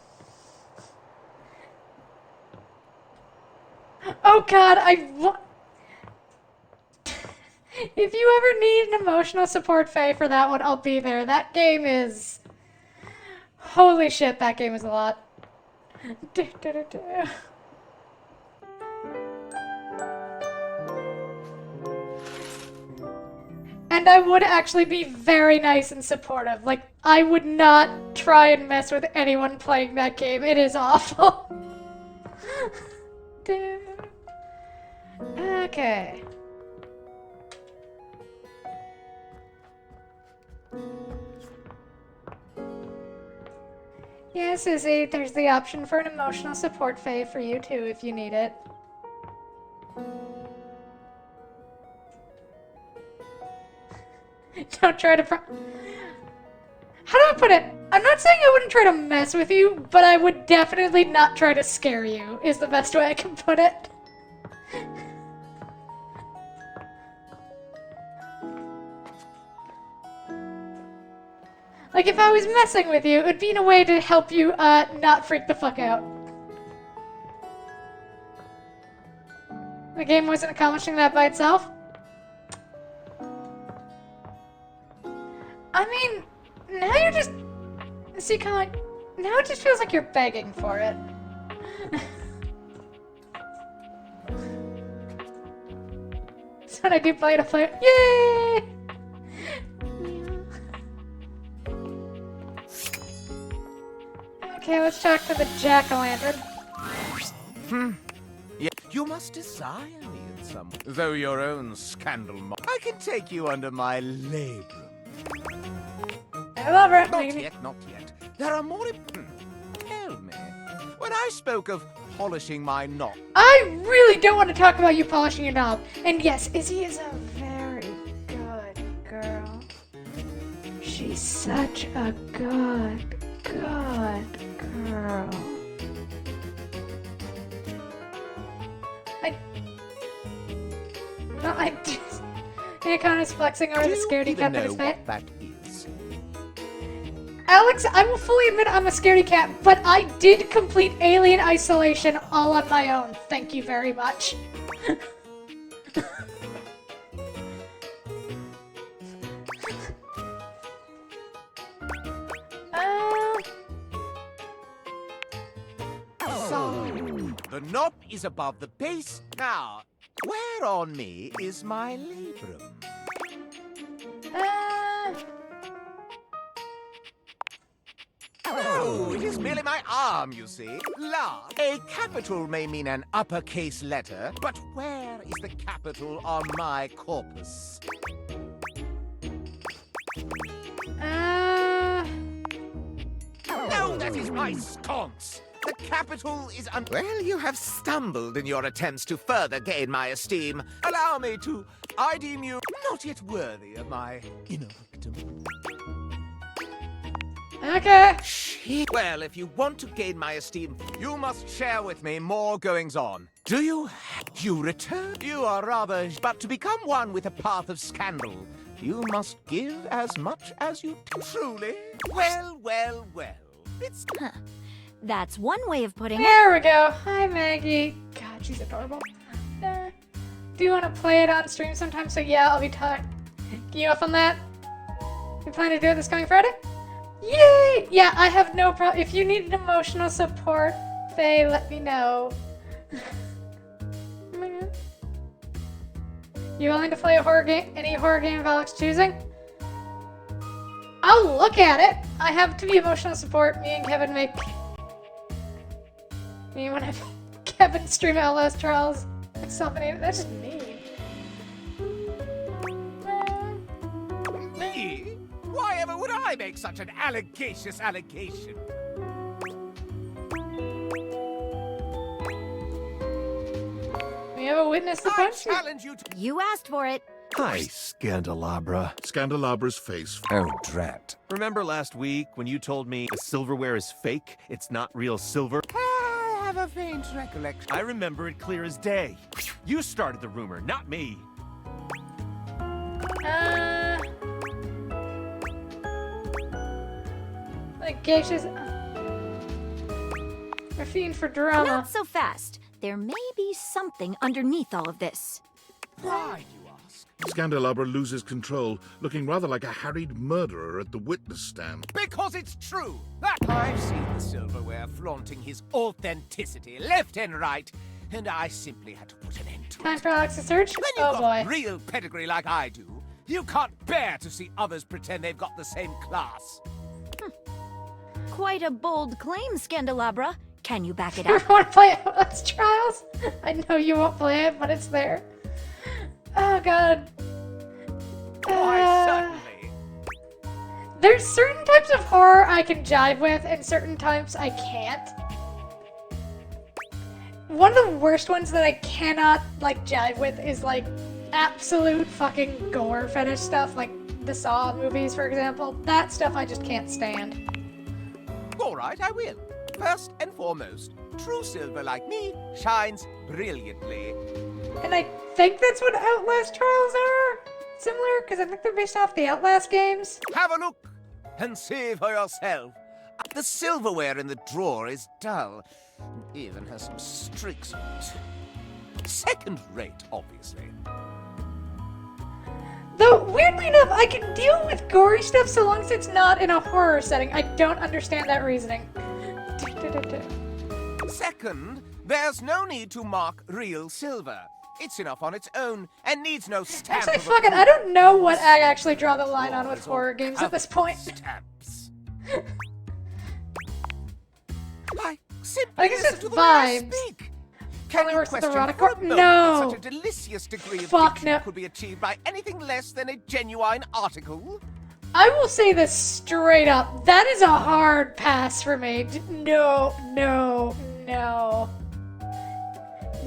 Oh god, if you ever need an emotional support Faye for that one, I'll be there. That game is... Holy shit, that game is a lot. And I would actually be very nice and supportive. Like, I would not try and mess with anyone playing that game. It is awful. Okay. Yes, Izzy, there's the option for an emotional support Faye for you too if you need it. Don't try to How do I put it? I'm not saying I wouldn't try to mess with you, but I would definitely not try to scare you, is the best way I can put it. Like, if I was messing with you, it would be in a way to help you, not freak the fuck out. The game wasn't accomplishing that by itself? I mean, now you're just... See, kind of like... Now it just feels like you're begging for it. So when I do play to play it, yay! Okay, let's talk to the jack-o'-lantern. Yeah, you must desire me in some... Though your own scandal... I can take you under my labrum. I love her. Not yet, not yet. There are more... Tell me. When I spoke of polishing my knob... I really don't want to talk about you polishing your knob. And yes, Izzy is a very good girl. She's such a good girl. I just... Akon is flexing over the scaredy cat that is fat. That is. Alex, I will fully admit I'm a scaredy cat, but I did complete Alien Isolation all on my own. Thank you very much. So, the knob is above the base. Now, where on me is my labrum? Oh, it is merely my arm, you see. La. A capital may mean an uppercase letter, but where is the capital on my corpus? No, that is my sconce. The capital is Well, you have stumbled in your attempts to further gain my esteem. Allow me to... I deem you not yet worthy of my inner victim. Okay. Well, if you want to gain my esteem, you must share with me more goings-on. Do you? You return? You are rather... But to become one with a path of scandal, you must give as much as you... Truly? Well. It's... Huh. That's one way of putting it. There we go. Hi, Maggie. God, she's adorable. Do you want to play it on stream sometime? So yeah, I'll be talking you up on that. You plan to do it this coming Friday? Yay! Yeah, I have no problem. If you need an emotional support, Faye, let me know. You willing to play a horror game? Any horror game of Alex choosing? I'll look at it. I have to be emotional support. Me and Kevin make... Me and Kevin stream Outlast Trials. Like something. That's just mean. Me? Why ever would I make such an allegacious allegation? We have a witness to I punch you. challenge you to... You asked for it. Hi, Scandalabra. Scandalabra's face. Oh, drat. Remember last week when you told me the silverware is fake? It's not real silver? I have a faint recollection. I remember it clear as day. You started the rumor, not me. Like Geisha's. A fiend for drama. Not so fast. There may be something underneath all of this. Why, you ask? Scandalabra loses control, looking rather like a harried murderer at the witness stand. Because it's true. That I've seen the silverware flaunting his authenticity left and right, and I simply had to put an end to it. Time for Alex to search. When you've Oh got boy. real pedigree like I do, you can't bear to see others pretend they've got the same class. Quite a bold claim, Scandalabra. Can you back it up? I want to play Outlast Trials. I know you won't play it, but it's there. Oh god. Why, certainly. There's certain types of horror I can jive with, and certain types I can't. One of the worst ones that I cannot, like, jive with is, like, absolute fucking gore fetish stuff, like the Saw movies, for example. That stuff I just can't stand. All right, I will. First and foremost, true silver like me shines brilliantly. And I think that's what Outlast Trials are? Similar? Because I think they're based off the Outlast games. Have a look and see for yourself. The silverware in the drawer is dull. Even has some streaks on it. Second rate, obviously. Though, weirdly enough, I can deal with gory stuff so long as it's not in a horror setting. I don't understand that reasoning. Second, there's no need to mark real silver. It's enough on its own and needs no stamp. Actually, of fuck it. I don't know what I actually draw the line on with It's horror all games at this point. Stamps. I simply I guess listen it's to the way I vibes. speak. Can Can we you work with question erotic for a horror? moment No. that such a delicious degree of Fuck fiction no. could be achieved by anything less than a genuine article? I will say this straight up. That is a hard pass for me. No, no, no.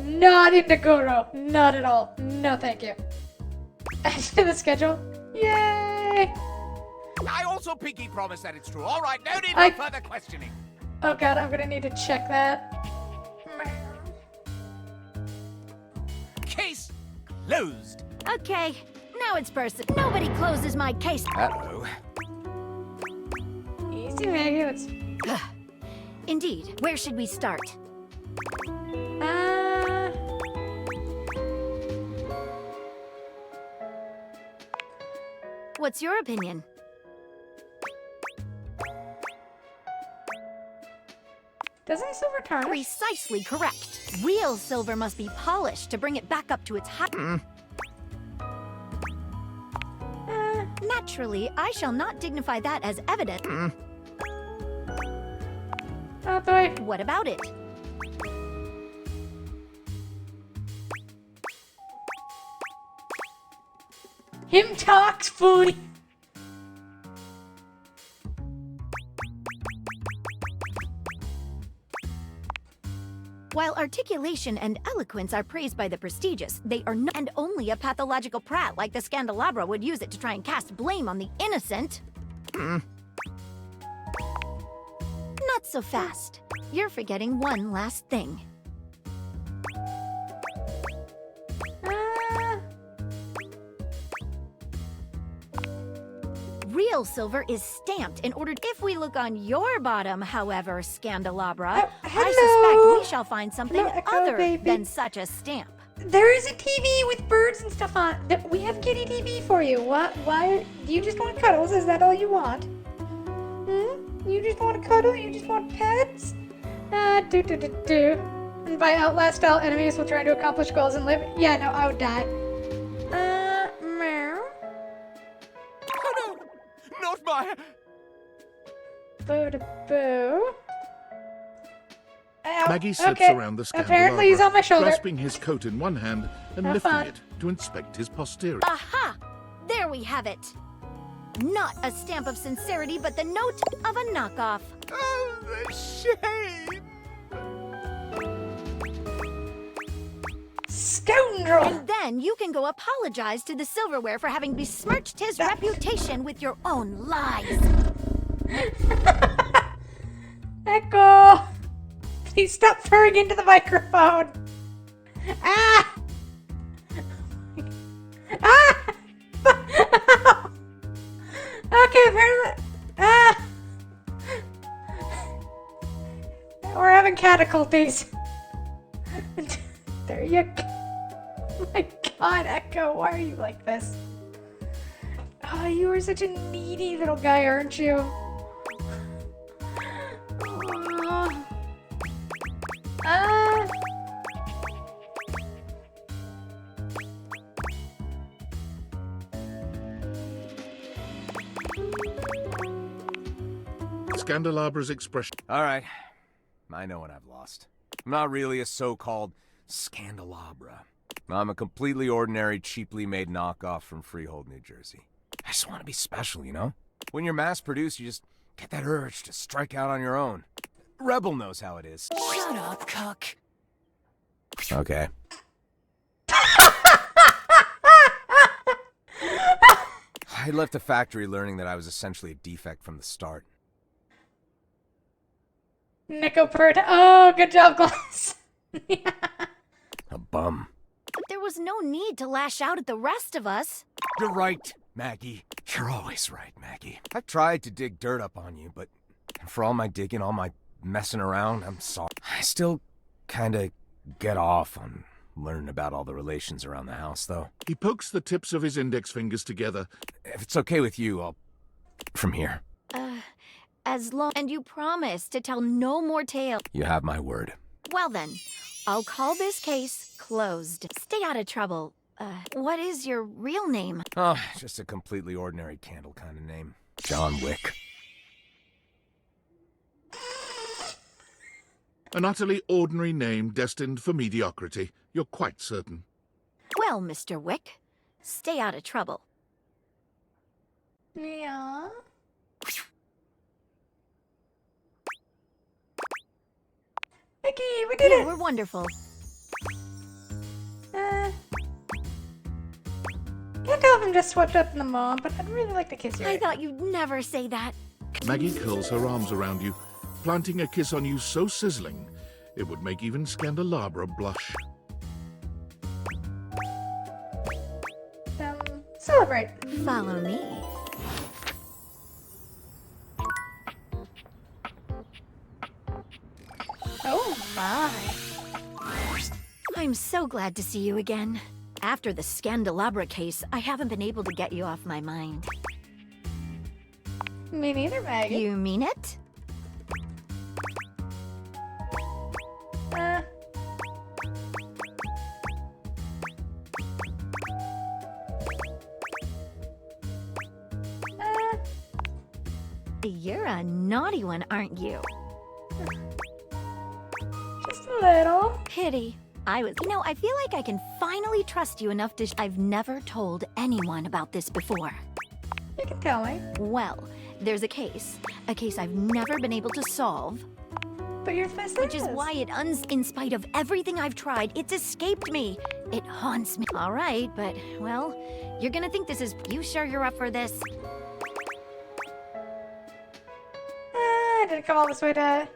Not into Goro. Not at all. No, thank you. Add to the schedule. Yay! I also pinky promise that it's true. All right, no need I- for further questioning. Oh god, I'm gonna need to check that. Case closed. Okay, now it's person. Nobody closes my case. Uh-oh. Easy, Maggie. Let's. Indeed. Where should we start? What's your opinion? Doesn't silver tarnish? Precisely correct. Real silver must be polished to bring it back up to its high. Naturally, I shall not dignify that as evidence. Oh boy. What about it? Him talks food. While articulation and eloquence are praised by the prestigious, they are not, and only a pathological prat like the Scandalabra would use it to try and cast blame on the innocent. Not so fast. You're forgetting one last thing. Real silver is stamped in order. If we look on your bottom, however, Scandalabra, I suspect we shall find something Hello, Echo, other baby. than such a stamp. There is a TV with birds and stuff on. We have kitty TV for you. What? Why? Do you just want cuddles? Is that all you want? You just want to cuddle? You just want pets? Do. And by Outlast style enemies will try to accomplish goals and live. Yeah, no, I would die. Meow. Oh no! Not my... Boo to boo. Ow. Maggie sits Okay. around the Apparently he's on my shoulder. grasping his coat in one hand and Have lifting fun. it to inspect his posterior. Aha! There we have it. Not a stamp of sincerity, but the note of a knockoff. Oh, the shame! Scoundrel! And then you can go apologize to the silverware for having besmirched his reputation with your own lies. Echo! Please stop purring into the microphone! Ah! Ah! Okay, apparently. Ah! We're having difficulties. There you go. Oh my god, Echo, why are you like this? Oh, you are such a needy little guy, aren't you? Scandalabra's expression. All right. I know what I've lost. I'm not really a so-called Scandalabra. I'm a completely ordinary, cheaply made knockoff from Freehold, New Jersey. I just want to be special, you know? When you're mass-produced, you just get that urge to strike out on your own. Rebel knows how it is. Shut up, cuck. Okay. I left the factory learning that I was essentially a defect from the start. Nico purred. Oh, good job, Glass. A bum. But there was no need to lash out at the rest of us. You're right, Maggie. You're always right, Maggie. I've tried to dig dirt up on you, but for all my digging, all my messing around, I'm sorry. I still kinda get off on learning about all the relations around the house, though. He pokes the tips of his index fingers together. If it's okay with you, I'll... from here. As long and you promise to tell no more tales. You have my word. Well then, I'll call this case closed. Stay out of trouble. What is your real name? Oh, just a completely ordinary candle kind of name. John Wick. An utterly ordinary name destined for mediocrity. You're quite certain. Well, Mr. Wick, stay out of trouble. Yeah. Vicky, we did it! We're wonderful. Can't tell if I'm just swept up in the mom, but I'd really like to kiss you. I thought you'd never say that. Maggie curls her arms around you, planting a kiss on you so sizzling, it would make even Scandalabra blush. Celebrate. Follow me. Oh my. I'm so glad to see you again. After the Scandalabra case, I haven't been able to get you off my mind. Me neither, Maggie. You mean it? You're a naughty one, aren't you? Just a little. Pity. I feel like I can finally trust you enough to... I've never told anyone about this before. You can tell me. Well, there's a case I've never been able to solve. But your fist Which is why in spite of everything I've tried, it's escaped me. It haunts me. All right, but, well, you're gonna think this is... You sure you're up for this? I didn't come all this way to...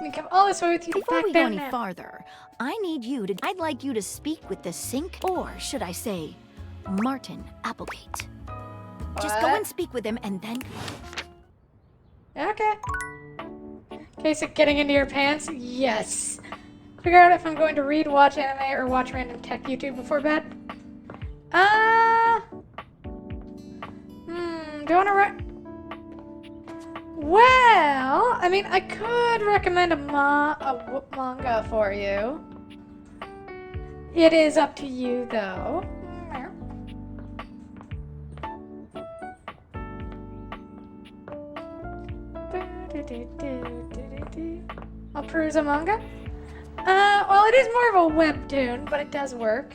We come all this way with you. Before back we go down any now. farther, I'd like you to speak with the sink, or should I say, Martin Applegate. Just go What? and speak with him, and then... Okay. Case of getting into your pants? Yes. Figure out if I'm going to read, watch anime, or watch random tech YouTube before bed. Do you want to Well, I mean, I could recommend a manga for you. It is up to you, though. peruse a manga? Well, it is more of a webtoon, but it does work.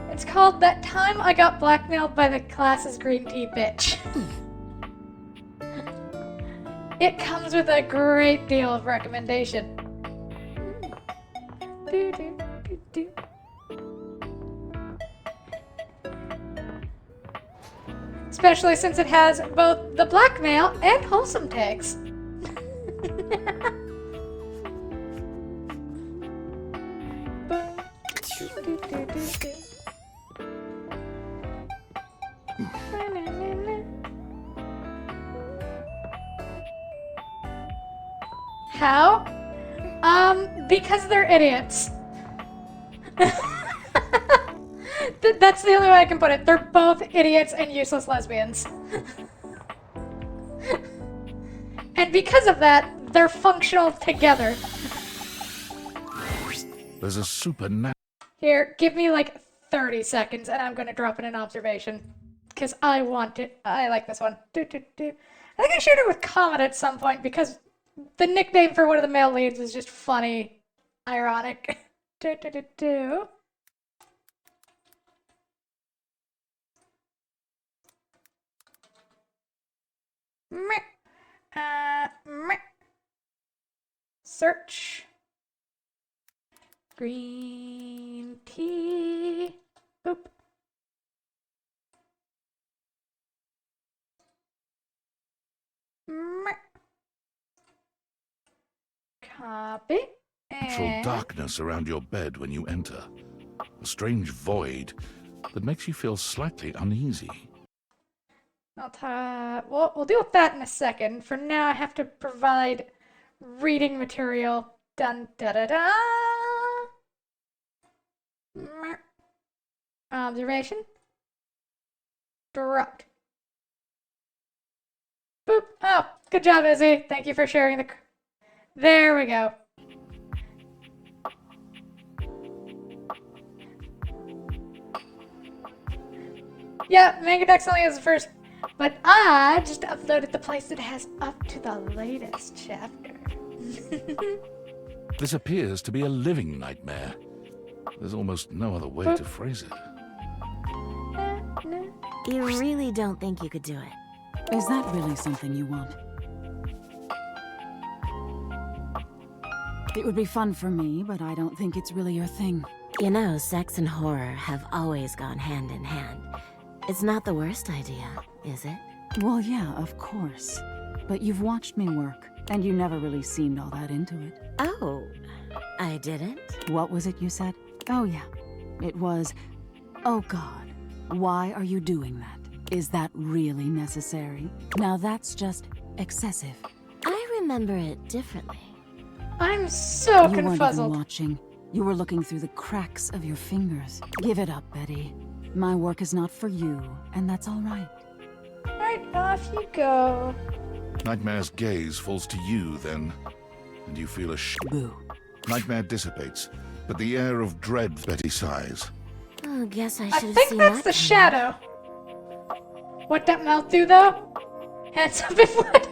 It's called That Time I Got Blackmailed by the Class's Green Tea Bitch. It comes with a great deal of recommendation. Do, do, do, do. Especially since it has both the blackmail and wholesome tags. How? Because they're idiots. That's the only way I can put it. They're both idiots and useless lesbians. And because of that, they're functional together. There's a supernatural. Here, give me like 30 seconds and I'm gonna drop in an observation. Because I want it. I like this one. I think I shared it with Comet at some point because the nickname for one of the male leads was just funny, ironic. Search. Green tea. Oop. Copy. And Darkness around your bed when you enter. A strange void that makes you feel slightly uneasy. We'll deal with that in a second. For now, I have to provide reading material. Dun da da da. Observation. Dropped. Boop. Oh, good job, Izzy. Thank you for sharing the. There we go. Yeah, Mangadex only has the first, but I just uploaded the place that has up to the latest chapter. This appears to be a living nightmare. There's almost no other way to phrase it. You really don't think you could do it? Is that really something you want? It would be fun for me, but I don't think it's really your thing. You know, sex and horror have always gone hand in hand. It's not the worst idea, is it? Well, yeah, of course. But you've watched me work, and you never really seemed all that into it. Oh, I didn't? What was it you said? Oh, yeah. It was, oh God, why are you doing that? Is that really necessary? Now that's just excessive. I remember it differently. I'm so You weren't even confuzzled. watching. You were looking through the cracks of your fingers. Give it up, Betty. My work is not for you, and that's all right. Alright, off you go. Nightmare's gaze falls to you then, and you feel a Boo. Nightmare dissipates, but the air of dread Betty sighs. Oh, guess I I should have think seen that's that the coming. shadow. What that mouth do though? Hands up if what?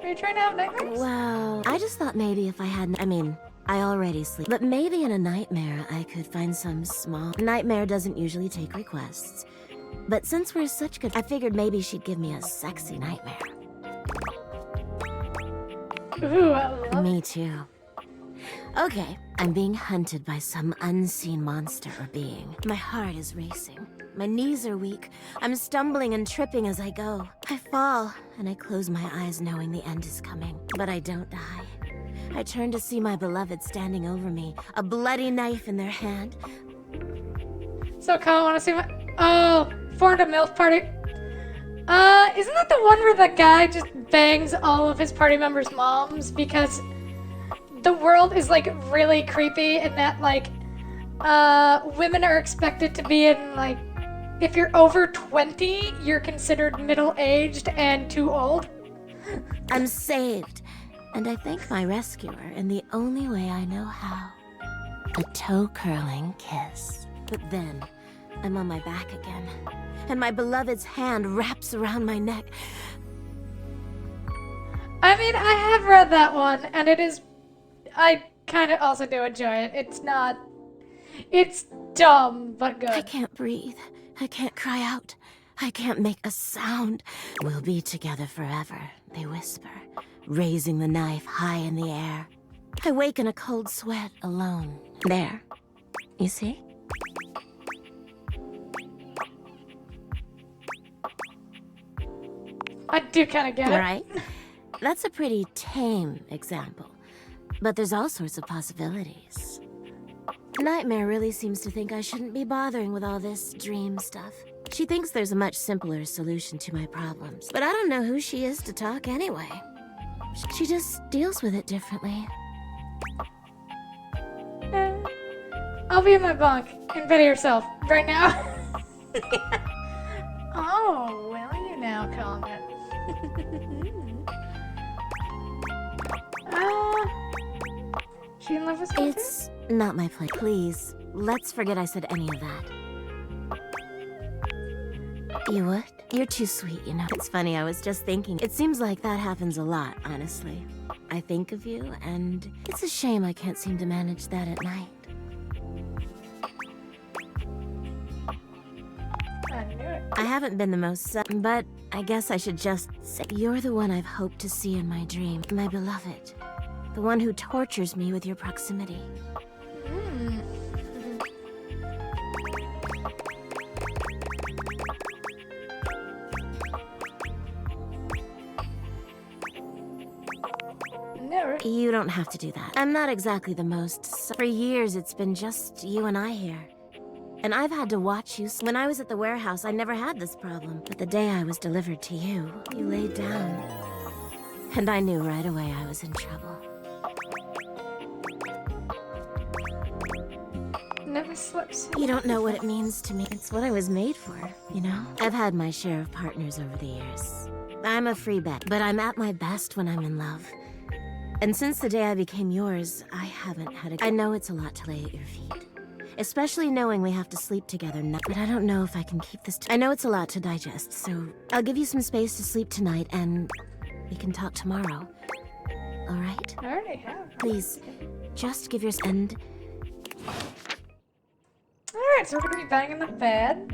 Are you trying to have nightmares? Well, I just thought maybe if I hadn't, I already sleep. But maybe in a nightmare, I could find some small... Nightmare doesn't usually take requests. But since we're such good... I figured maybe she'd give me a sexy nightmare. Ooh, I love Me too. Okay, I'm being hunted by some unseen monster or being. My heart is racing. My knees are weak. I'm stumbling and tripping as I go. I fall, and I close my eyes knowing the end is coming. But I don't die. I turn to see my beloved standing over me, a bloody knife in their hand. So Kyle, wanna see my... Oh, formed a MILF party. Isn't that the one where the guy just bangs all of his party members' moms because the world is like really creepy and that like women are expected to be in like, if you're over 20, you're considered middle-aged and too old? I'm saved, and I thank my rescuer in the only way I know how. A toe-curling kiss. But then, I'm on my back again, and my beloved's hand wraps around my neck. I mean, I have read that one, and it is... I kind of also do enjoy it. It's not... It's dumb, but good. I can't breathe. I can't cry out. I can't make a sound. We'll be together forever, they whisper, raising the knife high in the air. I wake in a cold sweat, alone. There. You see? I do kind of get it. Right? That's a pretty tame example. But there's all sorts of possibilities. Nightmare really seems to think I shouldn't be bothering with all this dream stuff. She thinks there's a much simpler solution to my problems. But I don't know who she is to talk anyway. She just deals with it differently. I'll be in my bunk and pity yourself right now. Oh, will you now, comment? She in love with me? It's not my place. Please, let's forget I said any of that. You would? You're too sweet, you know. It's funny, I was just thinking. It seems like that happens a lot, honestly. I think of you, and it's a shame I can't seem to manage that at night. I knew it. I haven't been the most but I guess I should just say you're the one I've hoped to see in my dream. My beloved. The one who tortures me with your proximity. Never. You don't have to do that. I'm not exactly the most... For years, it's been just you and I here. And I've had to watch you. When I was at the warehouse, I never had this problem. But the day I was delivered to you, you laid down. And I knew right away I was in trouble. Never slips. You don't know what it means to me. It's what I was made for, you know? I've had my share of partners over the years. I'm a free bet, but I'm at my best when I'm in love. And since the day I became yours, I haven't had a... I know it's a lot to lay at your feet. Especially knowing we have to sleep together now. But I don't know if I can keep this... I know it's a lot to digest, so I'll give you some space to sleep tonight, and we can talk tomorrow. All right? I already have. Please, just give your... And... Alright, so we're gonna be banging the bed.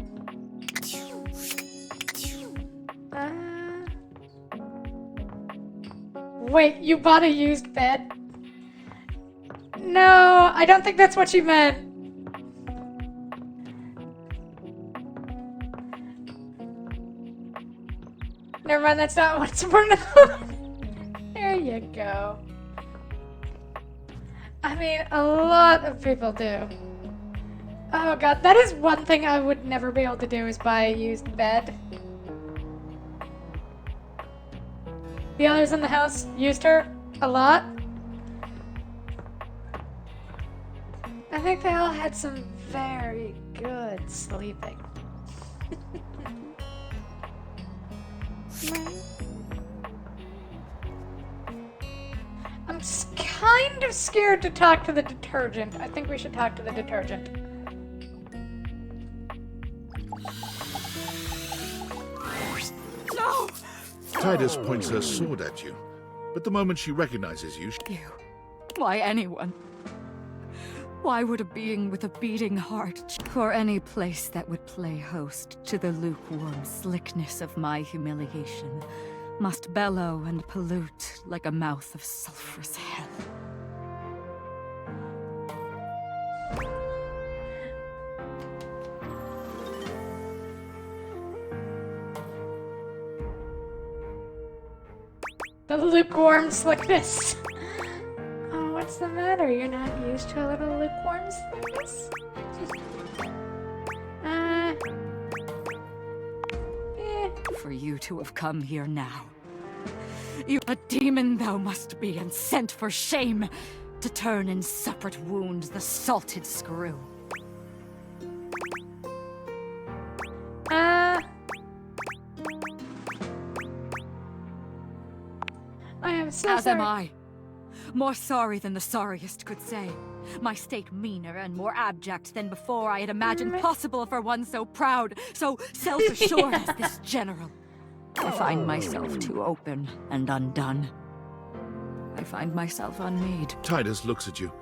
Wait, you bought a used bed? No, I don't think that's what you meant. Never mind, that's not what's important. There you go. I mean, a lot of people do. Oh god, that is one thing I would never be able to do is buy a used bed. The others in the house used her a lot. I think they all had some very good sleeping. I'm kind of scared to talk to the detergent. I think we should talk to the detergent. No! Tidus points her sword at you, but the moment she recognizes you... Why anyone? Why would a being with a beating heart for any place that would play host to the lukewarm slickness of my humiliation must bellow and pollute like a mouth of sulphurous hell? The lukewarm slickness. Oh, what's the matter? You're not used to a little lukewarm slickness? For you to have come here now. You a demon thou must be, and sent for shame, to turn in separate wounds the salted screw. I am so As sorry. am I. More sorry than the sorriest could say. my state meaner and more abject than before I had imagined possible for one so proud, so self-assured as this general. I find myself too open and undone. I find myself unmade. Tidus looks at you,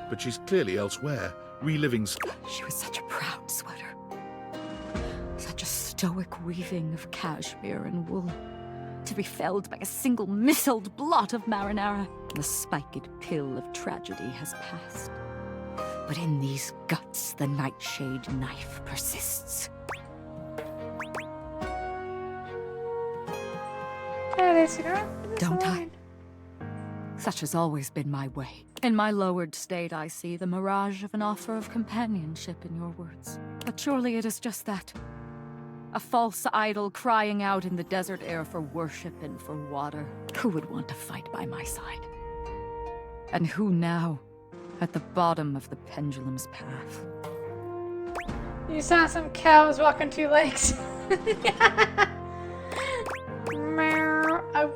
but she's clearly elsewhere, reliving... She was such a proud sweater. Such a stoic weaving of cashmere and wool. To be felled by a single missiled blot of marinara. The spiked pill of tragedy has passed. But in these guts, the nightshade knife persists. Don't I? Such has always been my way. In my lowered state, I see the mirage of an offer of companionship in your words. But surely it is just that. A false idol crying out in the desert air for worship and for water. Who would want to fight by my side? And who now, at the bottom of the pendulum's path? You saw some cows walking 2 legs.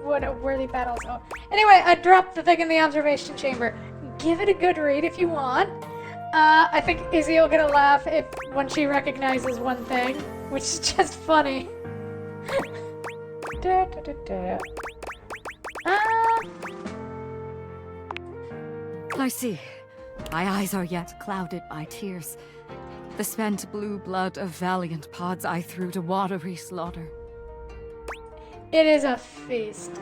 What a worthy battle. So, anyway, I dropped the thing in the observation chamber. Give it a good read if you want. I think Izzy will get a laugh when she recognizes one thing, which is just funny. I see. My eyes are yet clouded by tears. The spent blue blood of valiant pods I threw to watery slaughter. It is a feast.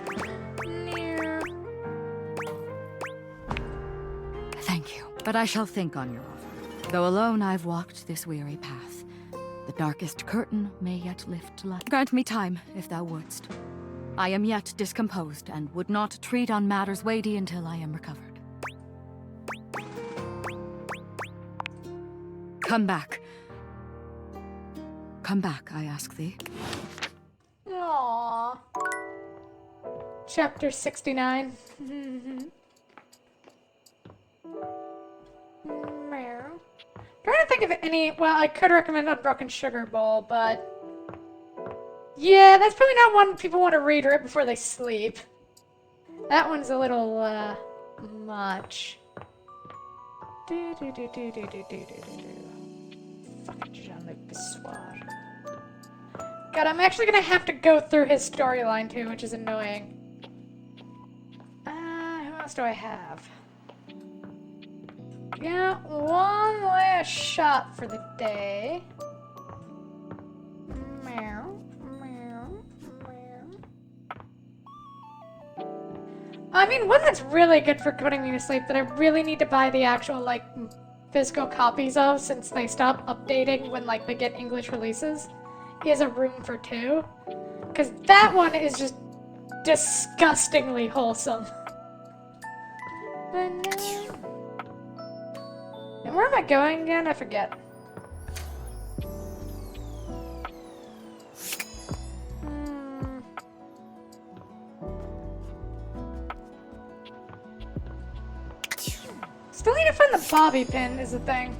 Thank you, but I shall think on your offer. Though alone I've walked this weary path, the darkest curtain may yet lift to light. Grant me time, if thou wouldst. I am yet discomposed, and would not treat on matters weighty until I am recovered. Come back. Come back, I ask thee. Aww. Chapter 69. Trying to think of any. Well, I could recommend Unbroken Sugar Bowl, but yeah, that's probably not one people want to read right before they sleep. That one's a little much. Fucking Jean-Luc Bissoir. God, I'm actually gonna have to go through his storyline too, which is annoying. Who else do I have? Yeah, one last shot for the day. Meow, meow, meow. I mean, one that's really good for putting me to sleep that I really need to buy the actual, like, physical copies of since they stop updating when, like, they get English releases. He has A Room for Two. Because that one is just disgustingly wholesome. And where am I going again? I forget. Still need to find the bobby pin is the thing.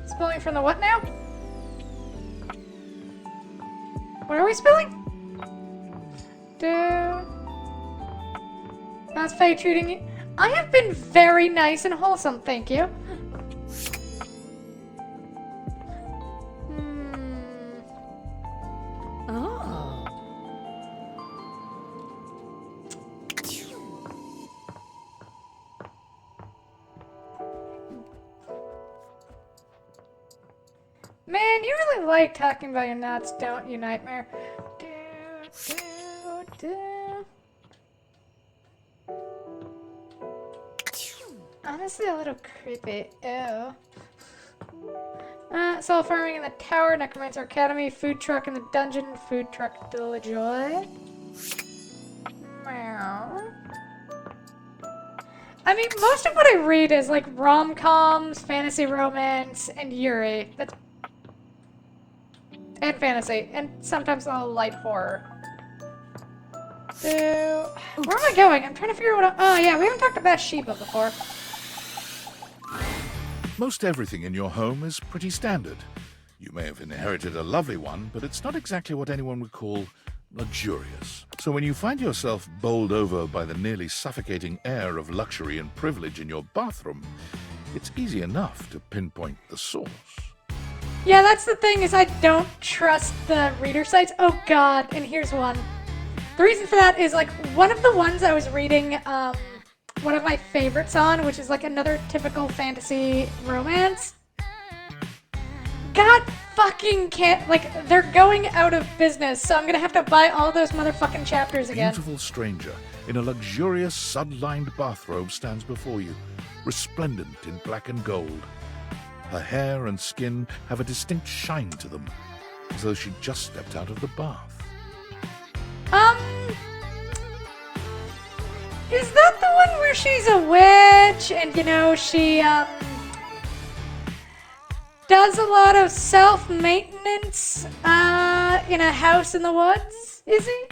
Spelling from the what now? What are we spelling? That's Faye treating you. I have been very nice and wholesome, thank you. Oh. Man, you really like talking about your nuts, don't you, Nightmare? Honestly, a little creepy. Ew. Soul farming in the tower, Necromancer Academy, food truck in the dungeon, food truck Dillejoy. Meow. I mean, most of what I read is like rom-coms, fantasy romance, and Yuri. That's... And fantasy, and sometimes a little light horror. So, where am I going? I'm trying to figure out what oh yeah, we haven't talked about Bathsheba before. Most everything in your home is pretty standard. You may have inherited a lovely one, but it's not exactly what anyone would call luxurious. So when you find yourself bowled over by the nearly suffocating air of luxury and privilege in your bathroom, it's easy enough to pinpoint the source. Yeah, that's the thing, is I don't trust the reader sites. Oh god, and here's one. The reason for that is, like, one of the ones I was reading, one of my favorites on, which is like another typical fantasy romance. God fucking can't, like, they're going out of business, so I'm gonna have to buy all those motherfucking chapters A again. beautiful stranger in a luxurious sud-lined bathrobe stands before you, resplendent in black and gold. Her hair and skin have a distinct shine to them, as though she'd just stepped out of the bath. Is that the one where she's a witch and, you know, she, does a lot of self-maintenance, in a house in the woods? Is he?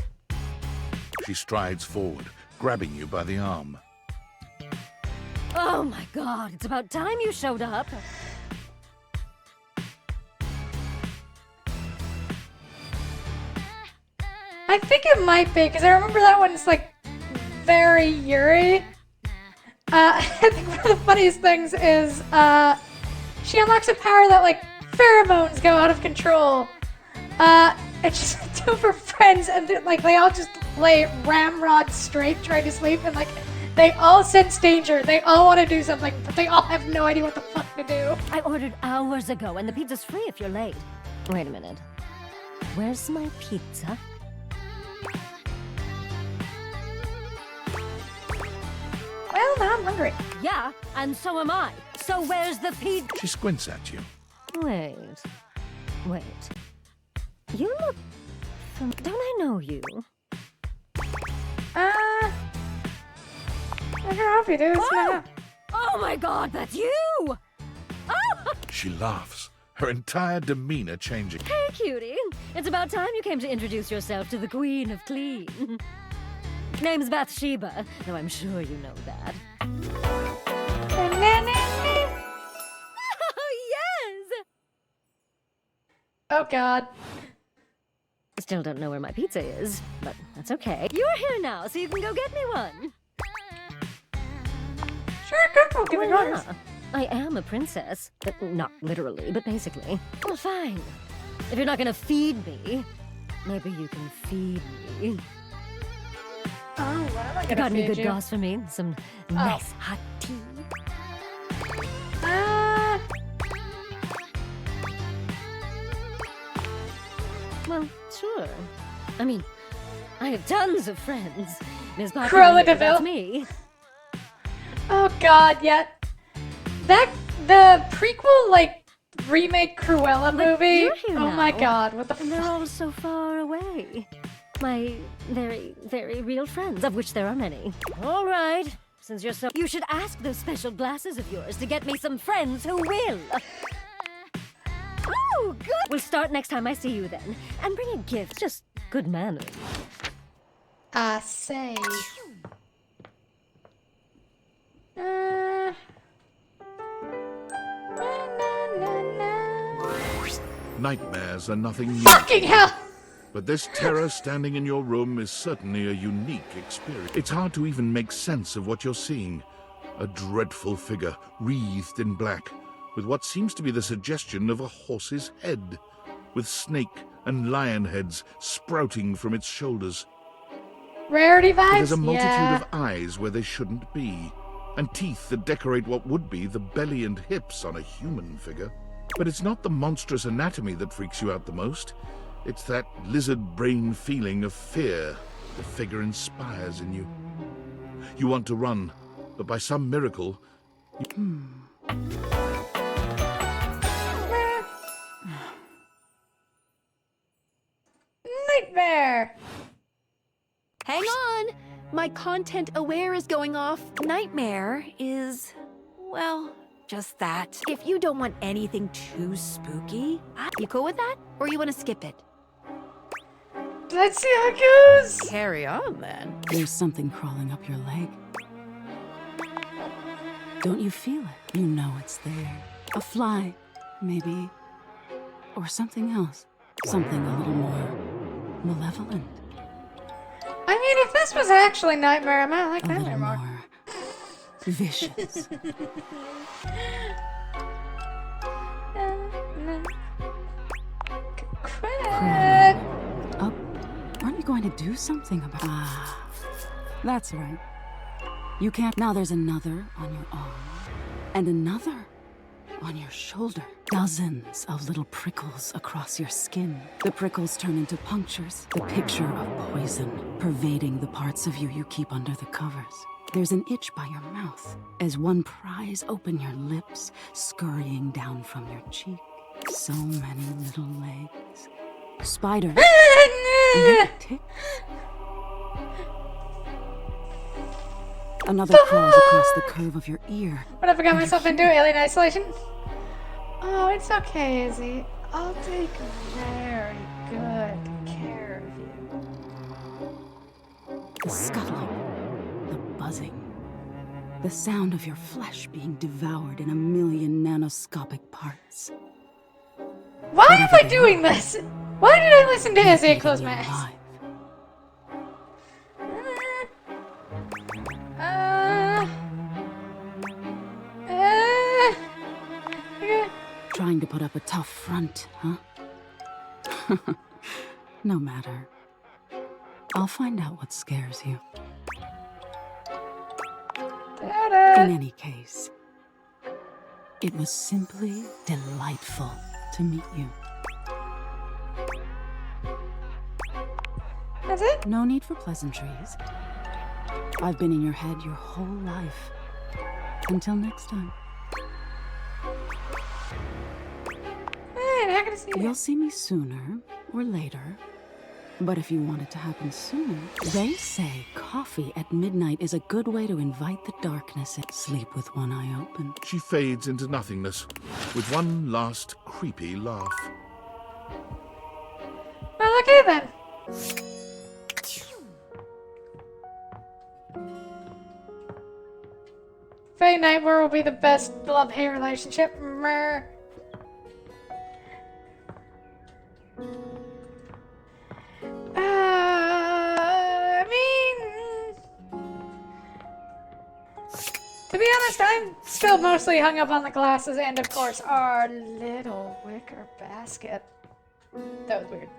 She strides forward, grabbing you by the arm. Oh my god, it's about time you showed up. I think it might be, because I remember that one's, like, very Yuri. I think one of the funniest things is, she unlocks a power that, like, pheromones go out of control. And she's two of her friends, and like, they all just lay ramrod straight trying to sleep, and, like, they all sense danger. They all want to do something, but they all have no idea what the fuck to do. I ordered hours ago, and the pizza's free if you're late. Wait a minute. Where's my pizza? Well, now I'm hungry. Yeah, and so am I. So where's the pizza? She squints at you. Wait. You look... Don't I know you? I can help you, dude. Oh my god, that's you! Oh! She laughs, her entire demeanor changing. Hey, cutie. It's about time you came to introduce yourself to the Queen of Clean. Name's Bathsheba, though I'm sure you know that. Oh, yes! Oh, God. Still don't know where my pizza is, but that's okay. You're here now, so you can go get me one. Sure, go give me Well, yours. yeah. I am a princess. Not literally, but basically. Well, fine. If you're not gonna feed me, maybe you can feed me. Oh, what am I You gonna got any feed good you? goss for me? Some nice hot tea? Well, sure. I mean, I have tons of friends. Ms. Cruella Popular, de that's Vil. me. Oh, God, yeah. The prequel, like, remake Cruella movie. You're here Oh, my now, God, what the And they're all so far away. My very, very real friends, of which there are many. All right. Since you're so... You should ask those special glasses of yours to get me some friends who will. Oh, good. We'll start next time I see you then. And bring a gift. Just good manners. I say. Nightmares are nothing new. Fucking hell! But this terror standing in your room is certainly a unique experience. It's hard to even make sense of what you're seeing. A dreadful figure, wreathed in black, with what seems to be the suggestion of a horse's head, with snake and lion heads sprouting from its shoulders. Rarity vibes? There's a multitude yeah. of eyes where they shouldn't be, and teeth that decorate what would be the belly and hips on a human figure. But it's not the monstrous anatomy that freaks you out the most. It's that lizard brain feeling of fear the figure inspires in you. You want to run, but by some miracle, Nightmare! Hang on. My content aware is going off. Nightmare is, well, just that. If you don't want anything too spooky, you cool with that? Or you want to skip it? Let's see how it goes. Carry on then. There's something crawling up your leg. Don't you feel it? You know it's there. A fly, maybe. Or something else. Something a little more malevolent. I mean, if this was actually Nightmare, I might like that little more. Vicious. Crap. Up. Aren't you going to do something about? Ah, that's right. You can't. Now there's another on your arm, and another on your shoulder. Dozens of little prickles across your skin. The prickles turn into punctures, the picture of poison pervading the parts of you keep under the covers. There's an itch by your mouth as one pries open your lips, scurrying down from your cheek. So many little legs. Spiders. Ticks. Another crawls across the curve of your ear. What if I got myself into alien isolation? Oh, it's okay, Izzy. I'll take very good care of you. The scuttling. The buzzing. The sound of your flesh being devoured in a million nanoscopic parts. Why am I doing this? Why did I listen to Izzy and close my eyes? Trying to put up a tough front, huh? No matter. I'll find out what scares you. In any case, it was simply delightful to meet you. That's it? No need for pleasantries. I've been in your head your whole life. Until next time. Hey, how can I see you? You'll see me sooner or later. But if you want it to happen sooner, they say coffee at midnight is a good way to invite the darkness and sleep with one eye open. She fades into nothingness with one last creepy laugh. Well, okay then. Faye Nightmare will be the best love-hate relationship. Mer. I mean, to be honest, I'm still mostly hung up on the glasses and, of course, our little wicker basket. That was weird.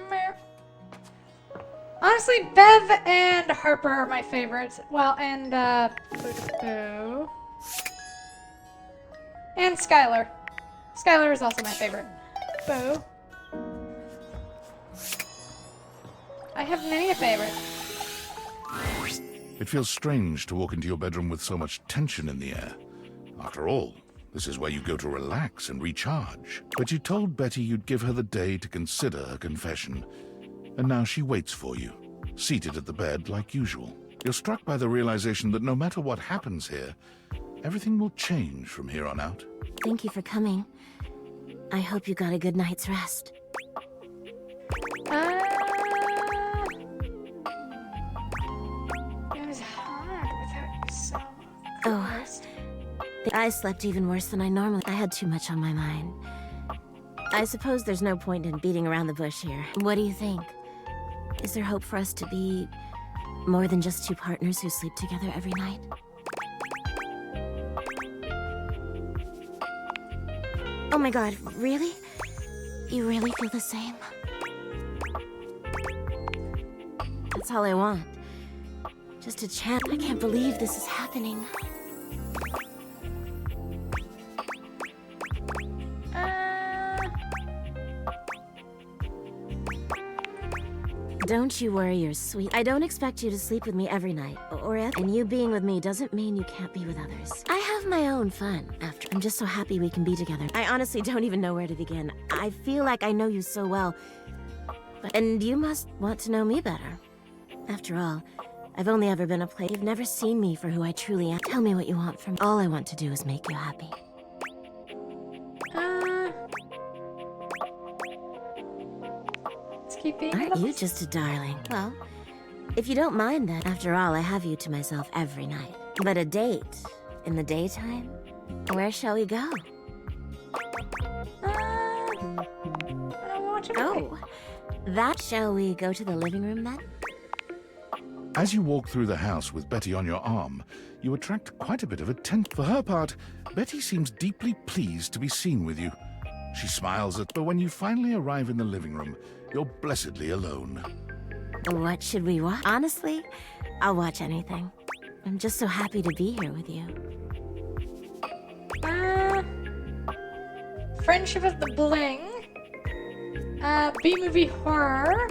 Mer. Honestly, Bev and Harper are my favorites. Well, and, Boo. And Skylar. Skylar is also my favorite. Boo. I have many a favorite. It feels strange to walk into your bedroom with so much tension in the air. After all, this is where you go to relax and recharge. But you told Betty you'd give her the day to consider her confession. And now she waits for you, seated at the bed like usual. You're struck by the realization that no matter what happens here, everything will change from here on out. Thank you for coming. I hope you got a good night's rest. It was hard without you so. Oh, I slept even worse than I normally. I had too much on my mind. I suppose there's no point in beating around the bush here. What do you think? Is there hope for us to be more than just two partners who sleep together every night? Oh my god, really? You really feel the same? That's all I want. Just a chance. I can't believe this is happening. Don't you worry your sweet. I don't expect you to sleep with me every night, and you being with me doesn't mean you can't be with others. I have my own fun after. I'm just so happy we can be together. I honestly don't even know where to begin. I feel like I know you so well, and you must want to know me better. After all, I've only ever been a player. You've never seen me for who I truly am. Tell me what you want from me. All I want to do is make you happy. Let's keep being Aren't you just a darling? Well, if you don't mind that, after all, I have you to myself every night. But a date in the daytime? Where shall we go? Oh, that shall we go to the living room then? As you walk through the house with Betty on your arm, you attract quite a bit of attention. For her part, Betty seems deeply pleased to be seen with you. She smiles at, but when you finally arrive in the living room, you're blessedly alone. What should we watch? Honestly, I'll watch anything. I'm just so happy to be here with you. Friendship of the Bling. B-movie horror.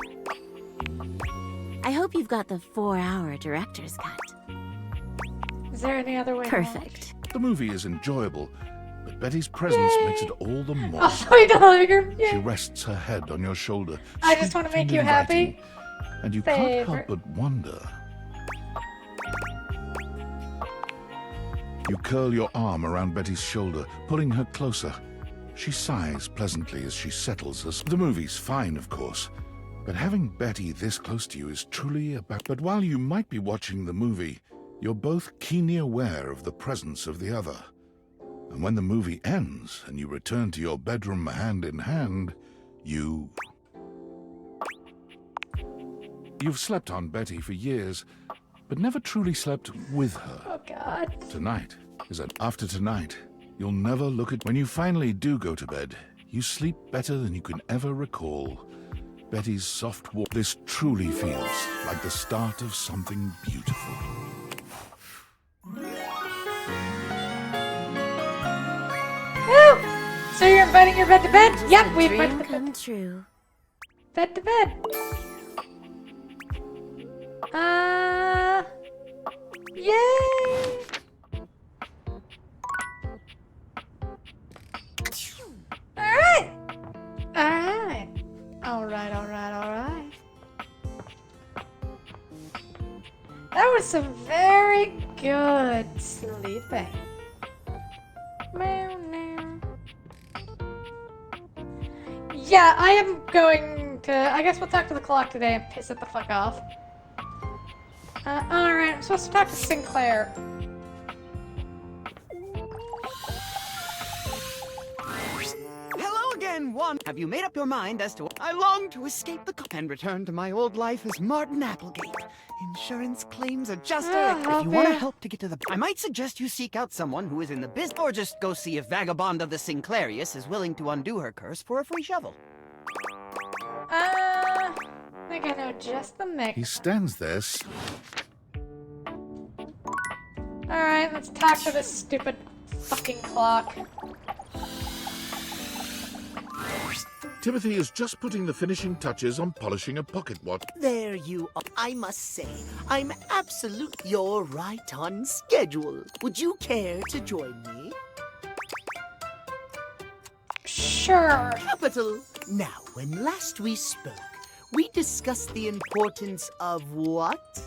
I hope you've got the 4-hour director's cut. Is there any other way? Perfect. The movie is enjoyable, but Betty's presence makes it all the more. I'll show you the living room. She rests her head on your shoulder. I just want to make you happy. And you can't help but wonder. You curl your arm around Betty's shoulder, pulling her closer. She sighs pleasantly as she settles us. The movie's fine, of course, but having Betty this close to you is truly about. But while you might be watching the movie, you're both keenly aware of the presence of the other. And when the movie ends and you return to your bedroom hand in hand, you've slept on Betty for years, but never truly slept with her. Oh, God. Tonight is that after tonight, you'll never look at. When you finally do go to bed, you sleep better than you can ever recall. Betty's soft walk. This truly feels like the start of something beautiful. Woo! So you're inviting your bed to bed? Yep, we invited the Come true. bed to bed. Yay! Alright! Alright. Alright, alright, alright. That was some very good sleeping. Meow, meow. Yeah, I am going to... I guess we'll talk to the clock today and piss it the fuck off. Alright, I'm supposed to talk to Sinclair. Hello again, Juan. Have you made up your mind as to... I long to escape the... and return to my old life as Martin Applegate, insurance claims adjuster. If you want to help to get to the... I might suggest you seek out someone who is in the business, or just go see if Vagabond of the Sinclairius is willing to undo her curse for a free shovel. I think I know just the mix. He stands there. Alright, let's talk to this stupid fucking clock. Timothy is just putting the finishing touches on polishing a pocket watch. There you are. I must say, I'm absolutely... You're right on schedule. Would you care to join me? Sure. Capital. Now, when last we spoke, we discussed the importance of what?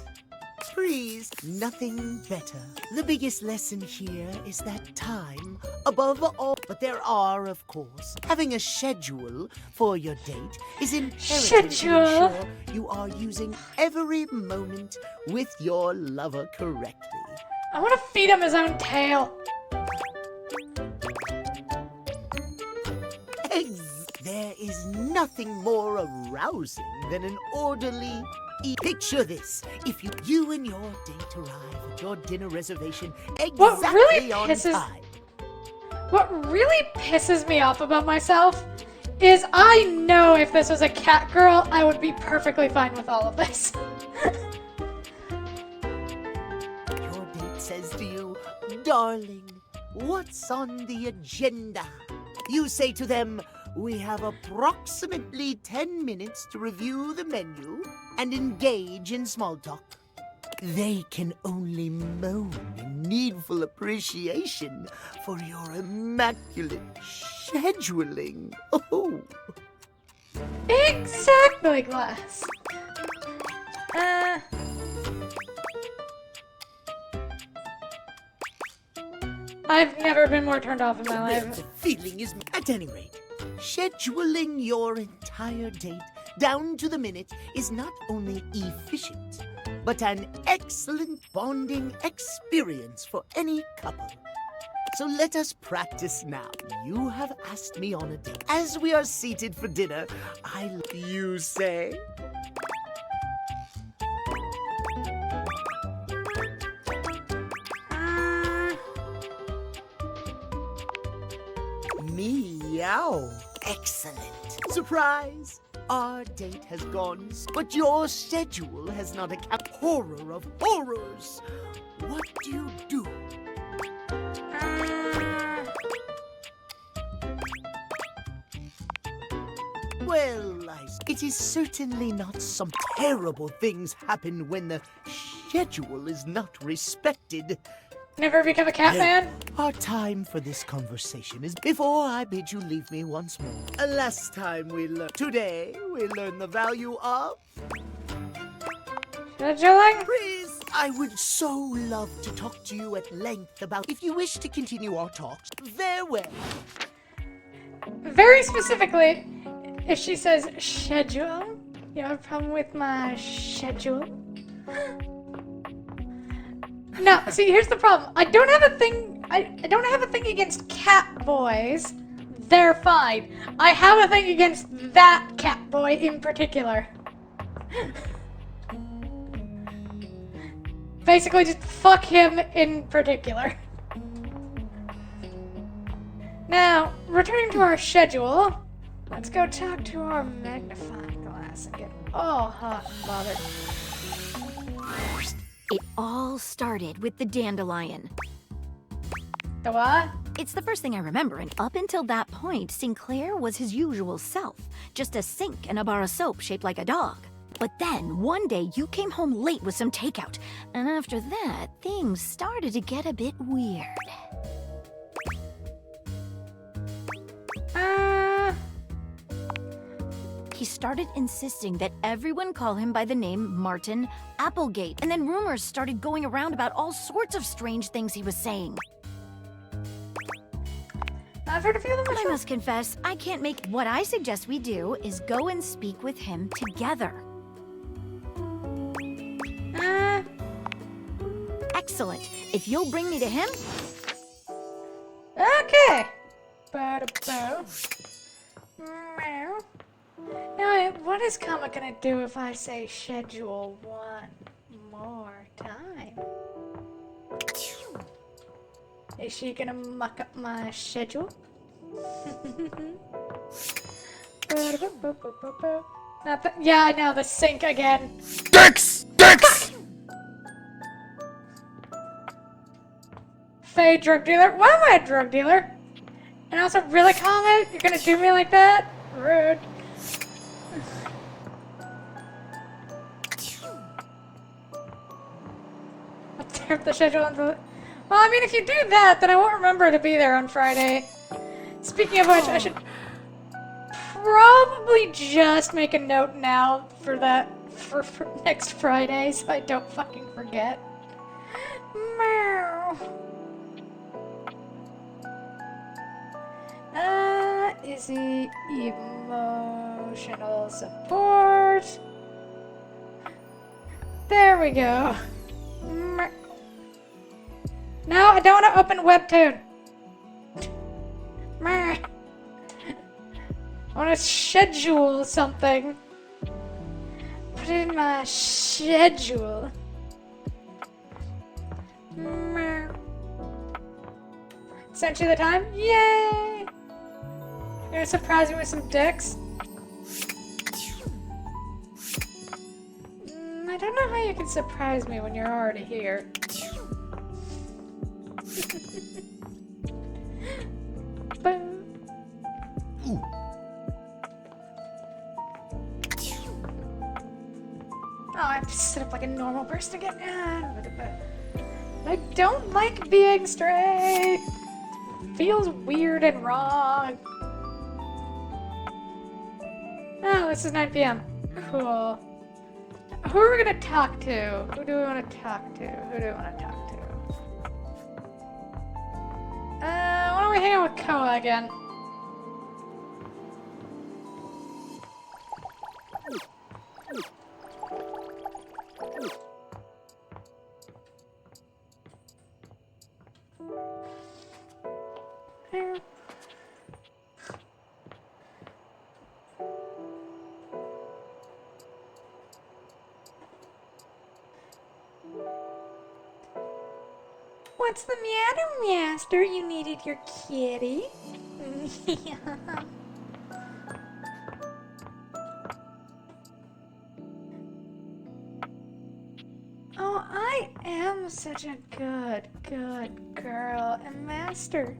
Trees. Nothing better. The biggest lesson here is that time, above all, but there are, of course, having a schedule for your date is imperative to ensure you are using every moment with your lover correctly. I want to feed him his own tail. There is nothing more arousing than an orderly... Picture this. If you and your date arrive at your dinner reservation exactly on time. What really pisses me off about myself is I know if this was a cat girl, I would be perfectly fine with all of this. Your date says to you, darling, what's on the agenda? You say to them, we have approximately 10 minutes to review the menu and engage in small talk. They can only moan in needful appreciation for your immaculate scheduling. Oh. Exactly, Glass. I've never been more turned off in my Well, life. the feeling is, at any rate, scheduling your entire date down to the minute is not only efficient, but an excellent bonding experience for any couple. So let us practice now. You have asked me on a date. As we are seated for dinner, you say? Meow. Excellent. Surprise! Our date has gone, but your schedule has not accounted. Horror of horrors! What do you do? Well, it is certainly not some terrible things happen when the schedule is not respected. Never become a cat man? Our time for this conversation is before I bid you leave me once more. Last time we learned. Today, we learn the value of scheduling. Please, I would so love to talk to you at length about. If you wish to continue our talks, farewell. Very specifically, if she says schedule, you have a problem with my schedule? No, see, here's the problem. I don't have a thing. I don't have a thing against cat boys. They're fine. I have a thing against that cat boy in particular. Basically, just fuck him in particular. Now, returning to our schedule, let's go talk to our magnifying glass and get all hot and bothered. It all started with the dandelion. The what? It's the first thing I remember, and up until that point, Sinclair was his usual self. Just a sink and a bar of soap shaped like a dog. But then, one day, you came home late with some takeout. And after that, things started to get a bit weird. He started insisting that everyone call him by the name Martin Applegate. And then rumors started going around about all sorts of strange things he was saying. I've heard a few of them. I must confess, I can't make... What I suggest we do is go and speak with him together. Excellent. If you'll bring me to him... Okay. Ba-da-bo. Meow. Now, what is Kama gonna do if I say schedule one more time? Is she gonna muck up my schedule? Yeah, I know, the sink again. Dex! Dex! Faye, drug dealer. Why am I a drug dealer? And also, really, Kama? You're gonna do me like that? Rude. I'll tear up the schedule into the... Well, I mean, if you do that, then I won't remember to be there on Friday. Speaking of which, I should probably just make a note now for that for next Friday, so I don't fucking forget. Meow. Izzy, emotional support. There we go. No, I don't want to open Webtoon. I want to schedule something. Put it in my schedule. Sent you the time? Yay! You're gonna surprise me with some dicks? I don't know how you can surprise me when you're already here. Oh, I have to sit up like a normal person again. I don't like being straight. It feels weird and wrong. Oh, this is 9 p.m. Cool. Who are we gonna talk to? Who do we want to talk to? Who do we want to talk to? we hang out with Koa again? There. What's the matter, Master? You needed your kitty? Oh, I am such a good girl. And Master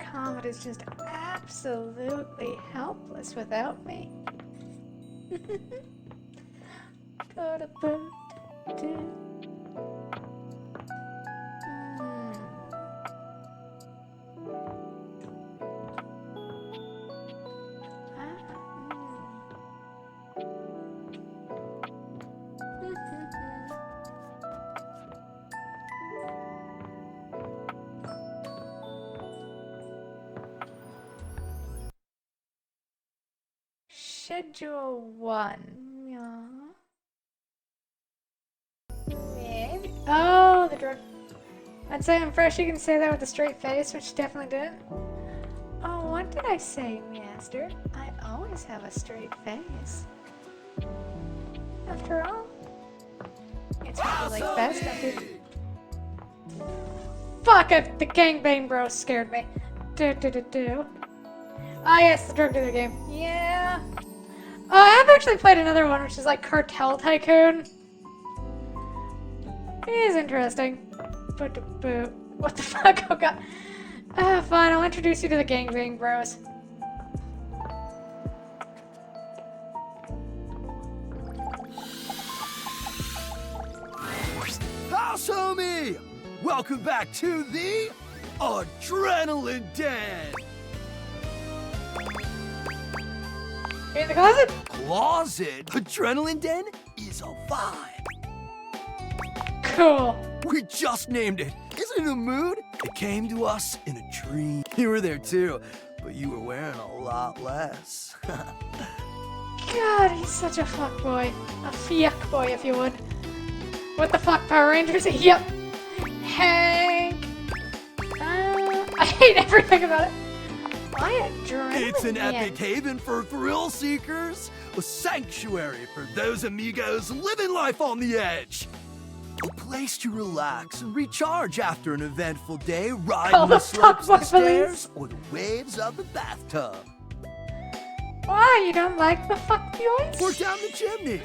Comet is just absolutely helpless without me. Schedule 1. Yeah. Maybe. Oh, the drug. I'd say I'm fresh. You can say that with a straight face, which definitely didn't. Oh, what did I say, Master? I always have a straight face. After all, it's really best after. Fuck it! The gangbang bros scared me. Ah, yes, the drug dealer game. Yeah. I've actually played another one, which is like Cartel Tycoon. It is interesting. What the fuck? Oh god. Fine, I'll introduce you to the gangbang bros. House homie! Welcome back to the Adrenaline Den! In the closet? Closet? Adrenaline Den is a vibe. Cool. We just named it. Isn't it a mood? It came to us in a dream. You were there too, but you were wearing a lot less. God, he's such a fuckboy. A fuckboy, if you would. What the fuck, Power Rangers? Yep. Hank. I hate everything about it. Why Adrenaline It's an Den? epic haven for thrill seekers, a sanctuary for those amigos living life on the edge. A place to relax and recharge after an eventful day, riding the slopes of the stairs or the waves of the bathtub. Why, you don't like the fuck boys? Or down the chimney.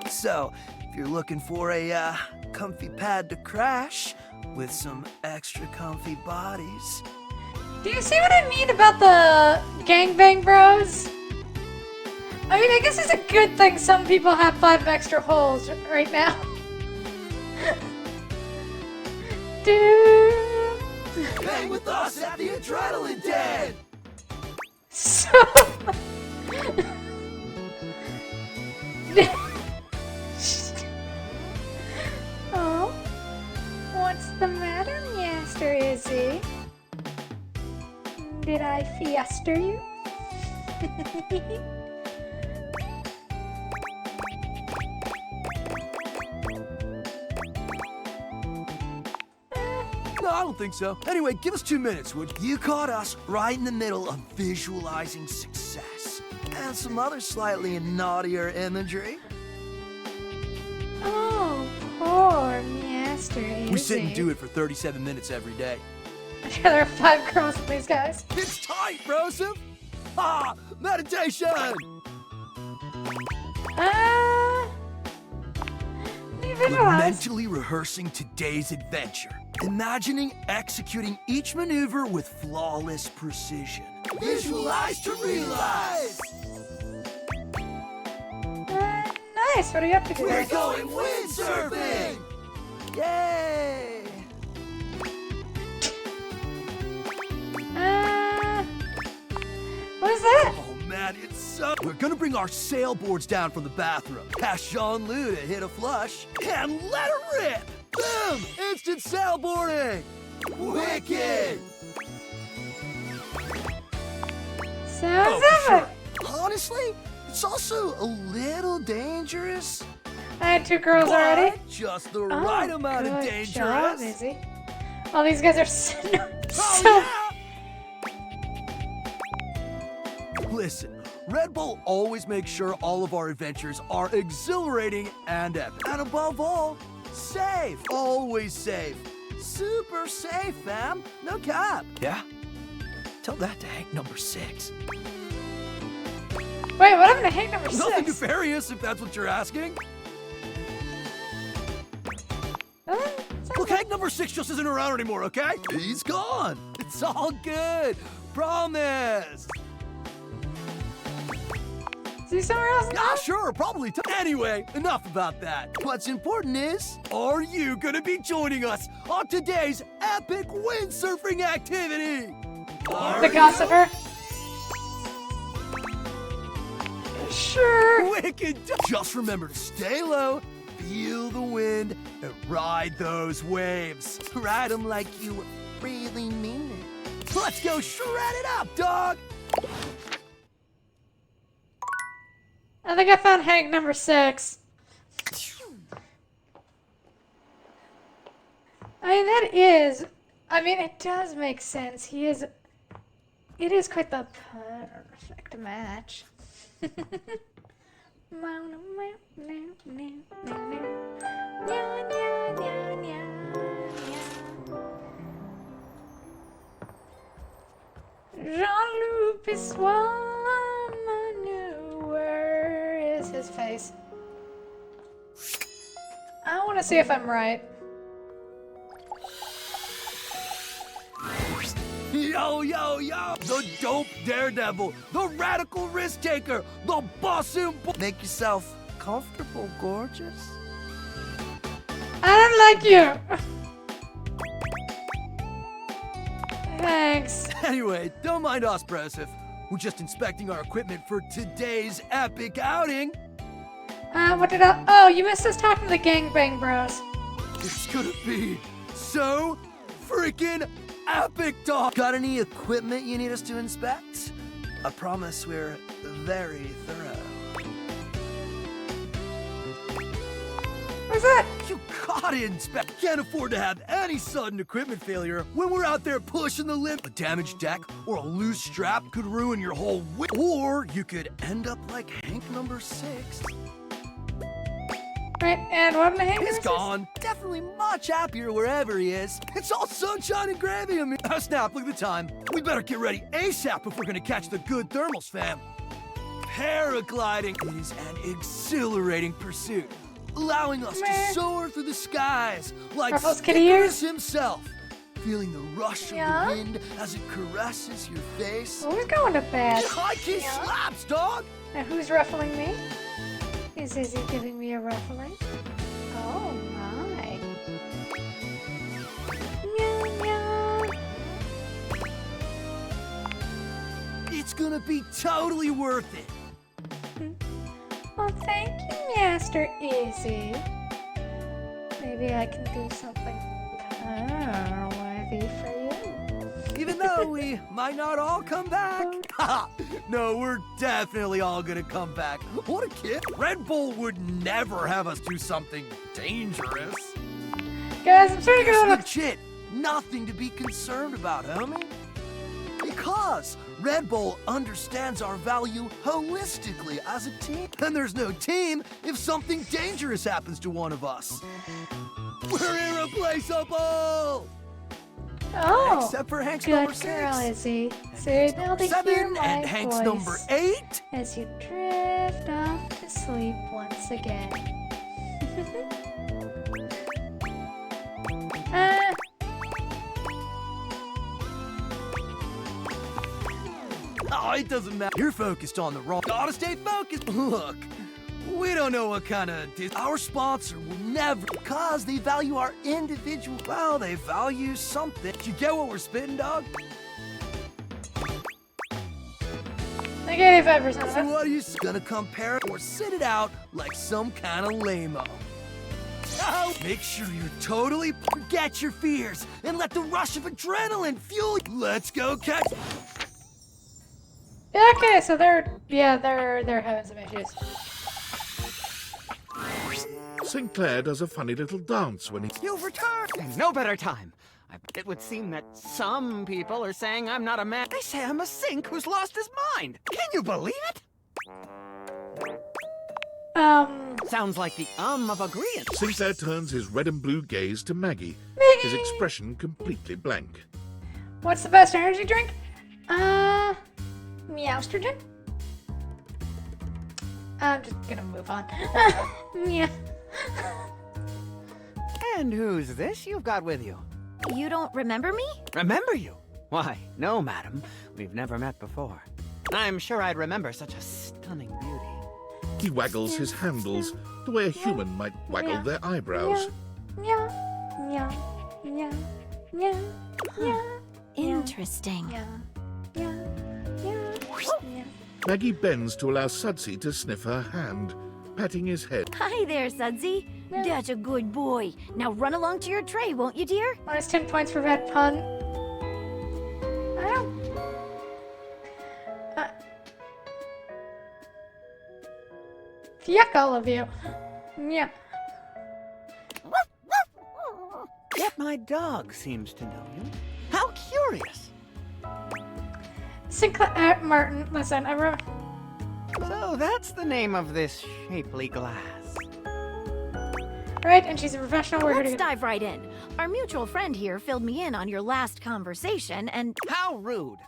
So, if you're looking for a comfy pad to crash with some extra comfy bodies. Do you see what I mean about the gangbang bros? I mean, I guess it's a good thing some people have 5 extra holes right now. Dude. Hang with us at the Adrenaline Den! So... Oh, what's the matter, Master Izzy? Did I fiesta you? No, I don't think so. Anyway, give us 2 minutes, would you? You caught us right in the middle of visualizing success. And some other slightly naughtier imagery. Oh, poor Master Izzy. We sit and do it for 37 minutes every day. I'd rather have 5 girls than these guys. It's tight, Broseph! Ah, meditation! We're mentally rehearsing today's adventure, imagining executing each maneuver with flawless precision. Visualize to realize! Nice, what are you up to today? We're going windsurfing! Yay! What is that? Oh man, it's so... We're gonna bring our sailboards down from the bathroom, ask Jean-Lou to hit a flush, and let her rip! Boom! Instant sailboarding! Wicked! Sounds for epic. sure. Honestly, it's also a little dangerous. I had 2 girls but already. Just the right amount of Good job, dangerous. Izzy. All these guys are so. Listen, Red Bull always makes sure all of our adventures are exhilarating and epic. And above all, safe. Always safe. Super safe, fam. No cap. Yeah? Tell that to Hank number 6. Wait, what happened to Hank number 6? Nothing nefarious, if that's what you're asking. Look, Hank number 6 just isn't around anymore, okay? He's gone. It's all good. Promise. Is he somewhere else now? Yeah, sure, probably. Anyway, enough about that. What's important is, are you gonna be joining us on today's epic windsurfing activity? The gossiper. Sure. Wicked. Just remember to stay low, feel the wind, and ride those waves. Ride them like you really mean it. Let's go shred it up, dog. I think I found Hank number 6. I mean, it does make sense. It is quite the perfect match. Jean-Luc Pissoir, where is his face? I want to see if I'm right. Yo, yo, yo! The dope daredevil, the radical risk taker, the bossing. Make yourself comfortable, gorgeous. I don't like you. Thanks. Anyway, don't mind us, Broseph. We're just inspecting our equipment for today's epic outing. What did I? Oh, you missed us talking to the gangbang bros. It's gonna be so freaking epic, dog. Got any equipment you need us to inspect? I promise we're very thorough. What's that? You gotta inspect. Can't afford to have any sudden equipment failure when we're out there pushing the limit. A damaged deck or a loose strap could ruin your whole or you could end up like Hank number 6. Right, and what the Hank? He's gone. Definitely much happier wherever he is. It's all sunshine and gravy. I mean, snap, look at the time. We better get ready ASAP if we're gonna catch the good thermals, fam. Paragliding is an exhilarating pursuit, allowing us to soar through the skies like Icarus himself, feeling the rush of the wind as it caresses your face. Well, we're going to bed. High-key slaps, dog! Now who's ruffling me? Is Izzy giving me a ruffling? Oh my. Meow, meow. It's gonna be totally worth it. Well, thank you, Master Izzy. Maybe I can do something worthy for you. Even though we might not all come back. No, we're definitely all gonna come back. What a kid. Red Bull would never have us do something dangerous. Guys, I'm trying to It's go legit. Nothing to be concerned about, homie. Because Red Bull understands our value holistically as a team. And there's no team if something dangerous happens to one of us. We're irreplaceable! Oh, except for Hank's good number 6. girl, Izzy. So now to hear 7 my and Hank's voice number 8. as you drift off to sleep once again. Oh, it doesn't matter. You're focused on the wrong. Gotta stay focused. Look, we don't know what kind of our sponsor will never, because they value our individual. Well, they value something. You get what we're spitting, dog? I gave you 5% of So it. what are you gonna compare it or sit it out like some kind of lame-o? Oh, make sure you're totally forget your fears and let the rush of adrenaline fuel you. Let's go catch. Okay, so they're having some issues. Sinclair does a funny little dance when he... You've returned! And no better time. It would seem that some people are saying I'm not a man. They say I'm a sink who's lost his mind. Can you believe it? Sounds like the of agreement. Sinclair turns his red and blue gaze to Maggie, his expression completely blank. What's the best energy drink? Meowstrogen? I'm just gonna move on. Yeah. And who's this you've got with you? You don't remember me? Remember you? Why, no, madam. We've never met before. I'm sure I'd remember such a stunning beauty. He waggles his handles the way a human might waggle their eyebrows. Interesting. Maggie bends to allow Sudsy to sniff her hand, patting his head. Hi there, Sudsy. That's a good boy. Now run along to your tray, won't you, dear? Minus 10 points for that pun. I don't... Yuck, all of you. Yeah. Yet my dog seems to know you. How curious. Sinclair, Martin, listen, I wrote... So that's the name of this shapely glass. Right, and she's a professional. We're here Let's to dive right in. Our mutual friend here filled me in on your last conversation, and... How rude.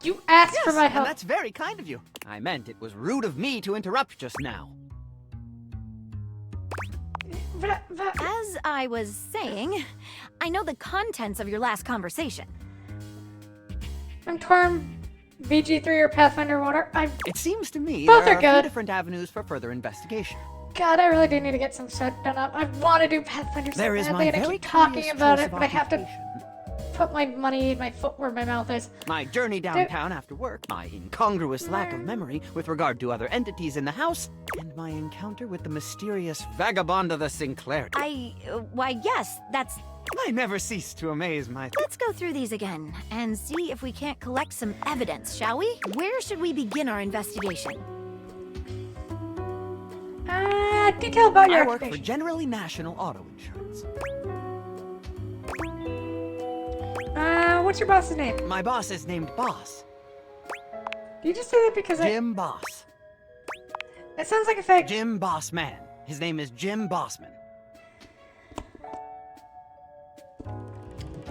You asked for my and help. that's very kind of you. I meant it was rude of me to interrupt just now. As I was saying, I know the contents of your last conversation. I'm torn. BG3 or Pathfinder Water. It seems to me Both there are are a few good. different avenues for further investigation. God, I really do need to get some stuff done up. I want to do Pathfinder so There is badly, my and I very keep talking curious about choice it, of but I have to put my money, my foot where my mouth is. My journey downtown after work, my incongruous lack of memory with regard to other entities in the house, and my encounter with the mysterious vagabond of the Sinclair. Why, yes, that's... I never cease to amaze my... Let's go through these again and see if we can't collect some evidence, shall we? Where should we begin our investigation? Detail about your I work for occupation. Generally National Auto Insurance. What's your boss's name? My boss is named Boss. You just say that because Jim Boss. It sounds like a fake. Jim Bossman. His name is Jim Bossman.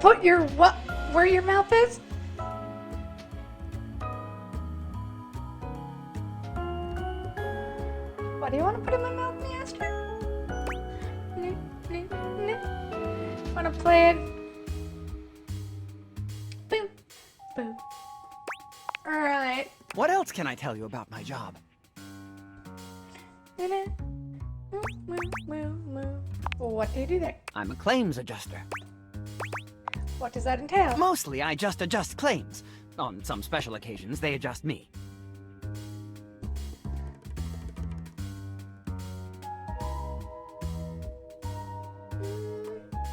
Put your what where your mouth is? What do you want to put in my mouth, Master? Want to play it? Boom. Boom. Alright. What else can I tell you about my job? What do you do there? I'm a claims adjuster. What does that entail? Mostly, I just adjust claims. On some special occasions, they adjust me.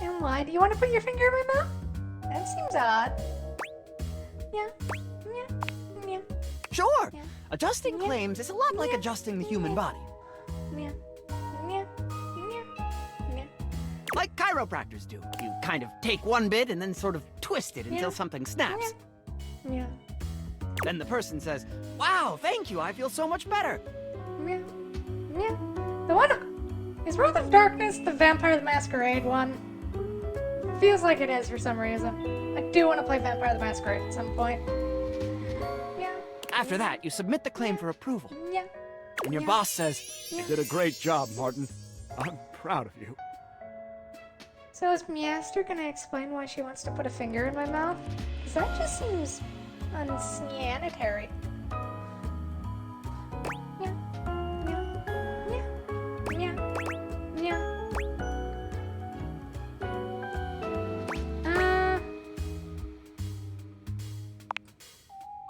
And why do you want to put your finger in my mouth? That seems odd. Yeah. Sure! Adjusting claims is a lot like adjusting the human body. Like chiropractors do. You kind of take one bit and then sort of twist it until something snaps. Yeah. Then the person says, "Wow, thank you, I feel so much better." Yeah. The one is Wrath of Darkness the Vampire the Masquerade one? Feels like it is for some reason. I do want to play Vampire the Masquerade at some point. After that, you submit the claim for approval. Yeah. And your boss says, "You did a great job, Martin. I'm proud of you." So is Meowster gonna explain why she wants to put a finger in my mouth? Because that just seems unsanitary.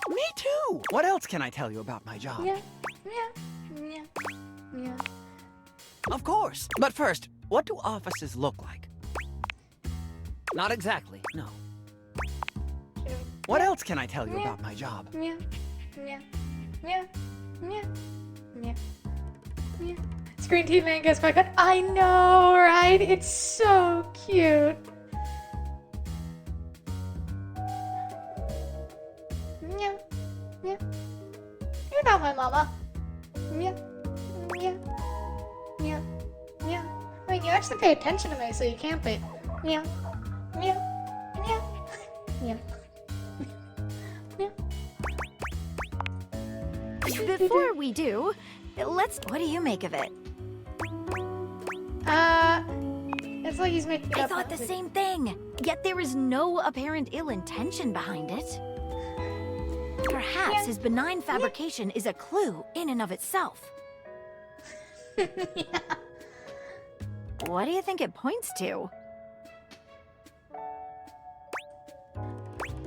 Me too! What else can I tell you about my job? Of course. But first, what do offices look like? Not exactly, no. What else can I tell you about my job? Yeah. Yeah. Yeah. Yeah. Yeah. Yeah. Screen TV manga is quite good. I know, right? It's so cute. Yeah. Yeah. You're not my mama. Yeah. Yeah. Yeah. Yeah. I mean, you actually pay attention to me, so you can't be. Yeah. Yeah. Yeah. Yeah. Before we do, what do you make of it? It's like he's making it I up. thought the same thing. Yet there is no apparent ill intention behind it. Perhaps his benign fabrication is a clue in and of itself. What do you think it points to?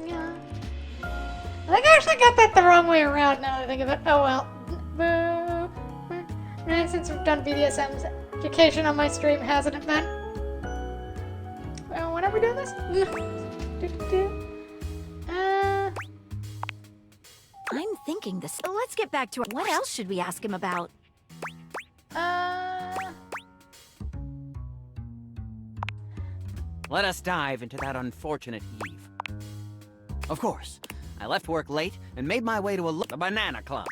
Yeah. I think I actually got that the wrong way around now that I think of it. Oh well. Boo. And since we've done BDSM's education on my stream, hasn't it been? Well, when are we doing this? I'm thinking this. Let's get back to what else should we ask him about? Let us dive into that unfortunate Eve. Of course, I left work late and made my way to a banana club.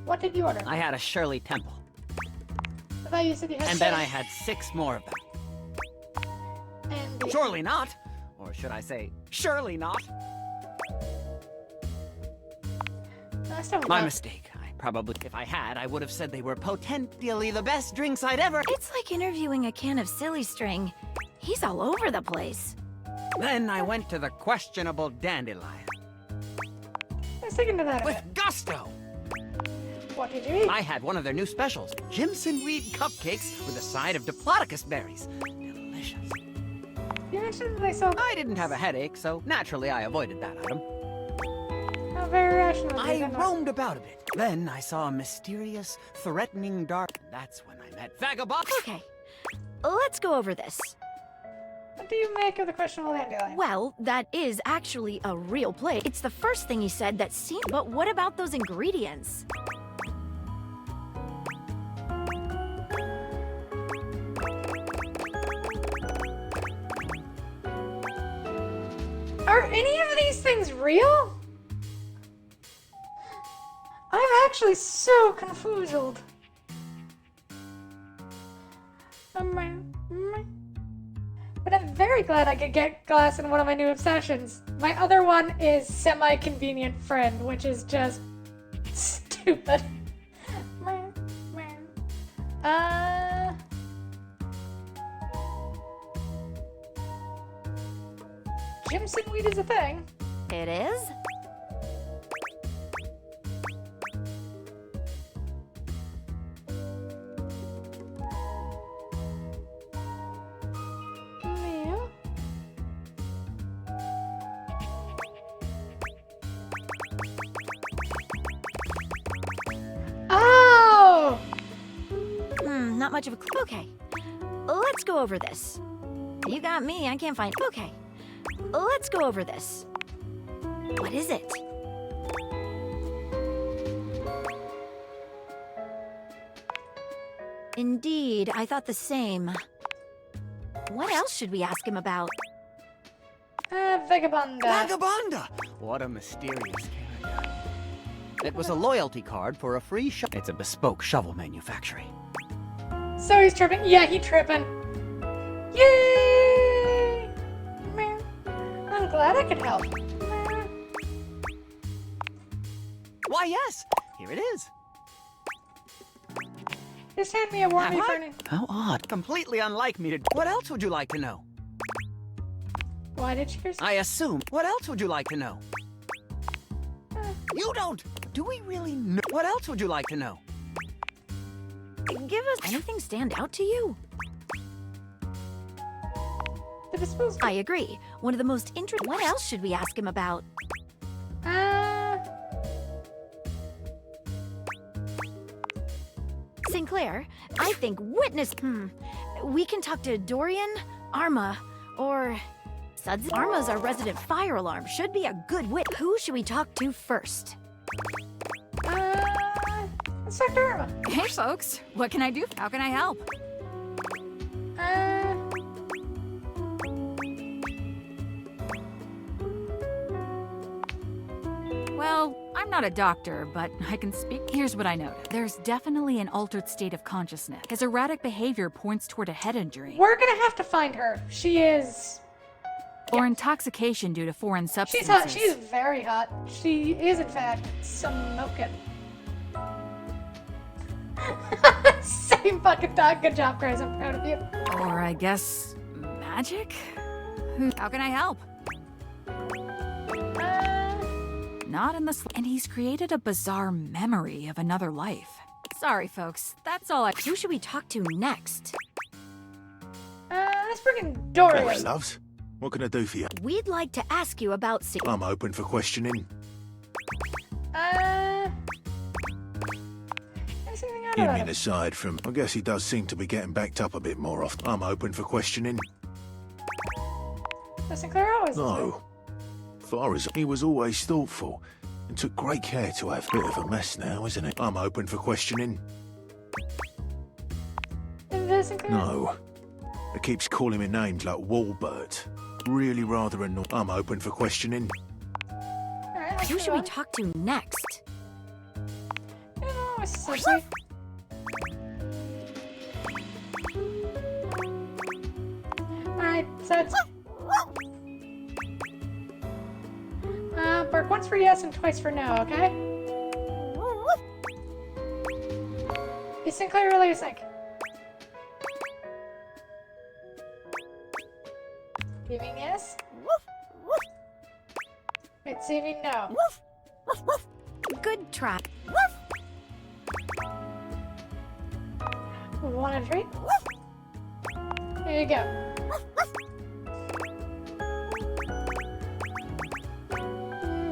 What did you order? I had a Shirley Temple. I thought you said you had And then I had 6 more of them. And Surely not. Or should I say, surely not. My mistake. If I had, I would have said they were potentially the best drinks I'd ever. It's like interviewing a can of silly string. He's all over the place. Then I went to the questionable dandelion. I was thinking of that. With gusto! What did you eat? I had one of their new specials, Jimson Weed cupcakes with a side of Diplodocus berries. Delicious. You mentioned they sold. I didn't have a headache, so naturally I avoided that item. How very rational. I roamed about a bit. Then I saw a mysterious, threatening dark. That's when I met Vagabond. Okay, let's go over this. What do you make of the questionable dandelion? Well, that is actually a real place. It's the first thing he said that seemed. But what about those ingredients? Are any of these things real? I'm actually so confused. But I'm very glad I could get glass in one of my new obsessions. My other one is semi-convenient friend, which is just stupid. Jimson weed is a thing. It is? Yeah. Oh! Not much of a clue. Okay, let's go over this. You got me, I can't find. Okay, let's go over this. What is it? Indeed, I thought the same. What else should we ask him about? Vagabonda. Vagabonda! What a mysterious character. It was a loyalty card for a free shovel. It's a bespoke shovel manufacturing. So he's tripping? Yeah, he tripping. Yay! I'm glad I could help. Why, yes! Here it is. Just hand me a warmie for an... How odd. Completely unlike me to... What else would you like to know? Why did you... I assume... What else would you like to know? You don't! Do we really know? What else would you like to know? Give us... Anything stand out to you? The disposal. I agree. One of the most interesting... What else should we ask him about? Sinclair, I think witness... We can talk to Dorian, Arma, or Suds, Arma's our resident fire alarm. Should be a good wit. Who should we talk to first? Let's talk to Irma. Hey, folks. What can I do? How can I help? Well, I'm not a doctor, but I can speak. Here's what I noticed. There's definitely an altered state of consciousness. His erratic behavior points toward a head injury. We're gonna have to find her. She is... Or intoxication due to foreign substances. She's hot. She's very hot. She is, in fact, smoking. Same fucking dog. Good job, Grace. I'm proud of you. Or I guess magic? How can I help? Not in the and he's created a bizarre memory of another life. Sorry, folks. That's all I. Who should we talk to next? Let's bring in Dorian. Hello, loves. What can I do for you? We'd like to ask you about. I'm open for questioning. Anything out You about mean him? aside from... I guess he does seem to be getting backed up a bit more often. I'm open for questioning. Sinclair always. No. Far as he was always thoughtful and took great care to have. Bit of a mess now, isn't it? I'm open for questioning. No. It keeps calling me names like Walbert. Really rather annoying. I'm open for questioning. Who should we talk to next? Alright, so it's... Bark once for yes and twice for no, okay? Is Sinclair really a sync? Giving yes? Receiving no. Good try. 1 and 3. There you go.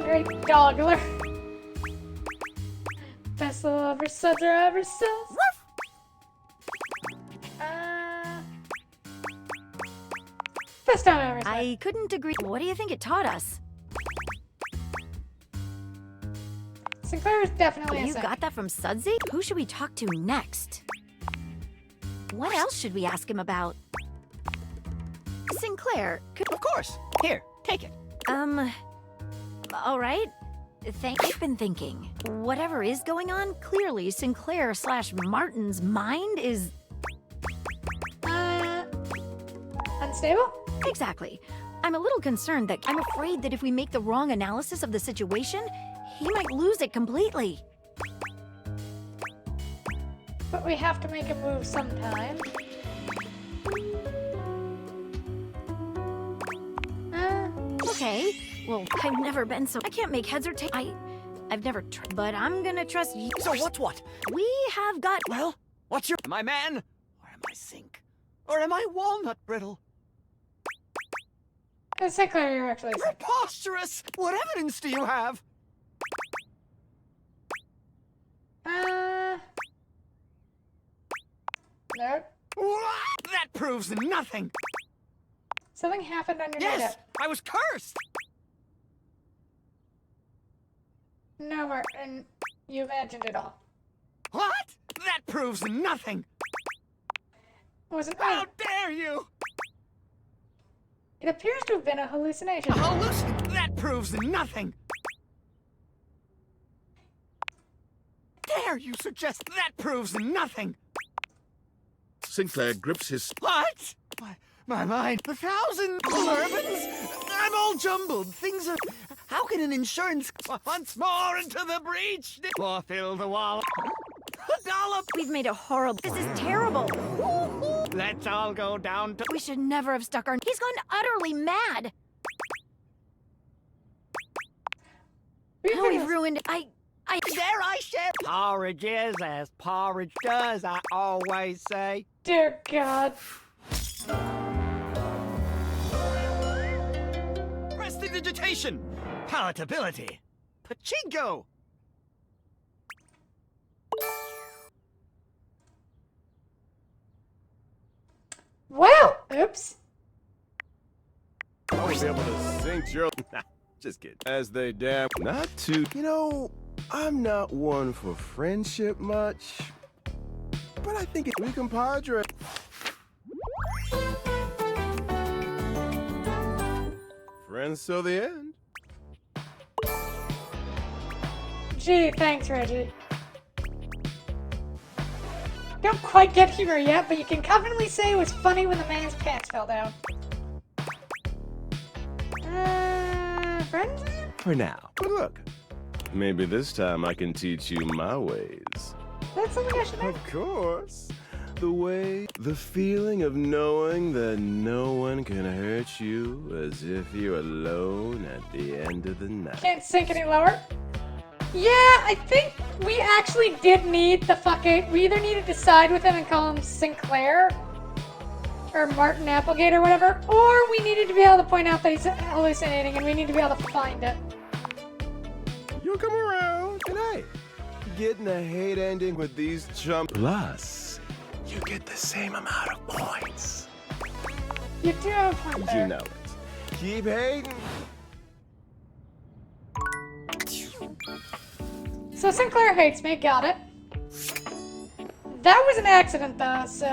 Great doggler. Best lover, so driver, so. Best time ever. I couldn't agree. What do you think it taught us? Sinclair is definitely a You sync. got that from Sudsy? Who should we talk to next? What else should we ask him about? Sinclair, Of course. Here, take it. All right. I've been thinking. Whatever is going on, clearly Sinclair / Martin's mind is... Unstable? Exactly. I'm a little concerned that I'm afraid that if we make the wrong analysis of the situation, he might lose it completely. But we have to make a move sometime. Okay. Well, I've never been so... I can't make heads or tails. I've never tried, but I'm gonna trust you. So what's what? We have got... Well, what's your... Am I man? Or am I sink? Or am I walnut brittle? Sinclair, you're actually a sync. Preposterous! What evidence do you have? Nope. That proves nothing. Something happened underneath Yes, it. I was cursed. No, Martin. You imagined it all. What? That proves nothing. Wasn't How dare you? It appears to have been a hallucination. That proves nothing. Dare you suggest that proves nothing? Sinclair grips his... What? My mind, 1,000 bourbons? I'm all jumbled. Things are... How can an insurance... Once more into the breach? Or fill the wall? A dollop? We've made a horrible... This is terrible. Let's all go down to... We should never have stuck our... He's gone utterly mad. Now we've ruined... Dare I share? Porridge is as porridge does, I always say. Dear God. Prestidigitation! Palatability! Pachinko! Well, oops. I won't be able to sink your... Nah, just kidding. As they damn... Not too... You know, I'm not one for friendship much, but I think we compadre. Friends till the end. Gee, thanks, Reggie. Don't quite get humor yet, but you can confidently say it was funny when the man's pants fell down. Friends? For now. But look, maybe this time I can teach you my ways. That's something I should know. Of course. The feeling of knowing that no one can hurt you as if you're alone at the end of the night. Can't sink any lower? Yeah, I think we actually did need the fucking... We either needed to side with him and call him Sinclair, or Martin Applegate or whatever, or we needed to be able to point out that he's hallucinating and we need to be able to find it. You'll come around, and hey, getting a hate ending with these chumps. Plus, you get the same amount of points. You do have a point there. You know it. Keep hating. So Sinclair hates me, got it. That was an accident though, so...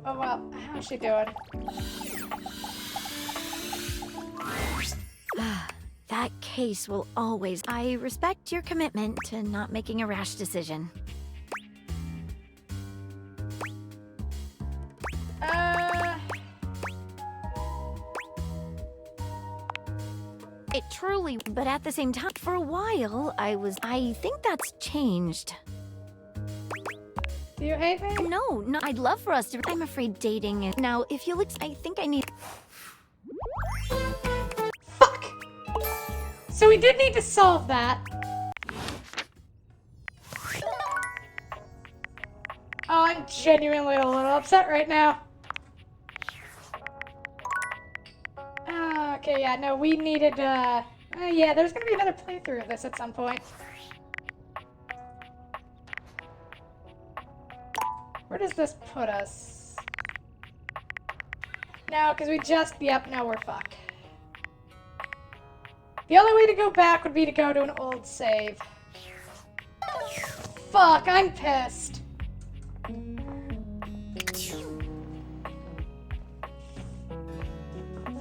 Oh well, how's she doing? That case will always... I respect your commitment to not making a rash decision. It truly... But at the same time, for a while, I think that's changed. Do you hate me? No, I'd love for us to... I'm afraid dating is... Now, if you look... I think I need... Fuck! So we did need to solve that. Oh, I'm genuinely a little upset right now. Okay, yeah, no, we needed, yeah, there's gonna be another playthrough of this at some point. Where does this put us? No, because we just, yep, no, we're fucked. The only way to go back would be to go to an old save. Fuck, I'm pissed.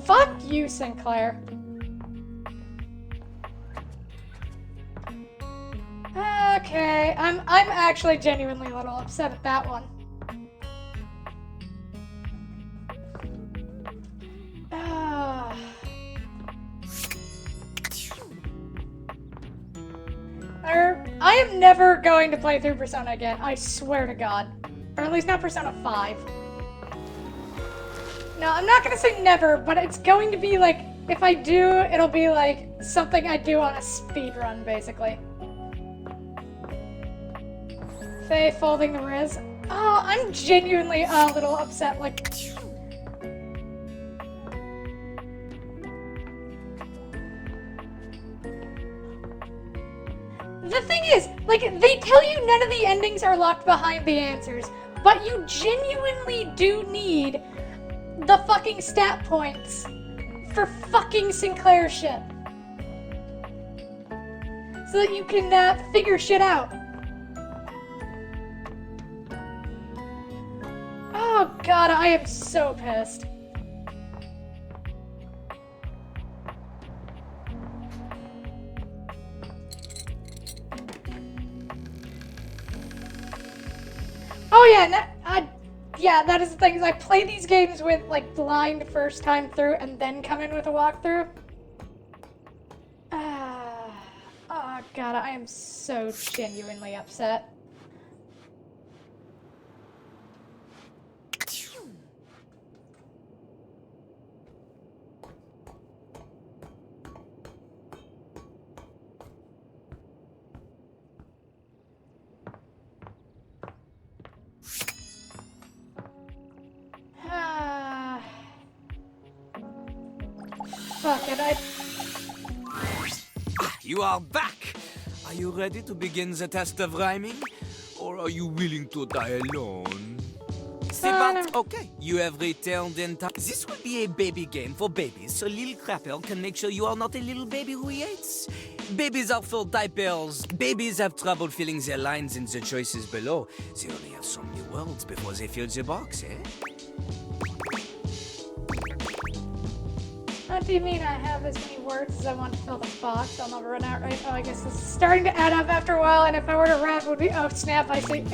Fuck you, Sinclair. Okay, I'm actually genuinely a little upset at that one. I am never going to play through Persona again, I swear to God. Or at least not Persona 5. No, I'm not gonna say never, but it's going to be like, if I do, it'll be like something I do on a speed run, basically. Faye folding the Riz. Oh, I'm genuinely a little upset, like... The thing is, like, they tell you none of the endings are locked behind the answers, but you genuinely do need the fucking stat points for fucking Sinclair shit. So that you can figure shit out. Oh god, I am so pissed. Oh yeah, yeah, that is the thing, is I play these games with, like, blind first time through and then come in with a walkthrough. Oh god, I am so genuinely upset. Fuck it, You are back! Are you ready to begin the test of rhyming? Or are you willing to die alone? But okay, you have returned in time. This will be a baby game for babies, so Lil Crapper can make sure you are not a little baby who he hates. Babies are full diapers. Babies have trouble filling their lines in the choices below. They only have so many words before they fill the box, eh? What do you mean I have as many words as I want to fill the box? I'll never run out, right? Oh, I guess this is starting to add up after a while, and if I were to rap, it would be... Oh, snap, I see.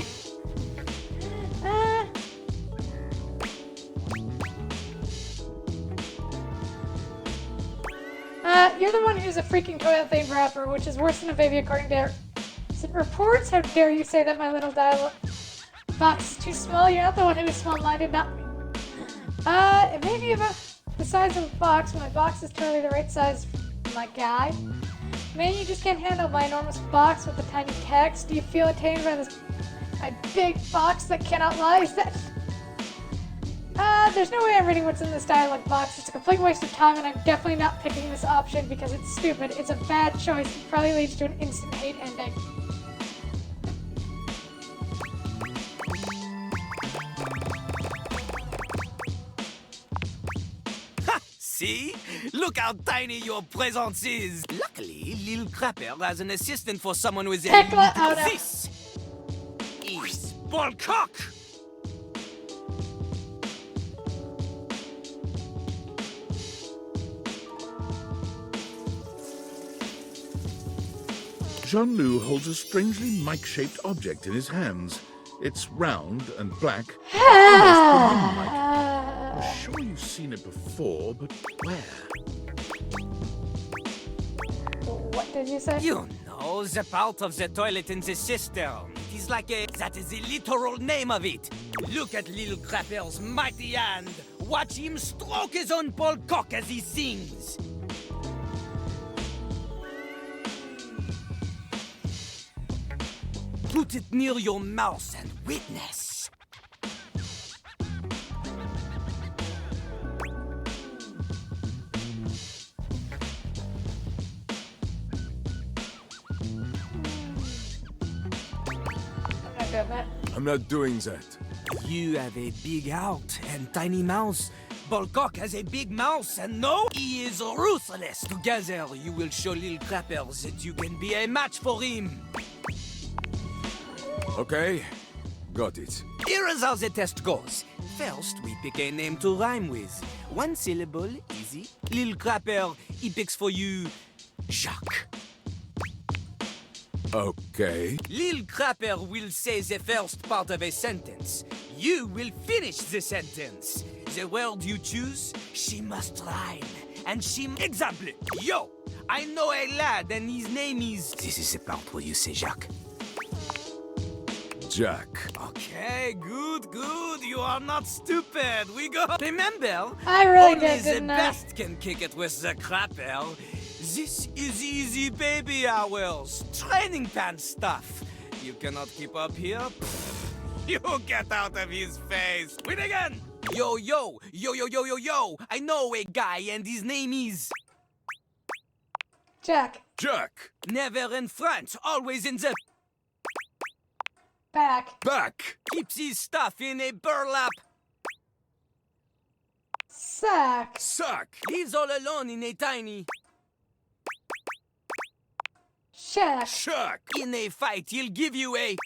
You're the one who's a freaking toilet-themed rapper, which is worse than a baby according to reports. How dare you say that my little dialogue box is too small? You're not the one who is small-minded, not me. It may be about the size of a box, when my box is totally the right size for my guy. Maybe you just can't handle my enormous box with the tiny text. Do you feel attained by this my big box that cannot lie? Is that... there's no way I'm reading what's in this dialogue box. It's a complete waste of time, and I'm definitely not picking this option because it's stupid. It's a bad choice. It probably leads to an instant hate ending. Ha! See? Look how tiny your presence is. Luckily, Lil Crapper has an assistant for someone with a... This is Ballcock! Jean-Loup holds a strangely mic-shaped object in his hands. It's round and black, almost balloon-like. I'm sure you've seen it before, but where? What did you say? You know, the part of the toilet in the cistern. It is like a... That is the literal name of it. Look at Lil Crapper's mighty hand. Watch him stroke his own Ballcock as he sings. Put it near your mouth and witness. I'm not doing that. You have a big heart and tiny mouth. Ballcock has a big mouth and no, he is ruthless. Together, you will show Lil Crapper that you can be a match for him. Okay, got it. Here is how the test goes. First, we pick a name to rhyme with. One syllable, easy. Lil Crapper, he picks for you Jacques. Okay. Lil Crapper will say the first part of a sentence. You will finish the sentence. The word you choose, she must rhyme. And she... Example. Yo, I know a lad and his name is... This is the part where you say Jacques. Jack. Okay, good. You are not stupid. We go. Remember, I really only did, the didn't I? best can kick it with the Crapper. This is easy baby hours. Training pants stuff. You cannot keep up here? Pfft, you get out of his face. Win again. Yo. I know a guy and his name is... Jack. Jack. Never in front, always in the... Back. Keeps his stuff in a burlap. Sack. Lives all alone in a tiny... Shack. In a fight, he'll give you a...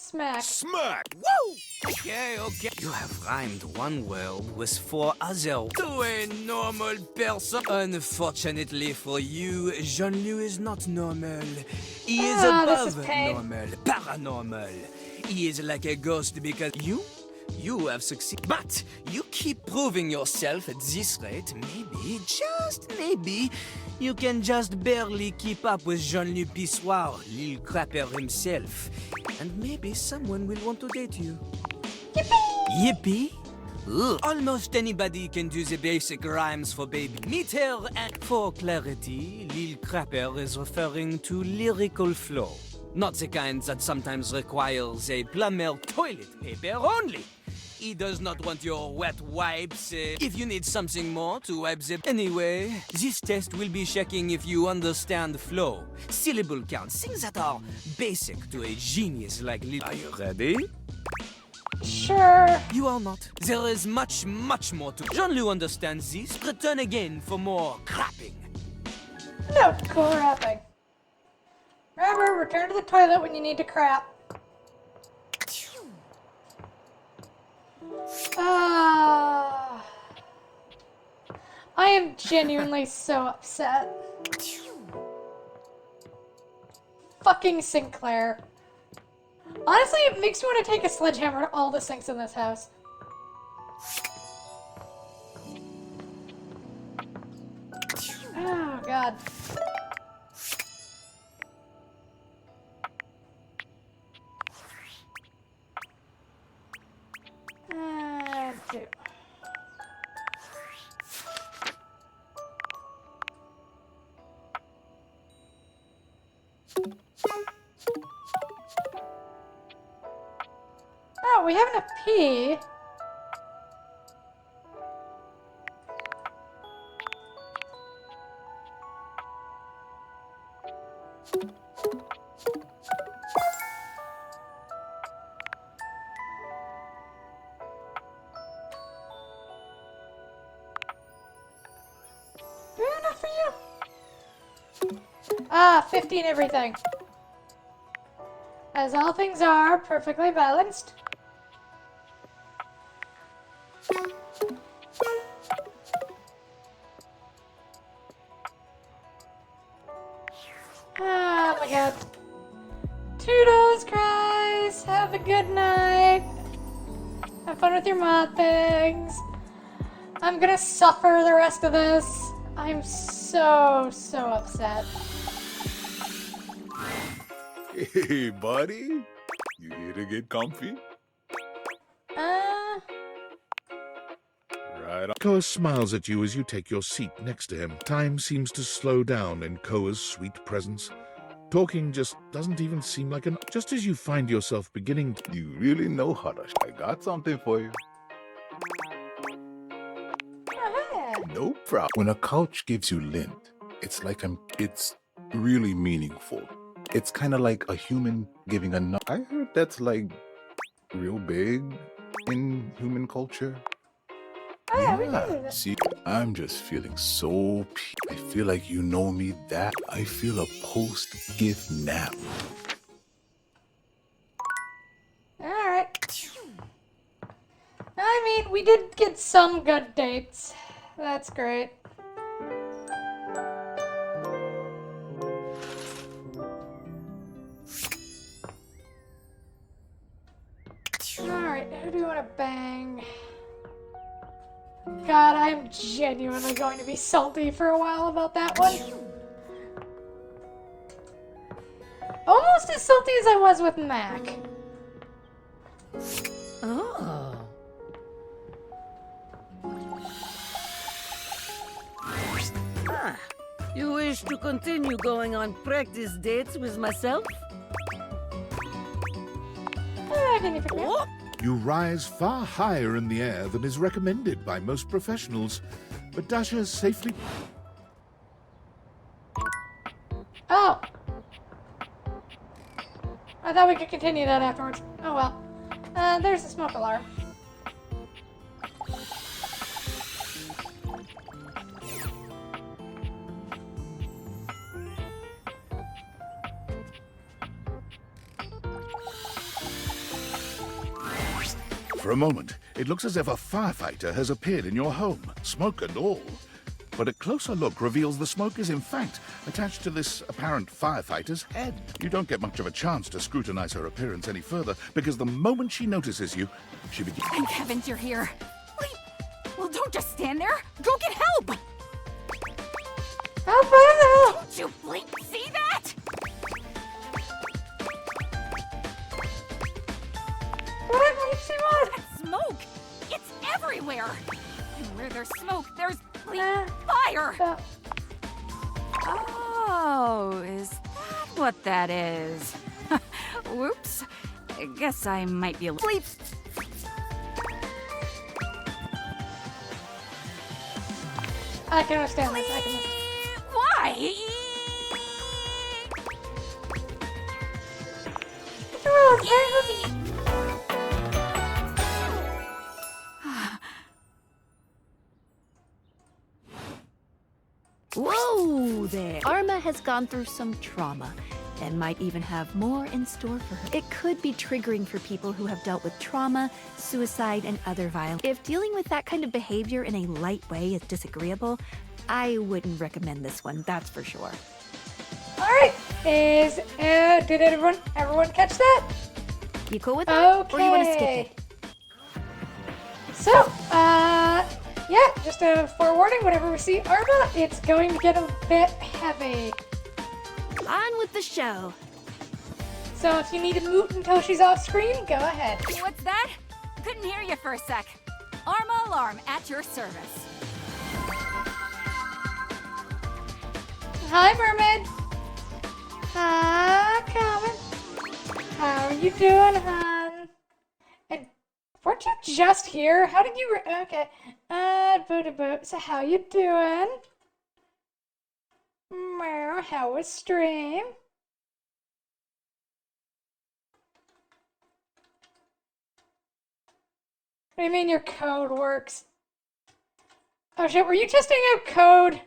Smack. Woo! Okay. You have rhymed one word with 4 others. To a normal person. Unfortunately for you, Jean-Loup is not normal. He is above normal. Paranormal. He is like a ghost because you have succeeded. But you keep proving yourself at this rate. Maybe, just maybe, you can just barely keep up with Jean-Loup Pissoir, Lil Crapper himself. And maybe someone will want to date you. Yippee! Ugh. Almost anybody can do the basic rhymes for baby. Meet her and for clarity, Lil Crapper is referring to lyrical flow. Not the kind that sometimes requires a plumber toilet paper only. he does not want your wet wipes. If you need something more to wipe them. Anyway, this test will be checking if you understand flow, syllable count, things that are basic to a genius like Lily. Are you ready? Sure. You are not. There is much, much more to. Jean-Loup understands this. Return again for more crapping. No crapping. Remember, return to the toilet when you need to crap. I am genuinely so upset. Fucking Sinclair. Honestly, it makes me want to take a sledgehammer to all the sinks in this house. Oh, God. Two. Oh, we have enough pee. Do we have enough for you? Ah, 15 everything. As all things are, perfectly balanced. Oh my God. Toodles, Cries. Have a good night. Have fun with your mod things. I'm gonna suffer the rest of this. I'm so upset. Hey, buddy. You here to get comfy? Right on. Koa smiles at you as you take your seat next to him. Time seems to slow down in Koa's sweet presence. Talking just doesn't even seem like an... Just as you find yourself beginning to... You really know how to... I got something for you. No problem. When a couch gives you lint, it's like it's really meaningful. It's kind of like a human giving a nut. I heard that's like real big in human culture. Oh, yeah, we do that. See, I'm just feeling so I feel like you know me that. I feel a post-gift nap. Alright. I mean, we did get some good dates. That's great. Alright, who do you want to bang? God, I'm genuinely going to be salty for a while about that one. Almost as salty as I was with Mac. Oh. Ah, you wish to continue going on practice dates with myself? Can you pick me up? You rise far higher in the air than is recommended by most professionals, but Dasha safely... Oh! I thought we could continue that afterwards. Oh well. There's the smoke alarm. For a moment, it looks as if a firefighter has appeared in your home, smoke and all. But a closer look reveals the smoke is in fact attached to this apparent firefighter's head. You don't get much of a chance to scrutinize her appearance any further, because the moment she notices you, she begins... Thank heavens you're here. Wait, well don't just stand there. Go get help! Help! Don't you blink see that? What? Smoke! It's everywhere! And where there's smoke, there's fire! Oh, is that what that is? Whoops. I guess I might be a sleep. I can understand this. I can understand. Why? Whoa there! Arma has gone through some trauma and might even have more in store for her. It could be triggering for people who have dealt with trauma, suicide, and other violence. If dealing with that kind of behavior in a light way is disagreeable, I wouldn't recommend this one, that's for sure. Alright, did everyone catch that? You cool with that? Okay. Or you want to skip it? So, yeah, just a forewarning, whenever we see Arma, it's going to get a bit heavy. On with the show. So if you need to moot until she's off screen, go ahead. What's that? Couldn't hear you for a sec. Arma Alarm at your service. Hi, Mermaid. Hi, Common. How are you doing, hon? And weren't you just here? How did you? Okay. So how you doing? How was stream? What do you mean your code works? Oh shit, were you testing out code?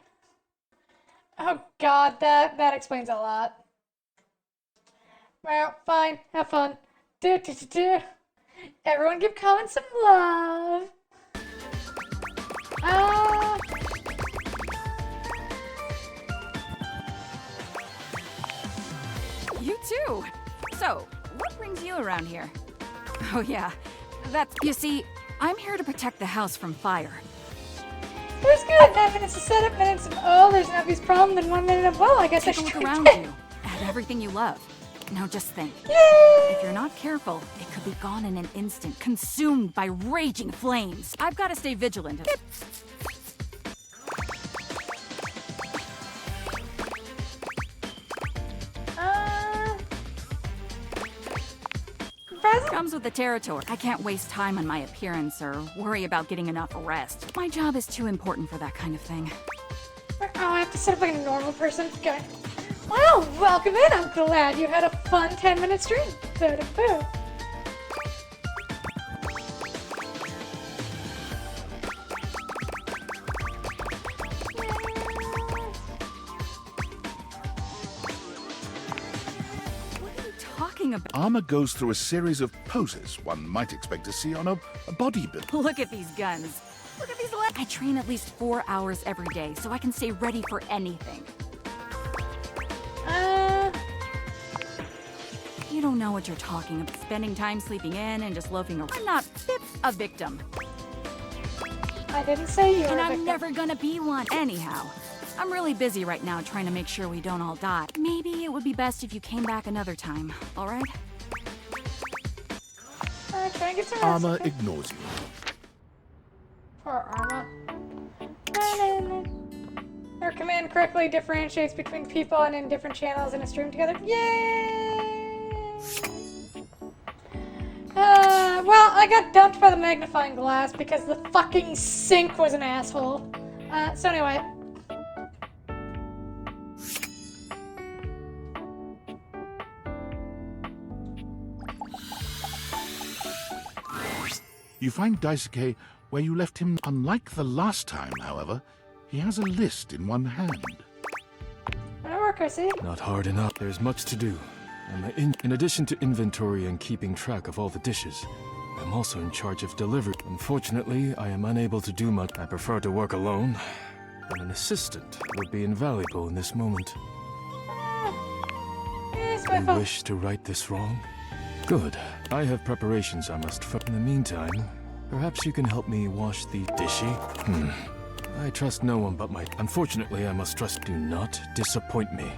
Oh god, that explains a lot. Well, fine, have fun. Everyone give Colin some love. You too. So, what brings you around here? Oh yeah, you see, I'm here to protect the house from fire. There's good. 9 minutes to set up, minutes of there's an obvious problem, then 1 minute of I guess Take I a should look around you at everything you love. Now just think. Yay! If you're not careful, it could be gone in an instant, consumed by raging flames. I've got to stay vigilant. Comes with the territory. I can't waste time on my appearance or worry about getting enough rest. My job is too important for that kind of thing. Oh, I have to set up like a normal person. Okay. Well, welcome in. I'm glad you had a fun 10-minute stream. Boo-da-boo. About. Arma goes through a series of poses one might expect to see on a bodybuilder. Look at these guns. Look at these legs. I train at least 4 hours every day, so I can stay ready for anything. You don't know what you're talking about. Spending time sleeping in and just loafing around. I'm not a victim. I didn't say you were and a I'm victim. never gonna be one. Anyhow, I'm really busy right now trying to make sure we don't all die. Maybe it would be best if you came back another time, alright? Try and get some rest. Arma Okay? ignores you. Poor Arma. Her command correctly differentiates between people and in different channels in a stream together. Yay! Well, I got dumped by the magnifying glass because the fucking sink was an asshole. So anyway. You find Daisuke where you left him. Unlike the last time, however, he has a list in one hand. That'll work, I see. Not hard enough. There's much to do. In addition to inventory and keeping track of all the dishes, I'm also in charge of delivery. Unfortunately, I am unable to do much. I prefer to work alone, and an assistant would be invaluable in this moment. It's my You fault. wish to right this wrong? Good. I have preparations I must in the meantime, perhaps you can help me wash the dishy? I trust no one but Unfortunately, I must trust. Do not disappoint me.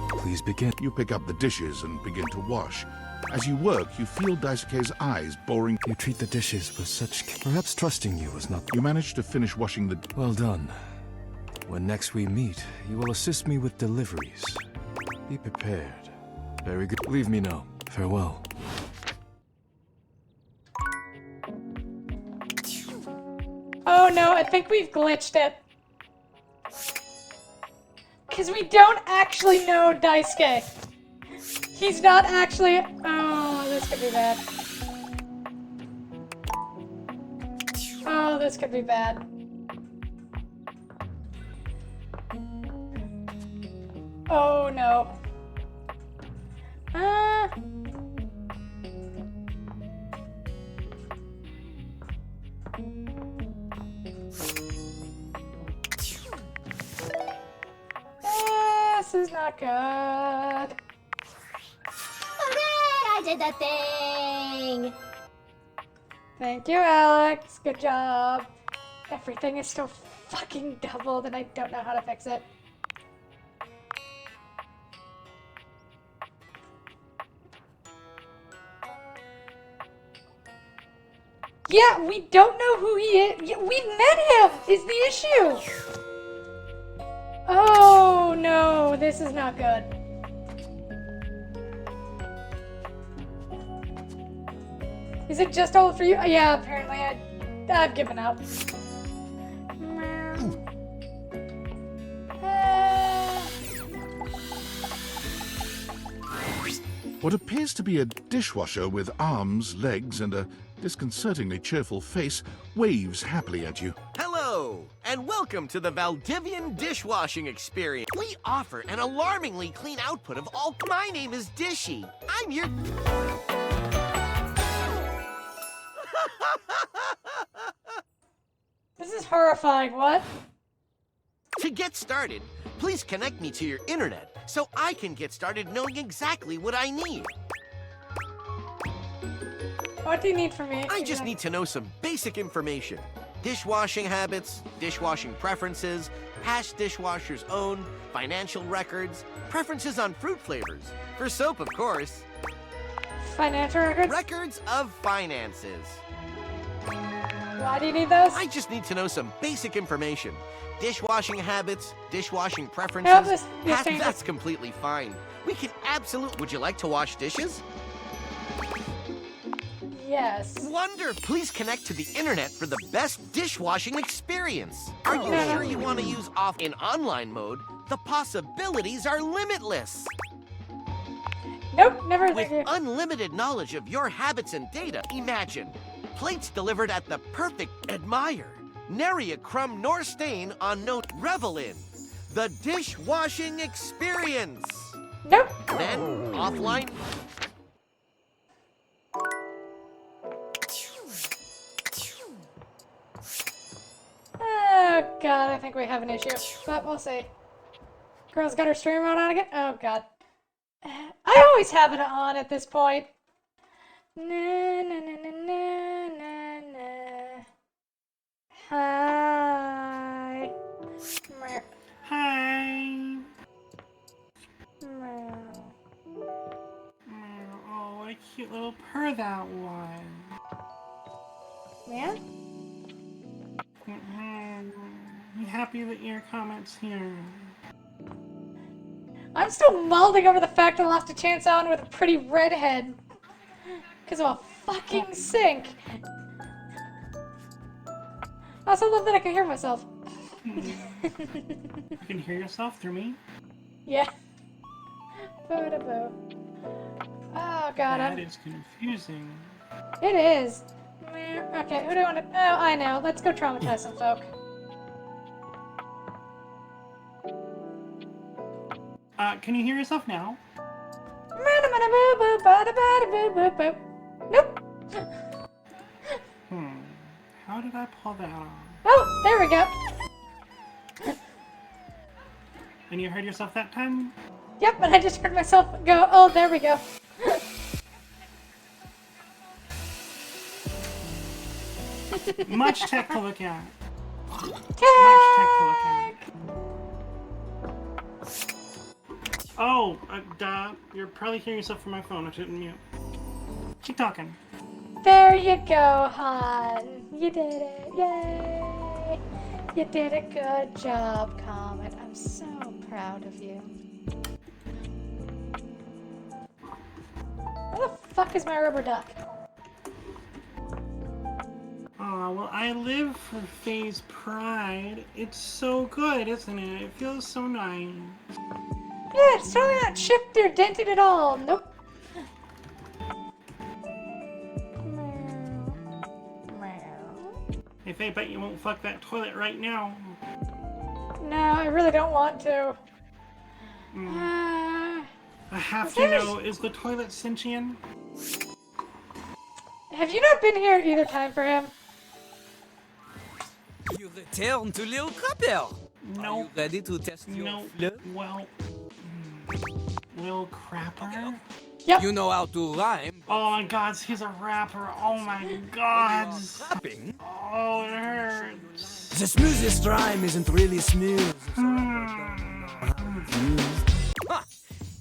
Please begin. You pick up the dishes and begin to wash. As you work, you feel Daisuke's eyes boring. You treat the dishes with such care. Perhaps trusting you is not. You manage to finish washing the... Well done. When next we meet, you will assist me with deliveries. Be prepared. Very good. Leave me now. Farewell. Oh no, I think we've glitched it. Because we don't actually know Daisuke. He's not actually... Oh, this could be bad. Oh, this could be bad. Oh no. This is not good. Hooray! I did the thing! Thank you, Alex. Good job. Everything is still fucking doubled and I don't know how to fix it. Yeah, we don't know who he is. Yeah, we met him is the issue. Oh no, this is not good. Is it just all for you? Yeah, apparently I've given up. What appears to be a dishwasher with arms, legs, and a disconcertingly cheerful face waves happily at you. Hello, and welcome to the Valdivian dishwashing experience. We offer an alarmingly clean output of all... My name is Dishy. I'm your... This is horrifying, what? To get started, please connect me to your internet so I can get started knowing exactly what I need. What do you need from me? I just need to know some basic information. Dishwashing habits, dishwashing preferences, past dishwashers owned, financial records, preferences on fruit flavors. For soap, of course. Financial records? Records of finances. Why do you need those? I just need to know some basic information. Dishwashing habits, dishwashing preferences. That's completely fine. We can absolutely... Would you like to wash dishes? Yes. Wonder! Please connect to the internet for the best dishwashing experience. Are you sure you want to use off in online mode? The possibilities are limitless. Nope, never. With unlimited knowledge of your habits and data, imagine plates delivered at the perfect admire. Nary a crumb nor stain on note. Revel in the dishwashing experience. Nope. Then offline. Oh god, I think we have an issue, but we'll see. Girl's got her stream mode on again? Oh god. I always have it on at this point. Na, na, na, na, na, na, na. Hi. Hi. Oh, what a cute little purr that was. Yeah? I'm happy that your comment's here. I'm still mulling over the fact I lost a chance on with a pretty redhead. Because of a fucking sink. I also love that I can hear myself. You can hear yourself through me? Yeah. Boo-da-boo. Oh god, That is confusing. It is. Okay, who do I want to... Oh, I know. Let's go traumatize some folk. Can you hear yourself now? Nope. How did I pull that off? Oh, there we go. And you heard yourself that time? Yep, and I just heard myself go, oh, there we go. Much tech to look at. Tech! Much tech to look at. Oh, duh. You're probably hearing yourself from my phone. I shouldn't mute. Keep talking. There you go, hon. You did it. Yay. You did a good job, Comet. I'm so proud of you. Where the fuck is my rubber duck? Oh, Oh, well, I live for Faye's pride. It's so good, isn't it? It feels so nice. Yeah, it's totally not chipped or dented at all. Nope. Hey, Faye, bet you won't fuck that toilet right now. No, I really don't want to. I have to know, is the toilet sentient? Have you not been here either time for him? You return to Lil Crapper. No. Are you ready to test your flow? Well, Lil Crapper? Yep. You know how to rhyme. Oh my god, he's a rapper. Oh my god. Rapping? Oh, it hurts. The smoothest rhyme isn't really smooth.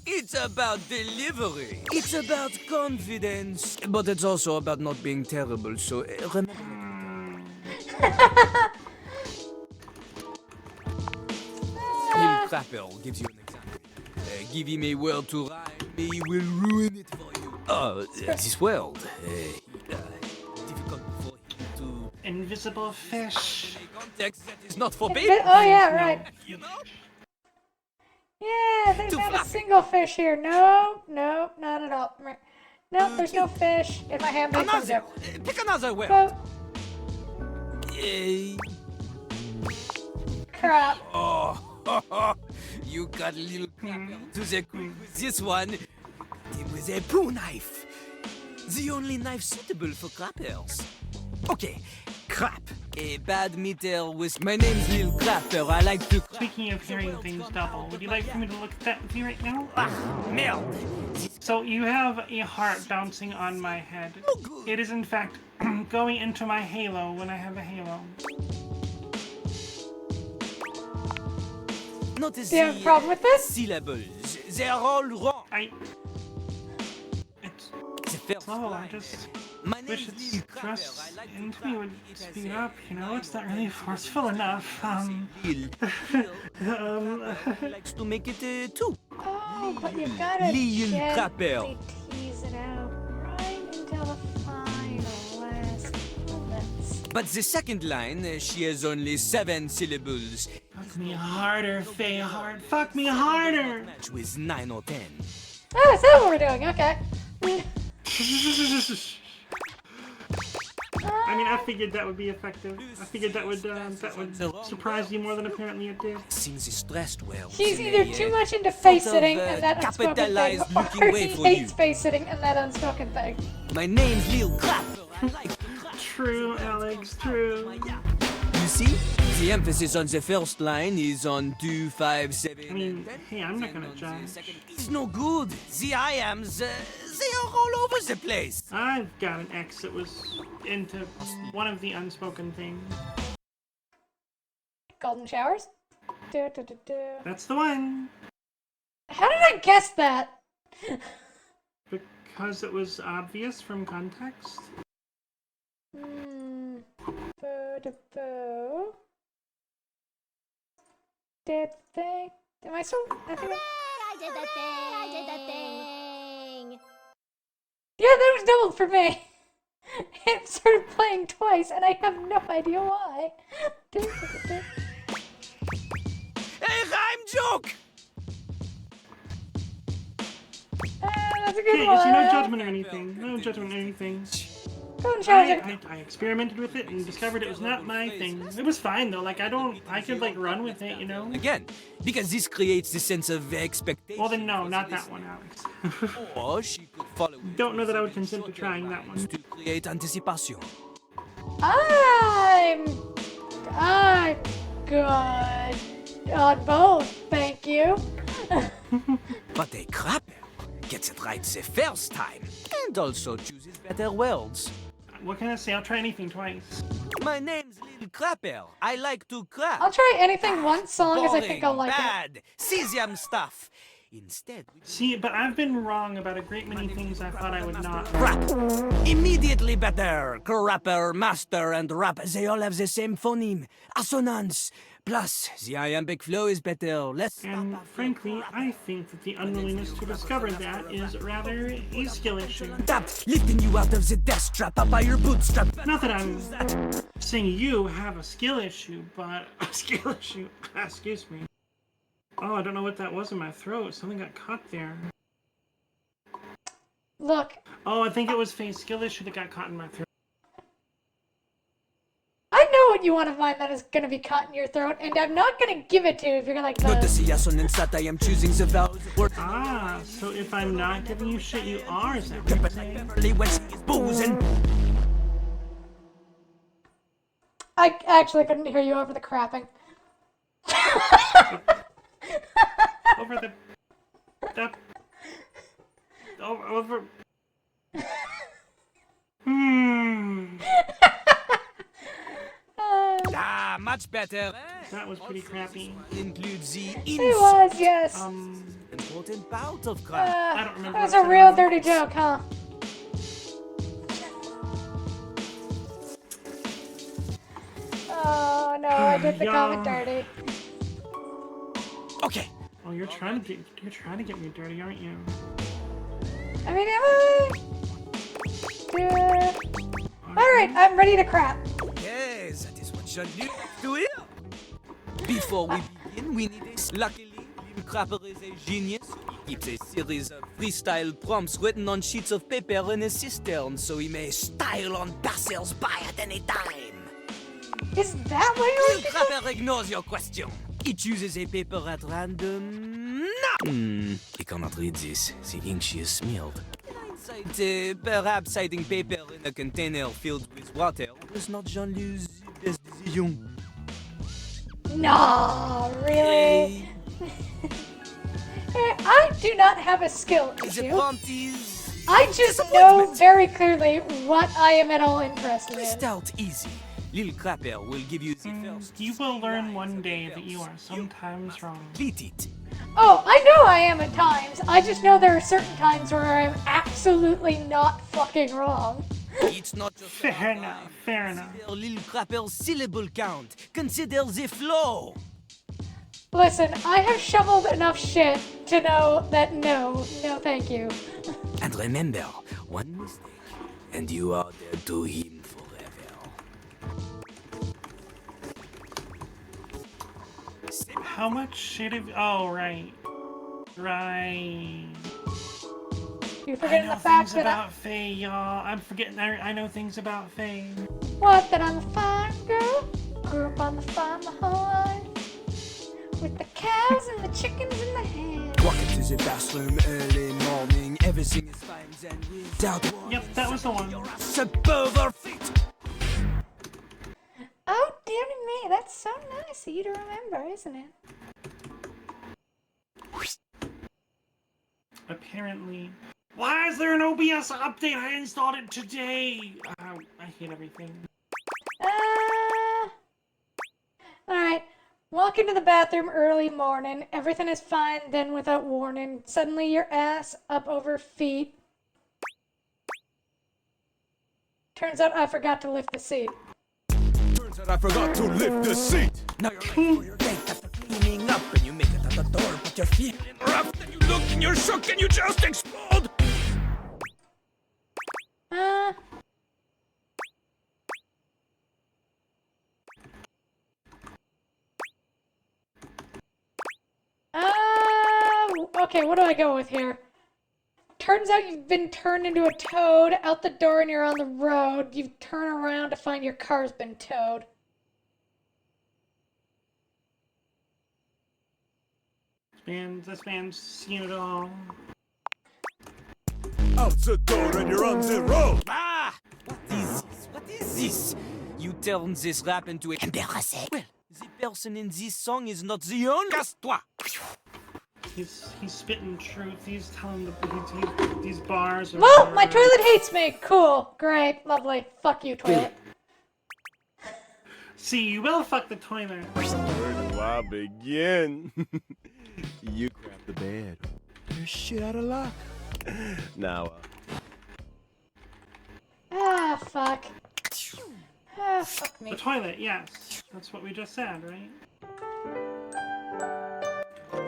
It's about delivery. It's about confidence. But it's also about not being terrible, so remember. Lil Crapper gives you an example. Give him a word to rhyme, he will ruin it for you. This world, difficult for him to... Invisible fish. Context that is not for babies. Oh yeah, right. You know? Yeah, there's not a single fish here. No, not at all. No, there's no fish in my hand. Pick another word. Crap. Oh, you got Lil Crapper to the quick with this one. It was a poo knife. The only knife suitable for crappers. Okay, crap. A bad meter with... My name's Lil Crapper. I like to... Speaking of hearing things double, would you like for me to look at that with you right now? Merde. So you have a heart bouncing on my head. It is in fact going into my halo when I have a halo. Notice Do you have a problem with this? syllables. They are all wrong. It's the first slow. I line. just My wish name's it's Lil Crapper. just into me would speed up. You know, it's not really forceful enough. Lil likes to make it two. Oh, but you gotta Lil gently Crapper. tease it out right until the final last moments. But the second line, she has only 7 syllables. Fuck me harder, Faye hard. Fuck me harder. Match with 9 or 10. Oh, is that what we're doing? Okay. I mean, I figured that would be effective. I figured that would surprise you more than apparently it did. Seems stressed well. He's either too much into face sitting and that unspoken thing, capitalized or looking way he for hates you. face sitting and that unspoken thing. My name's Lil Crapper. I like True, Alex, true. You see? The emphasis on the first line is on 2, 5, 7. I mean, hey, I'm not gonna judge. It's no good. The I ams, they are all over the place. I've got an ex that was into one of the unspoken things. Golden showers? That's the one. How did I guess that? Because it was obvious from context. Did they? Am I still? I think I did that thing! I did that thing! yeah, that was doubled for me. It started playing twice, and I have no idea why. Hey, rhyme joke! That's a good Hey, one. it's no judgment or anything. No judgment or anything. Golden showers are I experimented with it and discovered it was not my thing. It was fine though. Like I could like run with it, you know. Again, because this creates the sense of expectation. Well then, no, not that one, Alex. Or she could follow Don't know that I would consent to trying that one. to create anticipation. I'm good on both, thank you. But a crapper gets it right the first time, and also chooses better words. What can I say? I'll try anything twice. My name's Lil Crapper. I like to crap. I'll try anything once, so long as I think I'll like it. bad, cesium stuff. Instead, See, but I've been wrong about a great many things I thought I would not. rap. Immediately better. Crapper, master, and rap, they all have the same phoneme, assonance. Plus, the iambic flow is better. Less. And frankly, I think that the unwillingness to discover that is rather a skill issue. Tap, lifting you out of the death trap up by your bootstrap. Not that I'm saying you have a skill issue, but a skill issue. Excuse me. Oh, I don't know what that was in my throat. Something got caught there. Look. Oh, I think it was Faye's skill issue that got caught in my throat. I know what you want to find that is going to be caught in your throat, and I'm not going to give it to you if you're like Not to the... see assonance that I am choosing the vowels. Ah, so if I'm not giving you shit, you are, is that what you're saying? I actually couldn't hear you over the crapping. Over the... Over... Ah, much better. That was pretty crappy. Includes the It was, yes. important part of crap. I don't remember. That was a real dirty joke, huh? Oh no, I did the comment dirty. Okay. Oh, you're trying to get me dirty, aren't you? I mean, alright, I'm ready to crap. Yes, that is what you need to hear. Before we begin, we need a... Luckily, Lil Crapper is a genius. He keeps a series of freestyle prompts written on sheets of paper in a cistern, so he may style on passers-by at any time. Is that why Lil Crapper ignores your question. He chooses a paper at random. He cannot read this. The ink she is smeared. Perhaps hiding paper in a container filled with water was not Jean-Lou's best decision. No, really? I do not have a skill issue. I just know very clearly what I am at all interested in. Start easy. Lil Crapper will give you the first. You will learn one day that you are sometimes wrong. Beat it. Oh, I know I am at times. I just know there are certain times where I'm absolutely not fucking wrong. It's not just fair enough. Fair enough. Lil Crapper's syllable count. Consider the flow. Listen, I have shoveled enough shit to know that no thank you. And remember, one mistake, and you are dead to him forever. How much shit have... Oh, right. Right. You're I forgetting know the fact things that about Faye, y'all. I'm forgetting... I know things about Faye. What? That I'm a fine girl? Grew up on the farm my whole life. With the cows and the chickens in the hen. Walk into the bathroom early morning, everything is fine and without warning. Yep, that was the one. Above our feet. Oh, dear me, that's so nice of you to remember, isn't it? Apparently. Why is there an OBS update? I installed it today. I hate everything. Alright. Walk into the bathroom early morning. Everything is fine, then without warning. Suddenly your ass up over feet. Turns out I forgot to lift the seat. Turns out I forgot to lift the seat. Now you're late for your date after cleaning up, and you make it at the door, but you're feeling rough. Then you look and you're shook and you just explode. Okay, what do I go with here? Turns out you've been turned into a toad out the door and you're on the road. You turn around to find your car's been towed. This man's seen it all. Out the door and you're on the road. Ah! What is this? What is this? You turn this rap into a embarrassing. Well, the person in this song is not the only. Casse-toi! He's spitting truth. He's telling these bars. Well, my toilet hates me. Cool. Great. Lovely. Fuck you, toilet. See, you will fuck the toilet. Where do I begin? You crap the bed. You're shit out of luck. Now, Ah, fuck. Ah, fuck me. The toilet, yes. That's what we just said, right?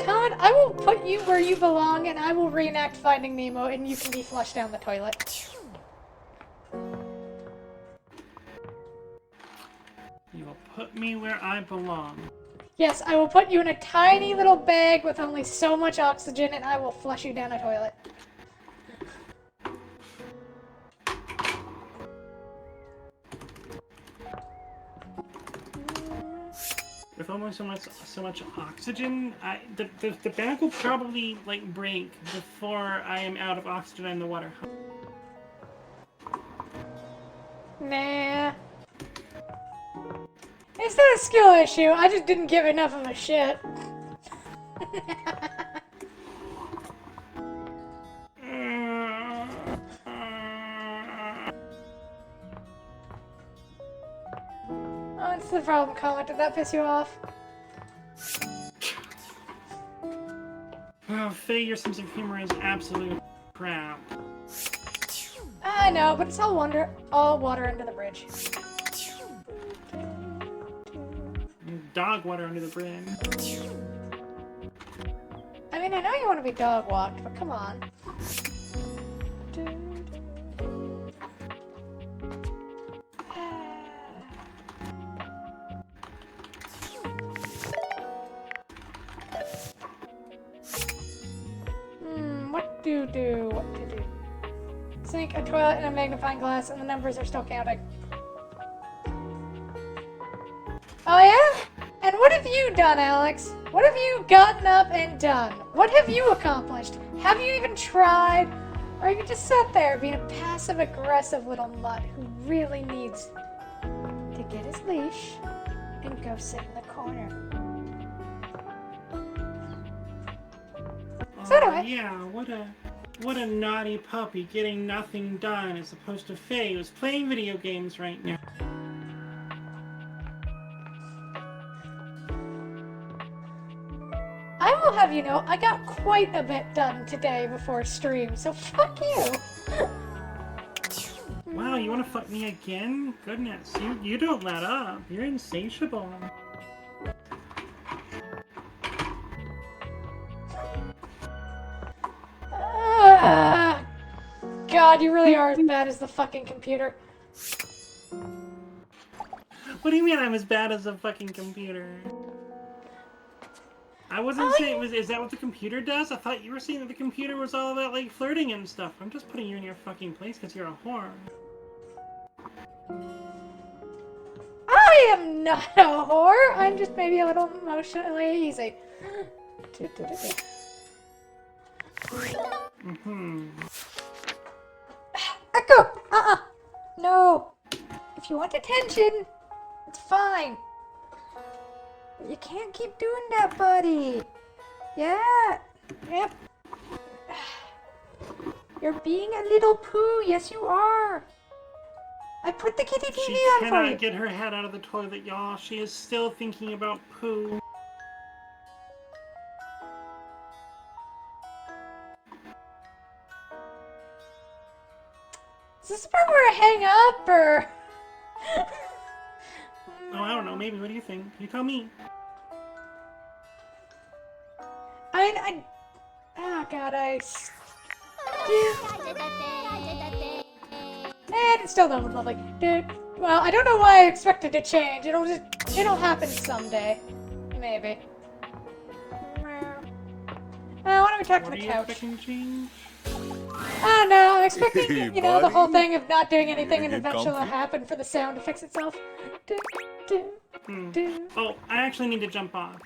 Con, I will put you where you belong, and I will reenact Finding Nemo, and you can be flushed down the toilet. You will put me where I belong. Yes, I will put you in a tiny little bag with only so much oxygen, and I will flush you down a toilet. With almost so much oxygen, the bag will probably like break before I am out of oxygen in the water. Nah. It's not a skill issue, I just didn't give enough of a shit. Oh, what's the problem, Comet? Did that piss you off? Oh, Faye, your sense of humor is absolute crap. I know, but it's all water under the bridge. Dog water under the bridge. I mean, I know you want to be dog walked, but come on. What to do? Sink, a toilet, and a magnifying glass, and the numbers are still counting. Oh yeah? And what have you done, Alex? What have you gotten up and done? What have you accomplished? Have you even tried? Or you just sat there being a passive-aggressive little mutt who really needs to get his leash and go sit in the corner? So anyway. Yeah, what a naughty puppy getting nothing done as opposed to Faye who's playing video games right now. I will have you know, I got quite a bit done today before stream, so fuck you! Wow, you wanna fuck me again? Goodness, you don't let up. You're insatiable. God, you really are as bad as the fucking computer. What do you mean I'm as bad as a fucking computer? I wasn't saying is that what the computer does? I thought you were saying that the computer was all about like flirting and stuff. I'm just putting you in your fucking place because you're a whore. I am not a whore! I'm just maybe a little emotionally easy. Echo! No! If you want attention, it's fine. But you can't keep doing that, buddy. Yeah. Yep. You're being a little poo. Yes, you are. I put the kitty TV She on for you. cannot get her head out of the toilet, y'all. She is still thinking about poo. Is this the part where I hang up, or...? Oh, I don't know. Maybe. What do you think? You tell me. Oh god, and it still don't look lovely. Dude, well, I don't know why I expect it to change. It'll happen someday. Maybe. Why don't we talk to the couch? I don't know, I'm expecting, Hey, you know, the whole buddy. thing of not doing anything and get eventually it'll comfy? happen for the sound to fix itself. Oh, I actually need to jump off.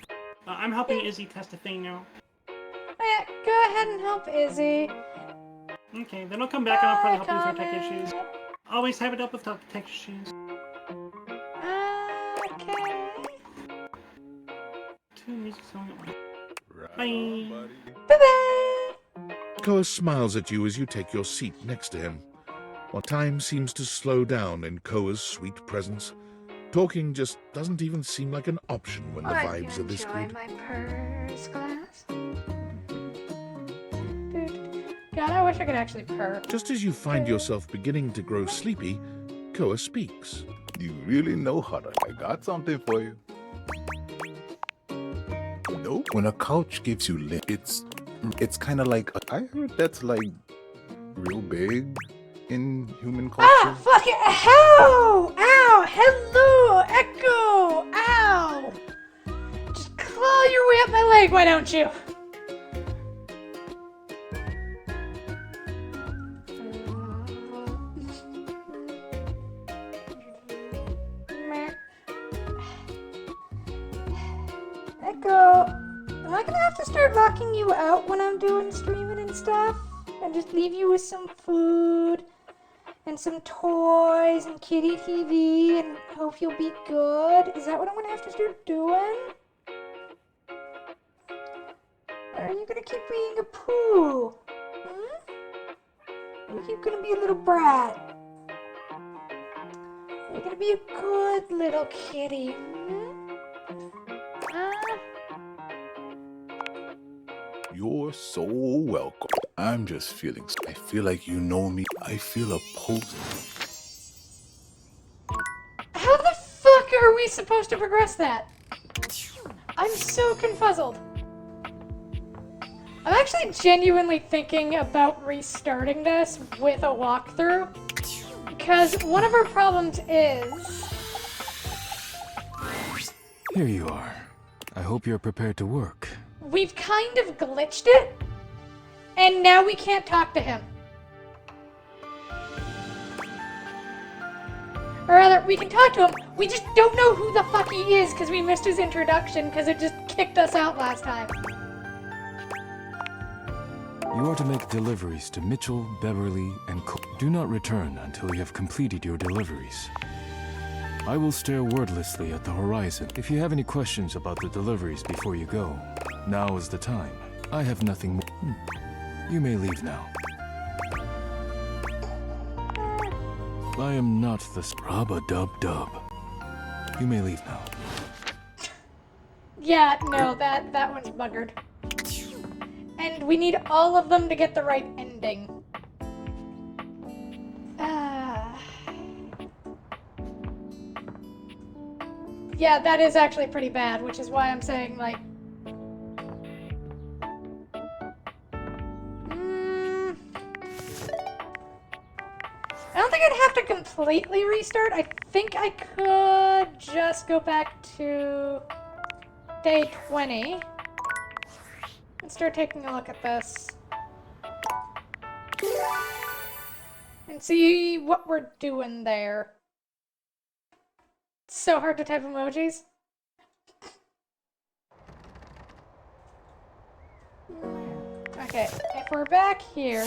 I'm helping Izzy test a thing now. Yeah, go ahead and help Izzy. Okay, then I'll come back and I'll probably help you with her tech Comment. issues. Always have it up with tech issues. Okay. Two music song at once. Bye. Bye-bye! Koa smiles at you as you take your seat next to him, while time seems to slow down in Koa's sweet presence. Talking just doesn't even seem like an option when the vibes are this good. My purse glass. God, I wish I could actually purr. Just as you find yourself beginning to grow sleepy, Koa speaks. You really know how to. I got something for you. Nope. When a couch gives you lint, it's kind of like I heard that's like real big in human culture. Ah, fuck it! Ow! Ow! Hello! Echo! Ow! Just claw your way up my leg, why don't you? Echo, am I gonna have to start locking you out when I'm doing streaming and stuff? And just leave you with some food and some toys and kitty TV and hope you'll be good? Is that what I'm gonna have to start doing? Or are you gonna keep being a poo? Hmm? Are you gonna be a little brat? You're gonna be a good little kitty. You're so welcome. I'm just feeling. I feel like you know me. I feel a pulse. How the fuck are we supposed to progress that? I'm so confuzzled. I'm actually genuinely thinking about restarting this with a walkthrough. Because one of our problems is... Here you are. I hope you're prepared to work. We've kind of glitched it, and now we can't talk to him. Or rather, we can talk to him, we just don't know who the fuck he is because we missed his introduction because it just kicked us out last time. You are to make deliveries to Mitchell, Beverly, and Cook. Do not return until you have completed your deliveries. I will stare wordlessly at the horizon. If you have any questions about the deliveries before you go, now is the time. I have nothing more. You may leave now. I am not the Rub-a-dub-dub. You may leave now. Yeah, no, that one's buggered. And we need all of them to get the right ending. Yeah, that is actually pretty bad, which is why I'm saying, like... I don't think I'd have to completely restart. I think I could just go back to day 20 and start taking a look at this. And see what we're doing there. It's so hard to type emojis. Okay, if we're back here...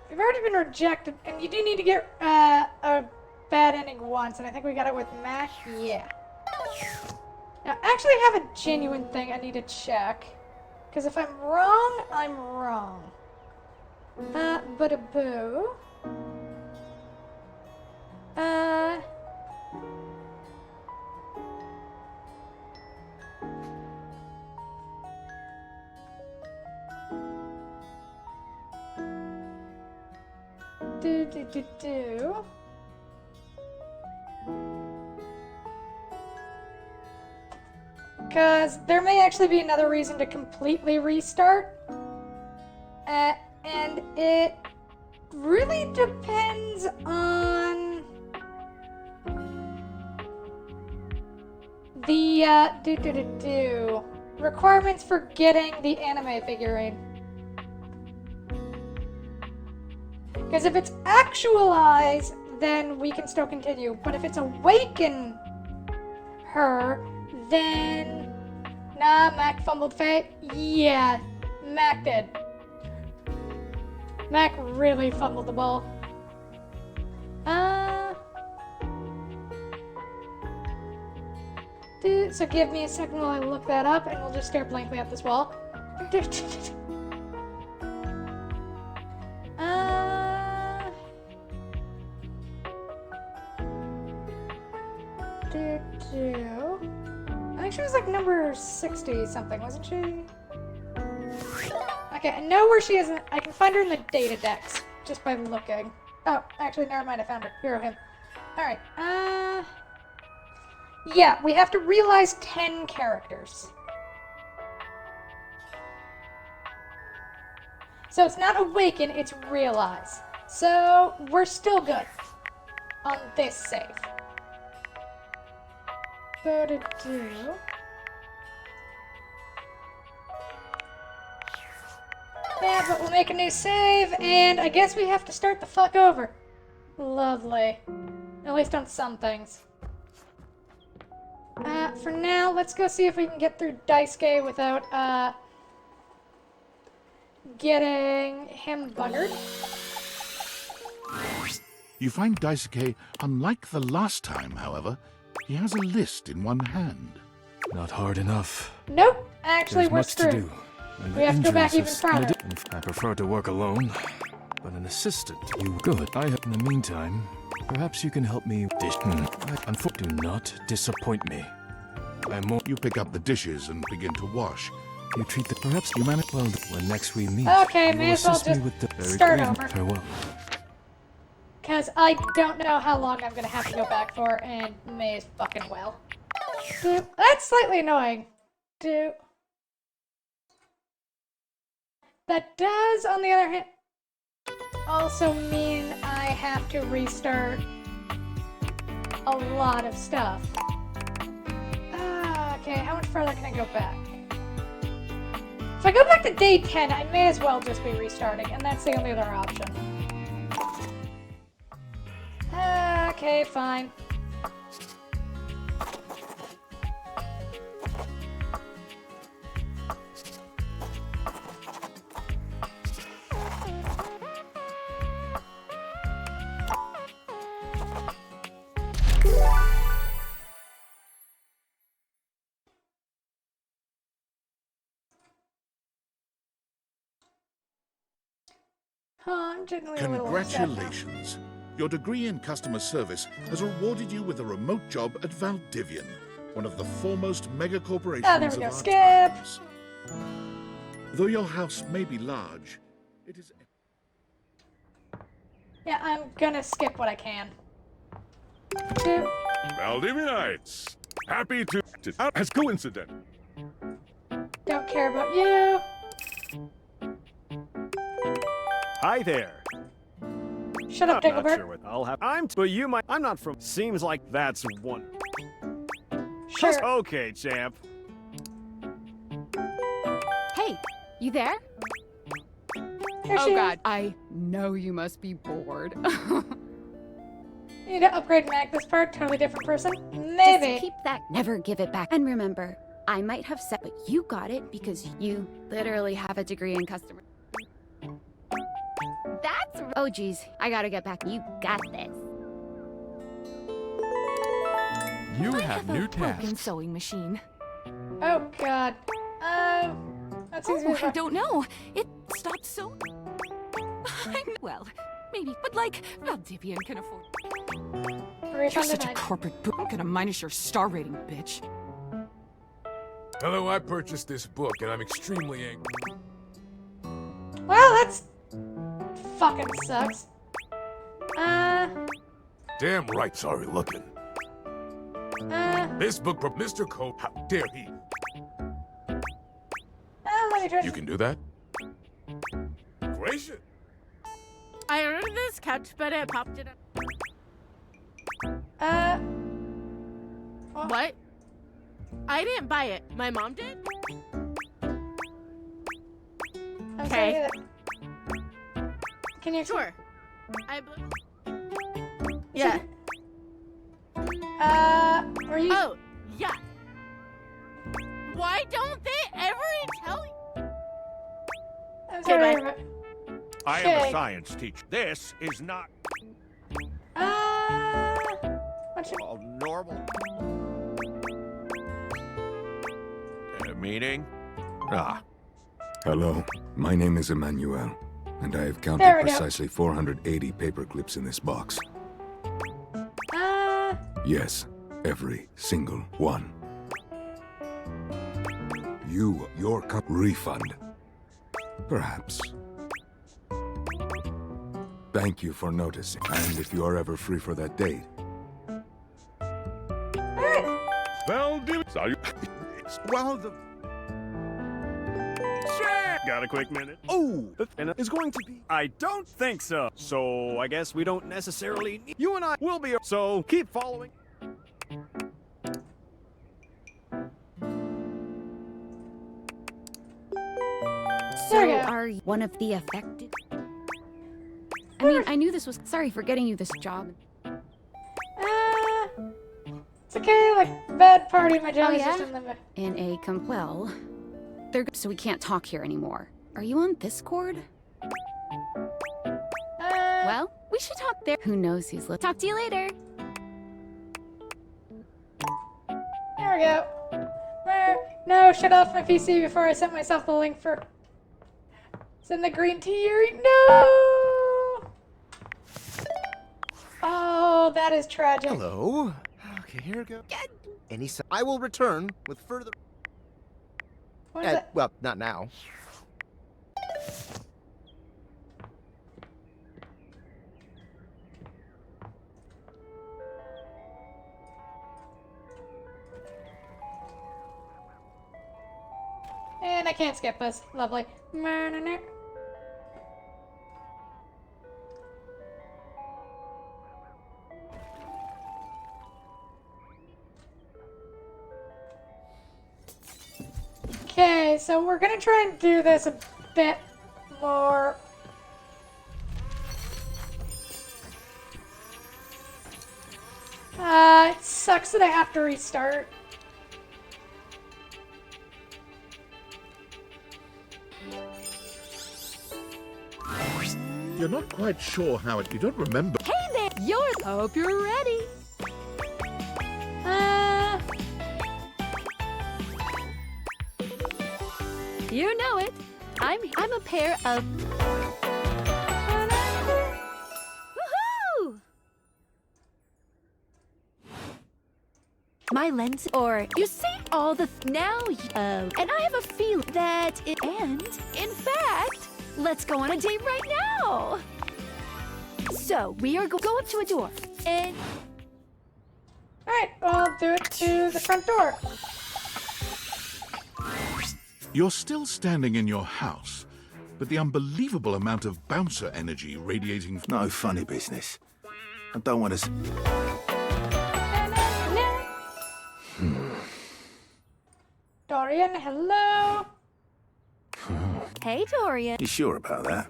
We've already been rejected, and you do need to get a bad ending once, and I think we got it with Mac. Yeah. Now, I actually have a genuine thing I need to check. Because if I'm wrong, I'm wrong. But a boo. Do. Because there may actually be another reason to completely restart. And it really depends on the requirements for getting the anime figurine. Because if it's actualize, then we can still continue. But if it's awaken her, then... Nah, Mac fumbled fate. Yeah, Mac did. Mac really fumbled the ball. So give me a second while I look that up, and we'll just stare blankly at this wall. do... I think she was like number 60 something, wasn't she? Okay, I know where she is. I can find her in the data decks just by looking. Oh, actually, never mind. I found her. Hero him. Alright, yeah, we have to realize 10 characters. So it's not awaken, it's realize. So we're still good on this save. Yeah, but we'll make a new save, and I guess we have to start the fuck over. Lovely. At least on some things. For now, let's go see if we can get through Daisuke without, getting him buggered. You find Daisuke, unlike the last time, however, he has a list in one hand. Not hard enough. Nope, actually There's we're much screwed. to do. And We have to go back even injuries farther. I prefer to work alone, but an assistant, you good. In the meantime, perhaps you can help me dish. Do not disappoint me. You pick up the dishes and begin to wash. You treat the perhaps you manage well when next we meet. Okay, you may will as well assist me just with the very start good over. Farewell. Because I don't know how long I'm gonna have to go back for, and may as fucking well. Dude, that's slightly annoying. Dude. That does, on the other hand, also mean I have to restart a lot of stuff. Okay, how much further can I go back? If I go back to day 10, I may as well just be restarting, and that's the only other option. Okay, fine. Oh, I'm genuinely a little upset now. Congratulations. Your degree in customer service has rewarded you with a remote job at Valdivian, one of the foremost mega corporations Oh, there we of go. our Skip. times. Though your house may be large, it is... Yeah, I'm gonna skip what I can. Valdivianites, happy to as coincident. Don't care about you. Hi there. Shut up, I'm not Dingleberg. sure what I'll have. But you might. I'm not from. Seems like that's one. Sure. Okay, champ. Hey, you there? Here she is. God, I know you must be bored. You need to upgrade Magnus part, totally different person? Maybe. Just keep that. Never give it back. And remember, I might have said, but you got it because you literally have a degree in customer. That's. Oh, geez. I gotta get back. You got this. You have new Broken tasks. sewing machine. Oh, God. That seems Oh, to be I don't know. It stopped so. Well, maybe, but like, Valdivian can afford. You're Refund such a denied. corporate book. I'm gonna minus your star rating, bitch. Hello, I purchased this book and I'm extremely angry. Well, that's fucking sucks. Damn right, sorry looking. This book from Mr. Cole, how dare he? Let me try. You can do that? Gracious. I ordered this couch, but it popped it up. What? I didn't buy it. My mom did? I'm sorry to hear that. Can you... Sure. Yeah. Were you... Oh, yeah. Why don't they ever tell you? I'm Okay, sorry. bye. I am a Okay. science teacher. This is not What's your... All normal. meaning? Ah. Hello, my name is Emmanuel, and I have There counted we go. precisely 480 paper clips in this box. Yes, Every single one. Your cup refund. Perhaps. Thank you for noticing. And if you are ever free for that date. Well, well, sure. Got a quick minute? Oh, and it's going to be. I don't think so. So I guess we don't necessarily need. You and I will be. So keep following. So, are you one of the affected? I mean, I knew this was. Sorry for getting you this job. It's okay, like, bad party, my job Oh, is yeah? just in the... In a well, so we can't talk here anymore. Are you on Discord? Well, we should talk there. Who knows who's listening? Talk to you later. There we go. No, shut off my PC before I sent myself the link for... Send the green tea, Yuri. No! Oh, that is tragic. Hello. Okay, here we go. I will return with further. What is that? Well, not now. And I can't skip this. Lovely. Okay, so we're gonna try and do this a bit more. It sucks that I have to restart. You're not quite sure how it... You don't remember. Hey there, hope you're ready. You know it. I'm a pair of. Woohoo! My lens, or you see all the now, and I have a feeling that it. And in fact, let's go on a date right now. So we are go up to a door, and. Alright, I'll do it to the front door. You're still standing in your house, but the unbelievable amount of bouncer energy radiating... No funny business. I don't want to... Dorian, hello. Hey, Dorian. You sure about that?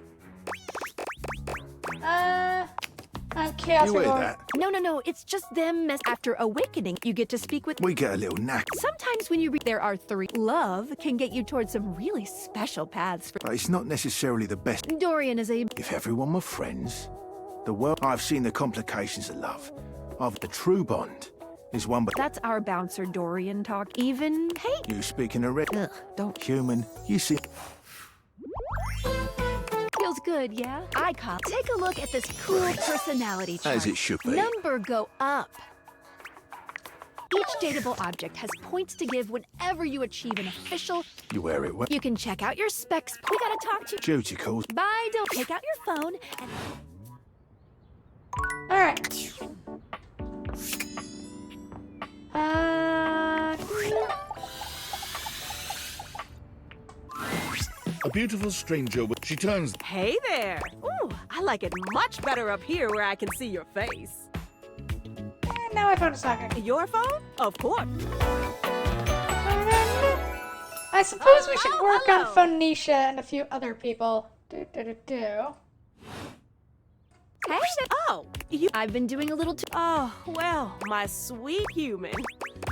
I'm Chaos You heard Reborn. that? No, it's just them after awakening. You get to speak with. We get a little knack. Sometimes when you read, there are three. Love can get you towards some really special paths. But it's not necessarily the best. Dorian is a. If everyone were friends, the world... I've seen the complications of love. Of the true bond is one but... That's our bouncer Dorian talk. Even. Hey. You speaking a red... Don't. Human, you see... Feels good, yeah? Icon. Take a look at this cool personality chart. As it should be. Number go up. Each dateable object has points to give whenever you achieve an official. You wear it well. You can check out your specs. We gotta talk to you. Duty calls. Bye, don't take out your phone and. Alright. A beautiful stranger... She turns... Hey there! Ooh, I like it much better up here where I can see your face. And now my phone is talking. Your phone? Of course. I suppose we should work on Phoenicia and a few other people. Hey, I've been doing a little too. Oh, well, my sweet human.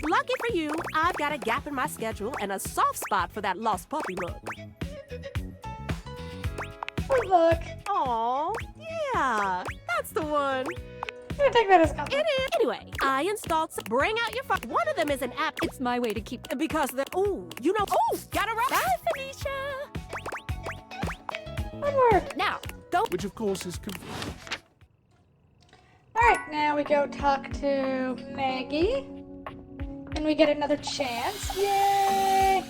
Lucky for you, I've got a gap in my schedule and a soft spot for that lost puppy look. Oh, look. Aw, yeah, that's the one. I'm gonna take that as compliment. It is. Anyway, I installed some. Bring out your phone. One of them is an app. It's my way to keep. Because they're. Ooh, you know. Ooh, got it right. Bye, Phoenicia. Onward. Now, go. Which, of course, is... Alright, now we go talk to Maggie. And we get another chance. Yay!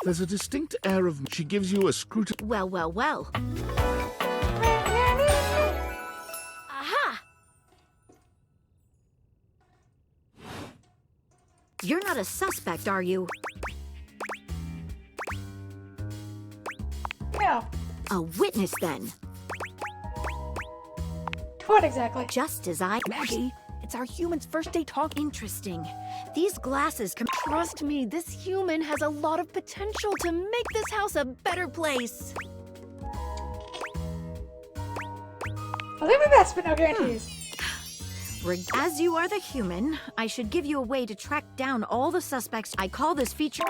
There's a distinct air of... She gives you a scrutin... Well, well, well. Aha! You're not a suspect, are you? No. A witness, then. What exactly? Just as I... Maggie, it's our human's first day talk. Interesting. These glasses can... Trust me, this human has a lot of potential to make this house a better place. I'll leave my best, but no guarantees. As you are the human, I should give you a way to track down all the suspects. I call this feature...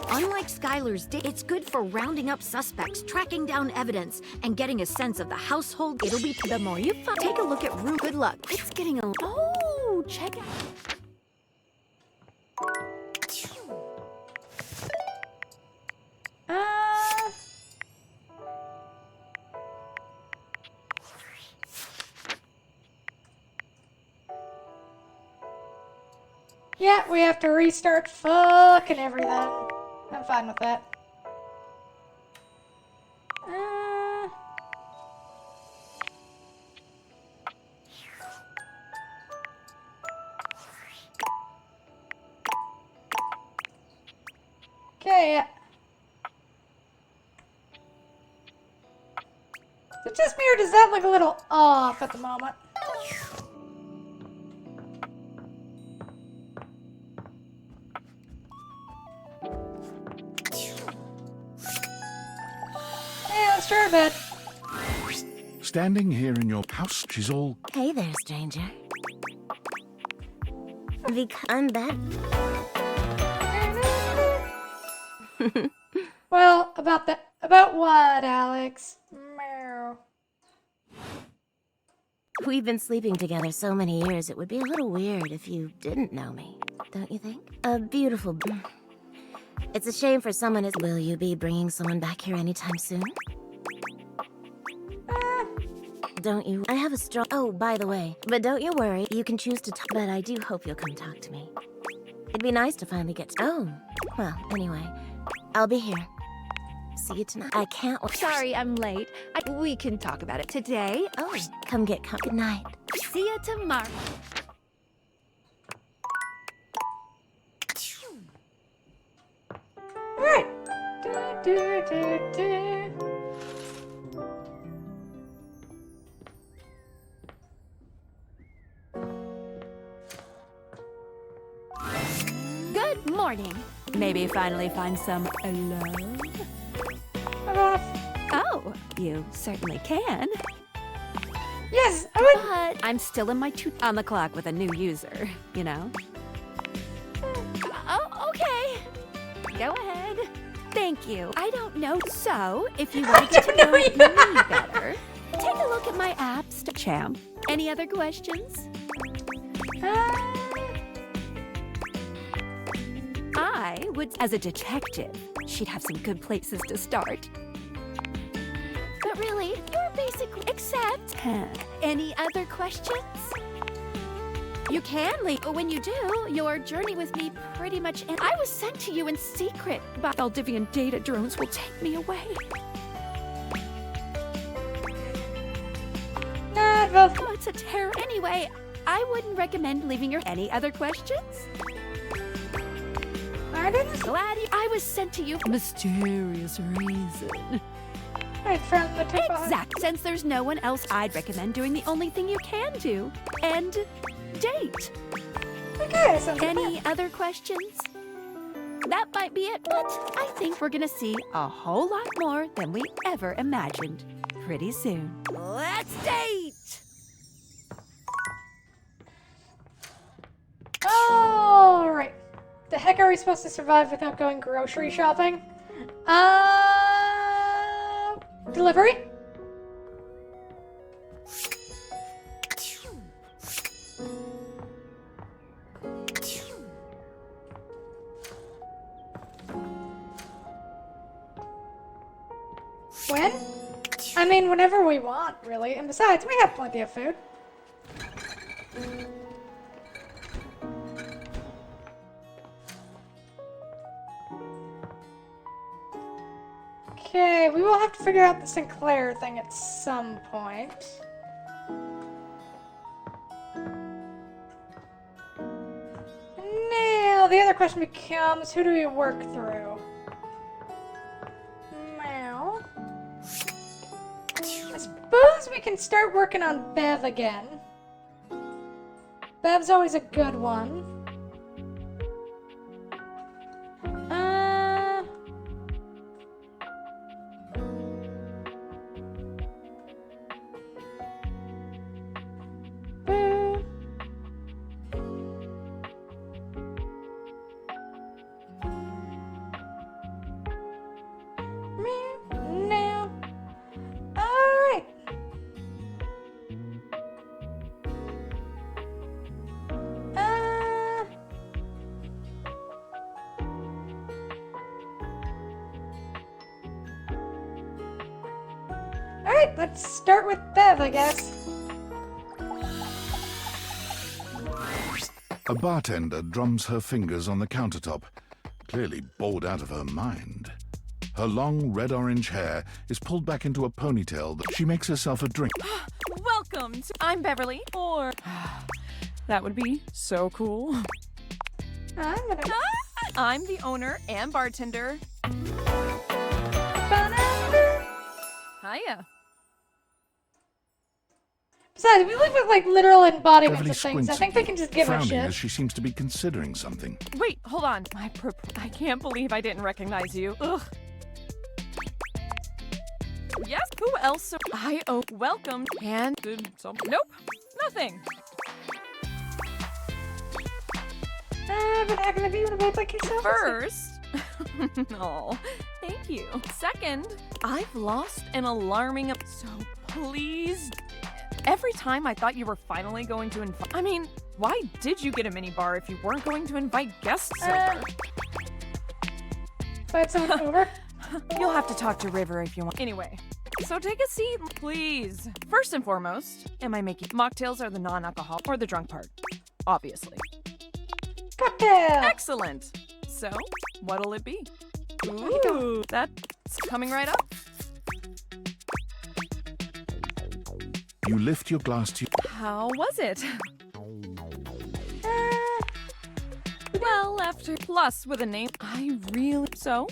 Unlike Skylar's day, it's good for rounding up suspects, tracking down evidence, and getting a sense of the household. It'll be... The more you find... Take a look at Rue. Good luck. It's getting a... Oh, check out... Yeah, we have to restart fucking everything. I'm fine with that. Okay. Is it just me or does that look a little off at the moment? Let's try our bed. Standing here in your house, she's all... Hey there, stranger. I'm back. Well, about that. About what, Alex? Meow. We've been sleeping together so many years, it would be a little weird if you didn't know me, don't you think? A beautiful... It's a shame for someone as... Will you be bringing someone back here anytime soon? Don't you? I have a strong... Oh, by the way, but don't you worry, you can choose to talk, but I do hope you'll come talk to me. It'd be nice to finally get to... Oh, well, anyway, I'll be here. See you tonight. I can't... Sorry, I'm late. We can talk about it today. Oh, come get... Good night. See you tomorrow. Alright. Good morning. Maybe finally find some alone? Oh, you certainly can. Yes, I would. But I'm still in my on the clock with a new user, you know? Oh, okay. Go ahead. Thank you. I don't know. So, if you want to get to know me better, take a look at my apps, champ. Any other questions? I would, as a detective, she'd have some good places to start. But really, you're basically, except, any other questions? You can leave, but when you do, your journey with me pretty much ends. I was sent to you in secret, but Valdivian data drones will take me away. Oh, it's a terror. Anyway, I wouldn't recommend leaving your... Any other questions? Glad I was sent to you for mysterious reason. Exact. Since there's no one else, I'd recommend doing the only thing you can do. And date. Okay, Any other questions? That might be it, but I think we're gonna see a whole lot more than we ever imagined pretty soon. Let's date! Alright. The heck are we supposed to survive without going grocery shopping? Delivery? When? I mean, whenever we want, really. And besides, we have plenty of food. Okay, we will have to figure out the Sinclair thing at some point. Now, the other question becomes, who do we work through? Now, I suppose we can start working on Bev again. Bev's always a good one. Now, alright. Alright, let's start with Bev, I guess. A bartender drums her fingers on the countertop, clearly bored out of her mind. Her long red-orange hair is pulled back into a ponytail that she makes herself a drink. Welcome to... I'm Beverly, or... that would be so cool. I'm the owner and bartender. Hiya. Besides, we look like literal embodiments Beverly of things. I squints, think we can just give a frowning shit. as she seems to be considering something. Wait, hold on. I can't believe I didn't recognize you. Ugh. Yes, who else? Welcome. And nope, nothing. But how can I be when I like yourself? First, oh, thank you. Second, I've lost an alarming. So please. Every time I thought you were finally going to invite. I mean, why did you get a mini bar if you weren't going to invite guests over? Invite someone over? You'll have to talk to River if you want. Anyway, so take a seat, please. First and foremost, am I making mocktails are the non-alcohol or the drunk part? Obviously. Cocktail! Excellent. So, what'll it be? Ooh, that's coming right up. You lift your glass to... How was it? Well, after plus with a name, I really... So,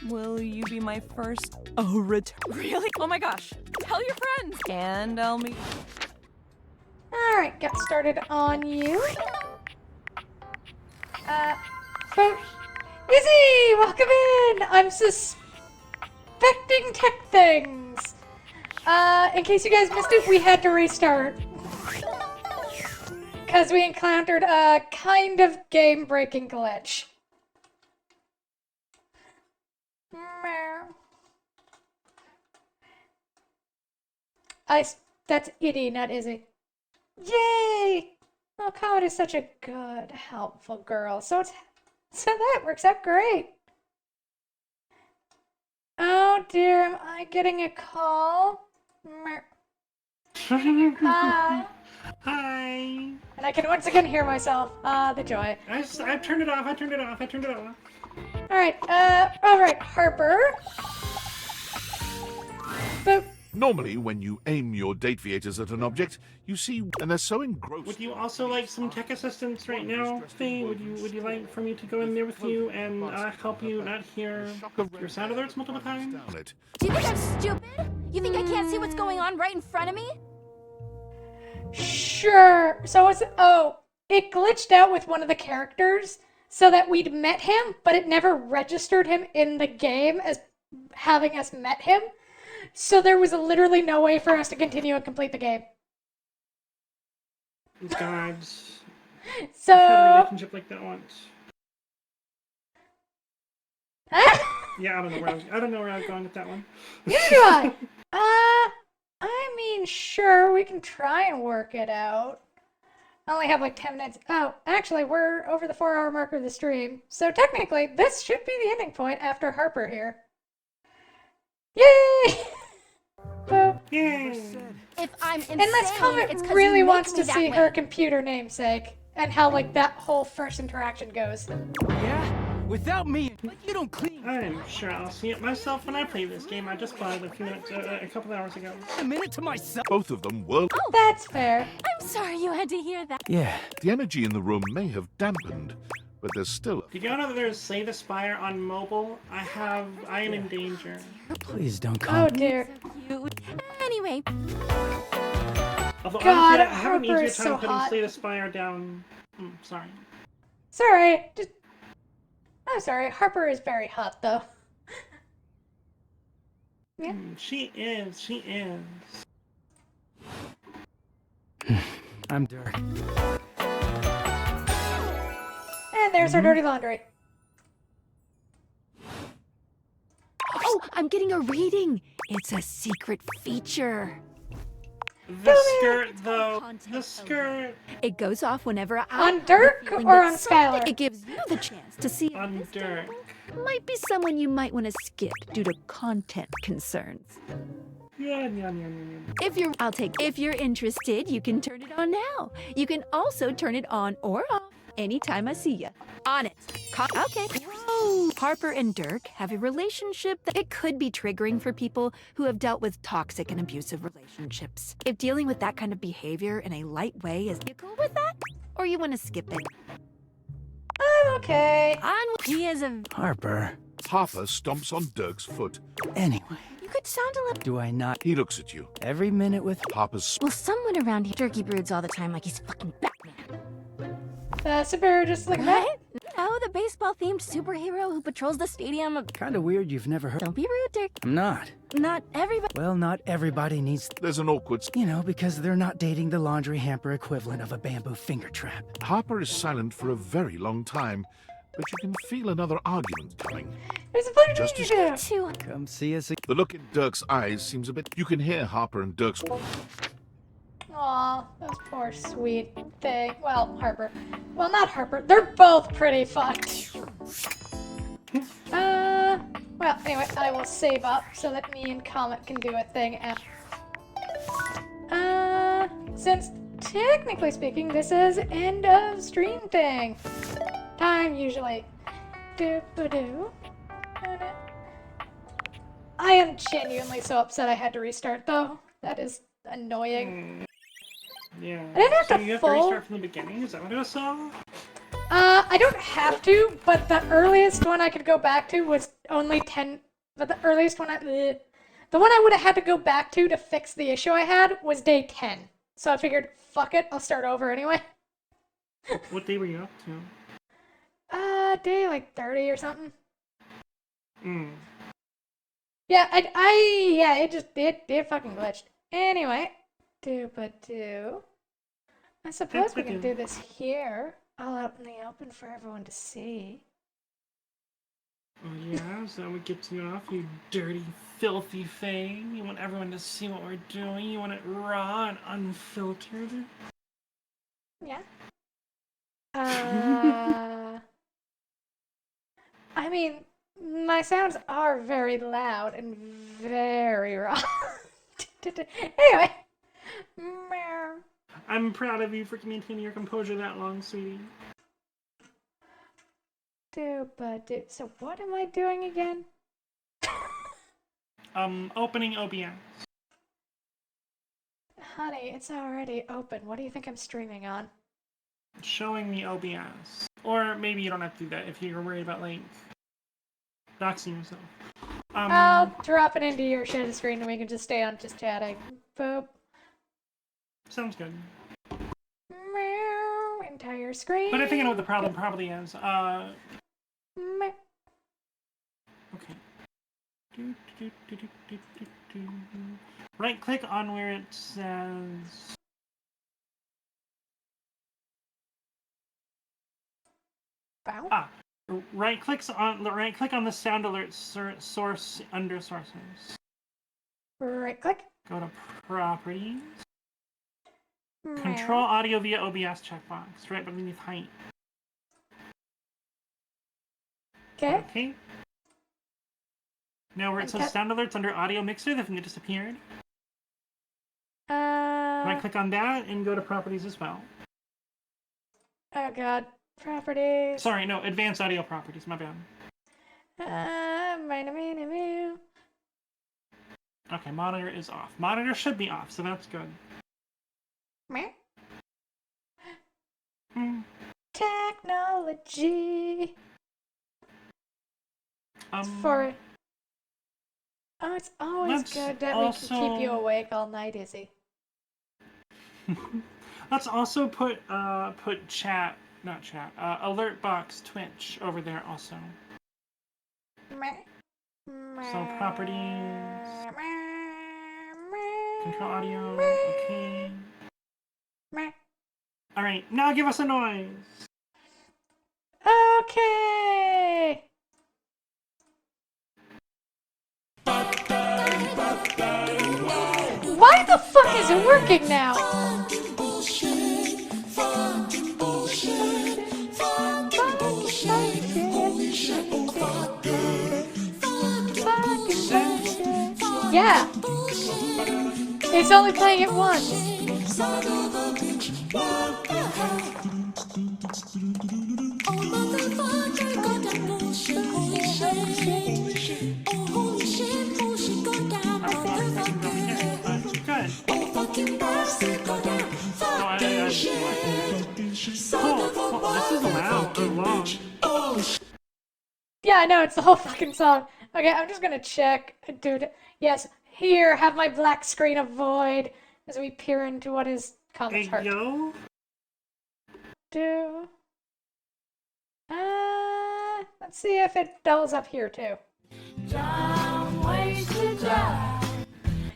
will you be my first... Oh, really? Oh my gosh. Tell your friends. And I'll meet... Alright, get started on you. Folks... Izzy! Welcome in! I'm suspecting tech things. In case you guys missed it, we had to restart. Because we encountered a kind of game-breaking glitch. That's Itty, not Izzy. Yay! Oh, Comet is such a good, helpful girl. So that works out great. Oh dear, am I getting a call? Hi. Hi. And I can once again hear myself. The joy. I turned it off. Alright, Harper. Boop. Normally, when you aim your date viators at an object, you see, and they're so engrossed. Would you also like some tech assistance right now, Faye? Would you like for me to go in there with you and help you not hear your sound alerts multiple times? Do you think I'm stupid? You think I can't see what's going on right in front of me? Sure. So it glitched out with one of the characters so that we'd met him, but it never registered him in the game as having us met him. So there was literally no way for us to continue and complete the game. Gods. So... I've had a relationship like that once. Yeah, I don't know where I was going with that one. Neither do I. I mean, sure, we can try and work it out. I only have like 10 minutes. Oh, actually, we're over the 4-hour marker of the stream. So technically, this should be the ending point after Harper here. Yay! Yay! If I'm insane, Unless Comet it's 'cause really you make wants me to that see way. her computer namesake and how like that whole first interaction goes. Yeah, Without me, like you don't clean. I'm sure I'll see it myself when I play this game. I just bought it a couple hours ago. A minute to myself. Both of them were. Oh, that's fair. I'm sorry you had to hear that. Yeah. The energy in the room may have dampened, but there's still. Did you know that there's Slay the Spire on mobile? I am in danger. Please don't come. Oh dear. Anyway. Although God, honestly, I have an Harper easier is time so putting hot. Slay the Spire down. Sorry. Sorry. I'm sorry. Harper is very hot, though. Yeah. She is. She is. I'm Dirk. And there's our dirty laundry. Oh, I'm getting a reading. It's a secret feature. The skirt, though. The skirt. It goes off whenever I On Dirk or on Skylar? It gives you the chance to see On Dirk. might be someone you might want to skip due to content concerns. Yeah. If you're interested, you can turn it on now. You can also turn it on or off anytime I see you. On it. Okay. Whoa. Harper and Dirk have a relationship that it could be triggering for people who have dealt with toxic and abusive relationships. If dealing with that kind of behavior in a light way is you cool with that? Or you want to skip it? I'm okay. He is a... Harper stomps on Dirk's foot. Anyway, You could sound a little... do I not? He looks at you. Every minute with Harper's. Well, someone around here turkey broods all the time like he's fucking Batman. Superior just like that. Right? Oh, the baseball-themed superhero who patrols the stadium. kind of weird you've never heard. Don't be rude, Dirk. I'm not. Not everybody... Well, not everybody needs. There's an awkward. You know, because they're not dating the laundry hamper equivalent of a bamboo finger trap. Harper is silent for a very long time, but you can feel another argument coming. There's a funny Just thing as you do. Come see us. the look in Dirk's eyes seems a bit. You can hear Harper and Dirk's. Aw, those poor sweet thing. Well, Harper. Well, not Harper. They're both pretty fucked. Well, anyway, I will save up so that me and Comet can do a thing after. Since technically speaking, this is end of stream thing. Time, usually. Doo-ba-doo. I am genuinely so upset I had to restart, though. That is annoying. Yeah. I didn't have So to you have full- to restart from the beginning? Is that what I saw? I don't have to, but the earliest one I could go back to was only 10. But the earliest one the one I would have had to go back to fix the issue I had was day 10. So I figured, fuck it, I'll start over anyway. What day were you up to? Day like 30 or something. Yeah, it fucking glitched. Anyway, I suppose we can do this here, all out in the open for everyone to see. Oh yeah, so we get you off, you dirty, filthy thing. You want everyone to see what we're doing. You want it raw and unfiltered. Yeah. I mean, my sounds are very loud and very raw. Anyway. Meow. I'm proud of you for maintaining your composure that long, sweetie. So what am I doing again? Opening OBS. Honey, it's already open. What do you think I'm streaming on? Showing me OBS. Or maybe you don't have to do that if you're worried about, like, doxing yourself. I'll drop it into your share screen and we can just stay on just chatting. Boop. Sounds good. Meow. Entire screen. But I think I know what the problem probably is. Meow. Okay. Right click on where it says... Bow? Right click on the sound alert source under sources. Right click. Go to properties. Meow. Control audio via OBS checkbox right beneath height. Okay. Now where it says sound alerts under audio mixer, the thing that disappeared. Right click on that and go to properties as well. Oh god. Properties. Sorry, no, advanced audio properties, my bad. Okay, monitor is off. Monitor should be off, so that's good. Meh. Technology. For it's always good that we can keep you awake all night, Izzy. Let's also put alert box Twitch over there also. So properties, control audio, okay. All right, now give us a noise. Okay. Why the fuck is it working now? Yeah. It's only playing it once. This is loud and long. Yeah, I know, it's the whole fucking song. Okay, I'm just gonna check. Dude, yes, here, have my black screen avoid as we peer into what is Comet's heart. Yo? Let's see if it doubles up here too.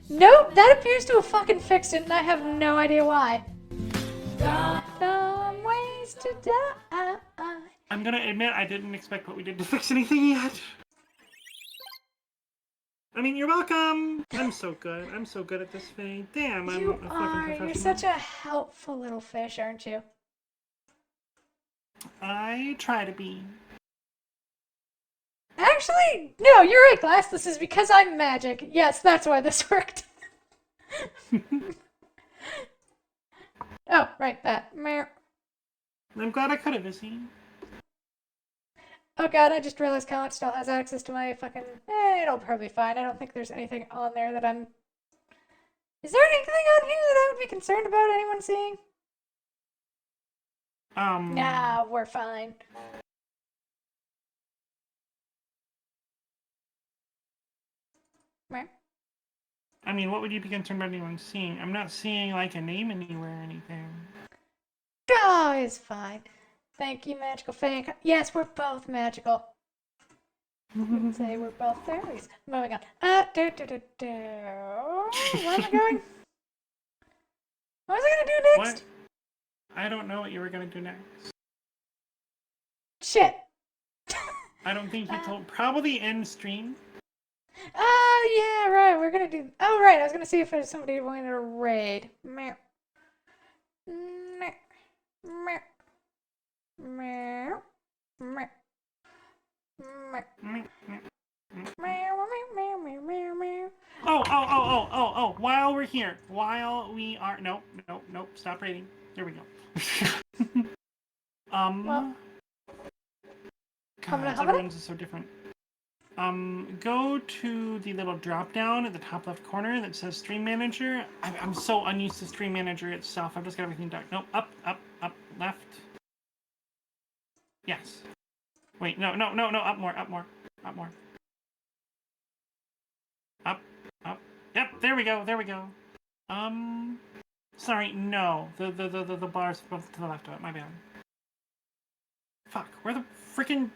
Nope, that appears to have fucking fixed it, and I have no idea why. Dumb ways to die. I'm gonna admit I didn't expect what we did to fix anything yet. I mean, you're welcome. I'm so good. I'm so good at this thing. Damn, I'm a fucking professional. You're such a helpful little fish, aren't you? I try to be. Actually, no, you're right, Glass. This is because I'm magic. Yes, that's why this worked. Oh, right, that. I'm glad I could have, Izzy. Oh god, I just realized Comet still has access to my fucking... it'll probably be fine. I don't think there's anything on there that I'm... Is there anything on here that I would be concerned about anyone seeing? Nah, we're fine. I mean, what would you be concerned about anyone seeing? I'm not seeing, like, a name anywhere or anything. Oh, it's fine. Thank you, Magical Fan. Yes, we're both magical. You can say we're both fairies. Moving on. Where am I going? What was I gonna do next? What? I don't know what you were gonna do next. Shit. I don't think you told. Probably end stream. Oh, yeah, right. We're gonna do. Oh, right. I was gonna see if there's somebody who wanted to raid. Meow. Meow. Meow. Meow. Meow. Oh, while we're here. While we are... Nope. Stop raiding. There we go. Well, God, everyone's is so different. Go to the little drop down at the top left corner that says Stream Manager. I'm so unused to Stream Manager itself. I've just got everything done. Nope, up, left. Yes. Wait, no, up more. Up. Yep, there we go. Sorry, no. The bars to the left of it, my bad. Fuck, where the freaking...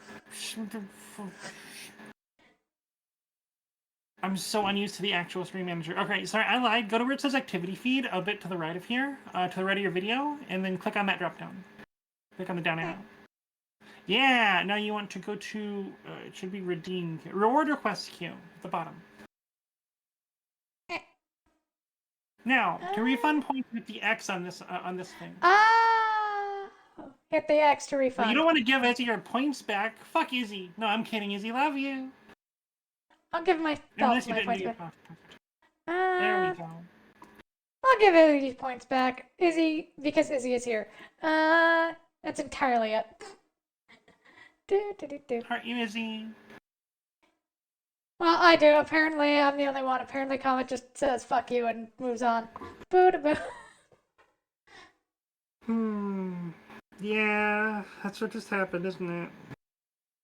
I'm so unused to the actual Stream Manager. Okay, sorry, I lied. Go to where it says Activity Feed, a bit to the right of here, to the right of your video, and then click on that drop down. Click on the down arrow. Yeah, now you want to go to, it should be Redeem, Reward Request queue, at the bottom. Now, to refund points, hit the X on this thing. Hit the X to refund. You don't want to give Izzy your points back. Fuck Izzy. No, I'm kidding, Izzy. Love you. I'll give my points back. There we go. I'll give Izzy points back. Izzy, because Izzy is here. That's entirely it. Aren't you, Izzy? Well, I do. Apparently, I'm the only one. Apparently, Comet just says "fuck you" and moves on. Boo to boo. Yeah, that's what just happened, isn't it?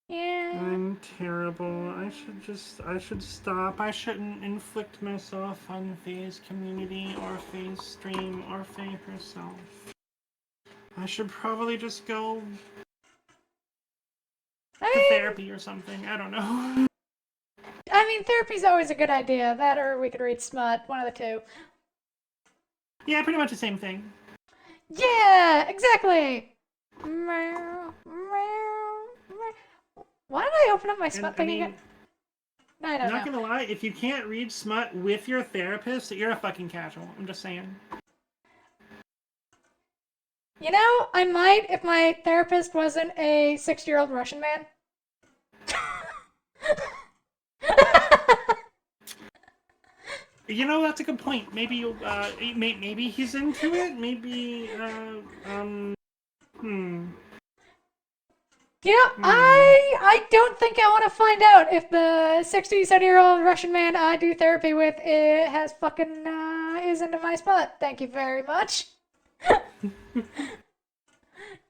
Yeah. I'm terrible. I should stop. I shouldn't inflict myself on Faye's community or Faye's stream or Faye herself. I should probably just go to therapy or something. I don't know. I mean, therapy's always a good idea. That or we could read smut. One of the two. Yeah, pretty much the same thing. Yeah, exactly. Meow, meow, meow. Why did I open up my smut thing again? I don't know. Not gonna lie, if you can't read smut with your therapist, you're a fucking casual. I'm just saying. You know, I might if my therapist wasn't a 60-year-old Russian man. You know, that's a good point. Maybe, maybe he's into it. Maybe, You know, I don't think I want to find out if the 67-year-old Russian man I do therapy with has fucking is into my spot. Thank you very much.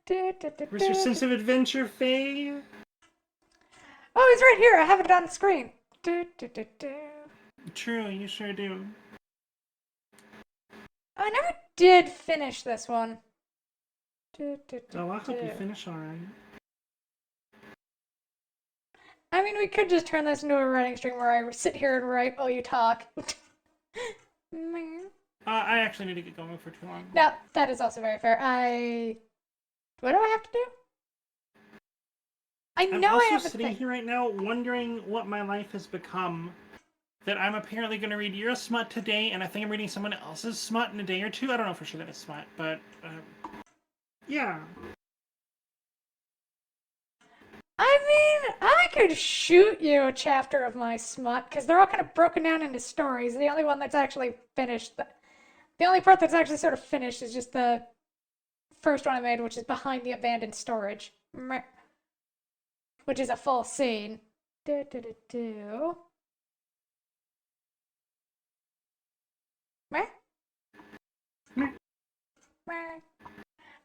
Where's your sense of adventure, Faye? Oh, he's right here. I have it on screen. True, you sure do. I never did finish this one. Oh, I hope you finish alright. I mean, we could just turn this into a writing stream where I sit here and write while you talk. I actually need to get going for too long. No, that is also very fair. What do I have to do? I know I have I'm a also sitting thing. here right now wondering what my life has become. That I'm apparently going to read your smut today, and I think I'm reading someone else's smut in a day or two. I don't know for sure that it's smut, but yeah. I mean, I could shoot you a chapter of my smut, because they're all kind of broken down into stories. The only one that's actually finished, the only part that's actually sort of finished is just the first one I made, which is Behind the Abandoned Storage. Which is a full scene. I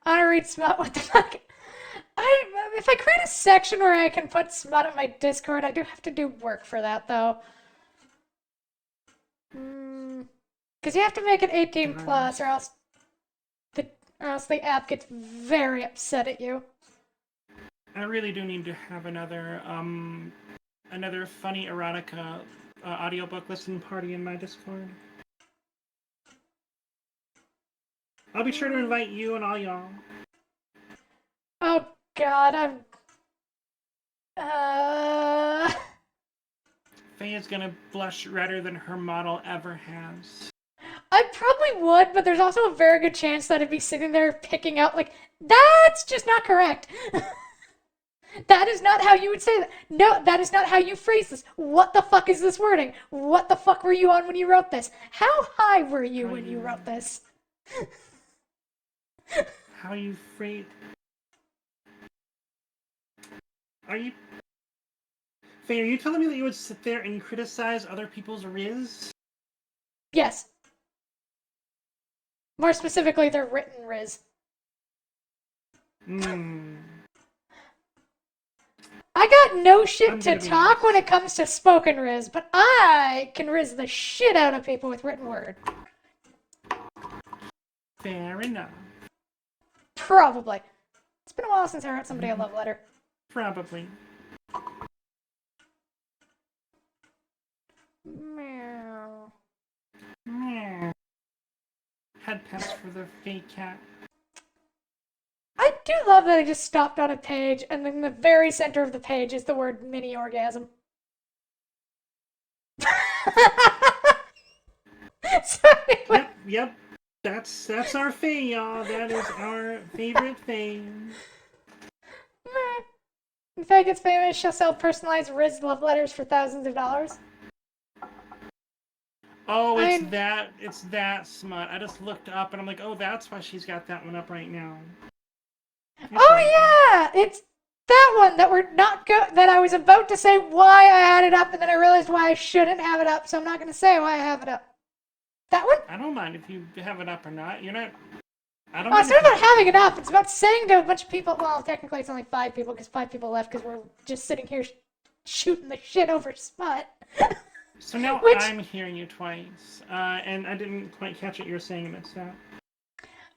want to read smut. What the fuck? If I create a section where I can put smut on my Discord, I do have to do work for that, though. Because you have to make it 18 plus, or else the app gets very upset at you. I really do need to have another funny erotica audiobook listening party in my Discord. I'll be sure to invite you and all y'all. Oh god, Faye is gonna blush redder than her model ever has. I probably would, but there's also a very good chance that I'd be sitting there picking out, like, that's just not correct. That is not how you would say that. No, that is not how you phrase this. What the fuck is this wording? What the fuck were you on when you wrote this? How high were you when you wrote this? How you phrase... Faye, are you telling me that you would sit there and criticize other people's riz? Yes. More specifically, their written riz. I got no shit to talk when it comes to spoken riz, but I can riz the shit out of people with written word. Fair enough. Probably. It's been a while since I wrote somebody a love letter. Probably. Meow. Meow. Head pets for the fake cat. I do love that I just stopped on a page, and then the very center of the page is the word mini orgasm. Sorry. Yep. That's our Faye, y'all. That is our favorite Faye. When Faye gets famous, she'll sell personalized Riz love letters for thousands of dollars. Oh, it's that smut. I just looked up and I'm like, oh, that's why she's got that one up right now. Oh yeah, it's that one that we're not that I was about to say why I had it up, and then I realized why I shouldn't have it up. So I'm not gonna say why I have it up. That one? I don't mind if you have it up or not. You're not. I don't. Oh, it's not about having it up. It's about saying to a bunch of people. Well, technically it's only 5 people because 5 people left because we're just sitting here shooting the shit over Smut. So now I'm hearing you twice, and I didn't quite catch what you were saying about that.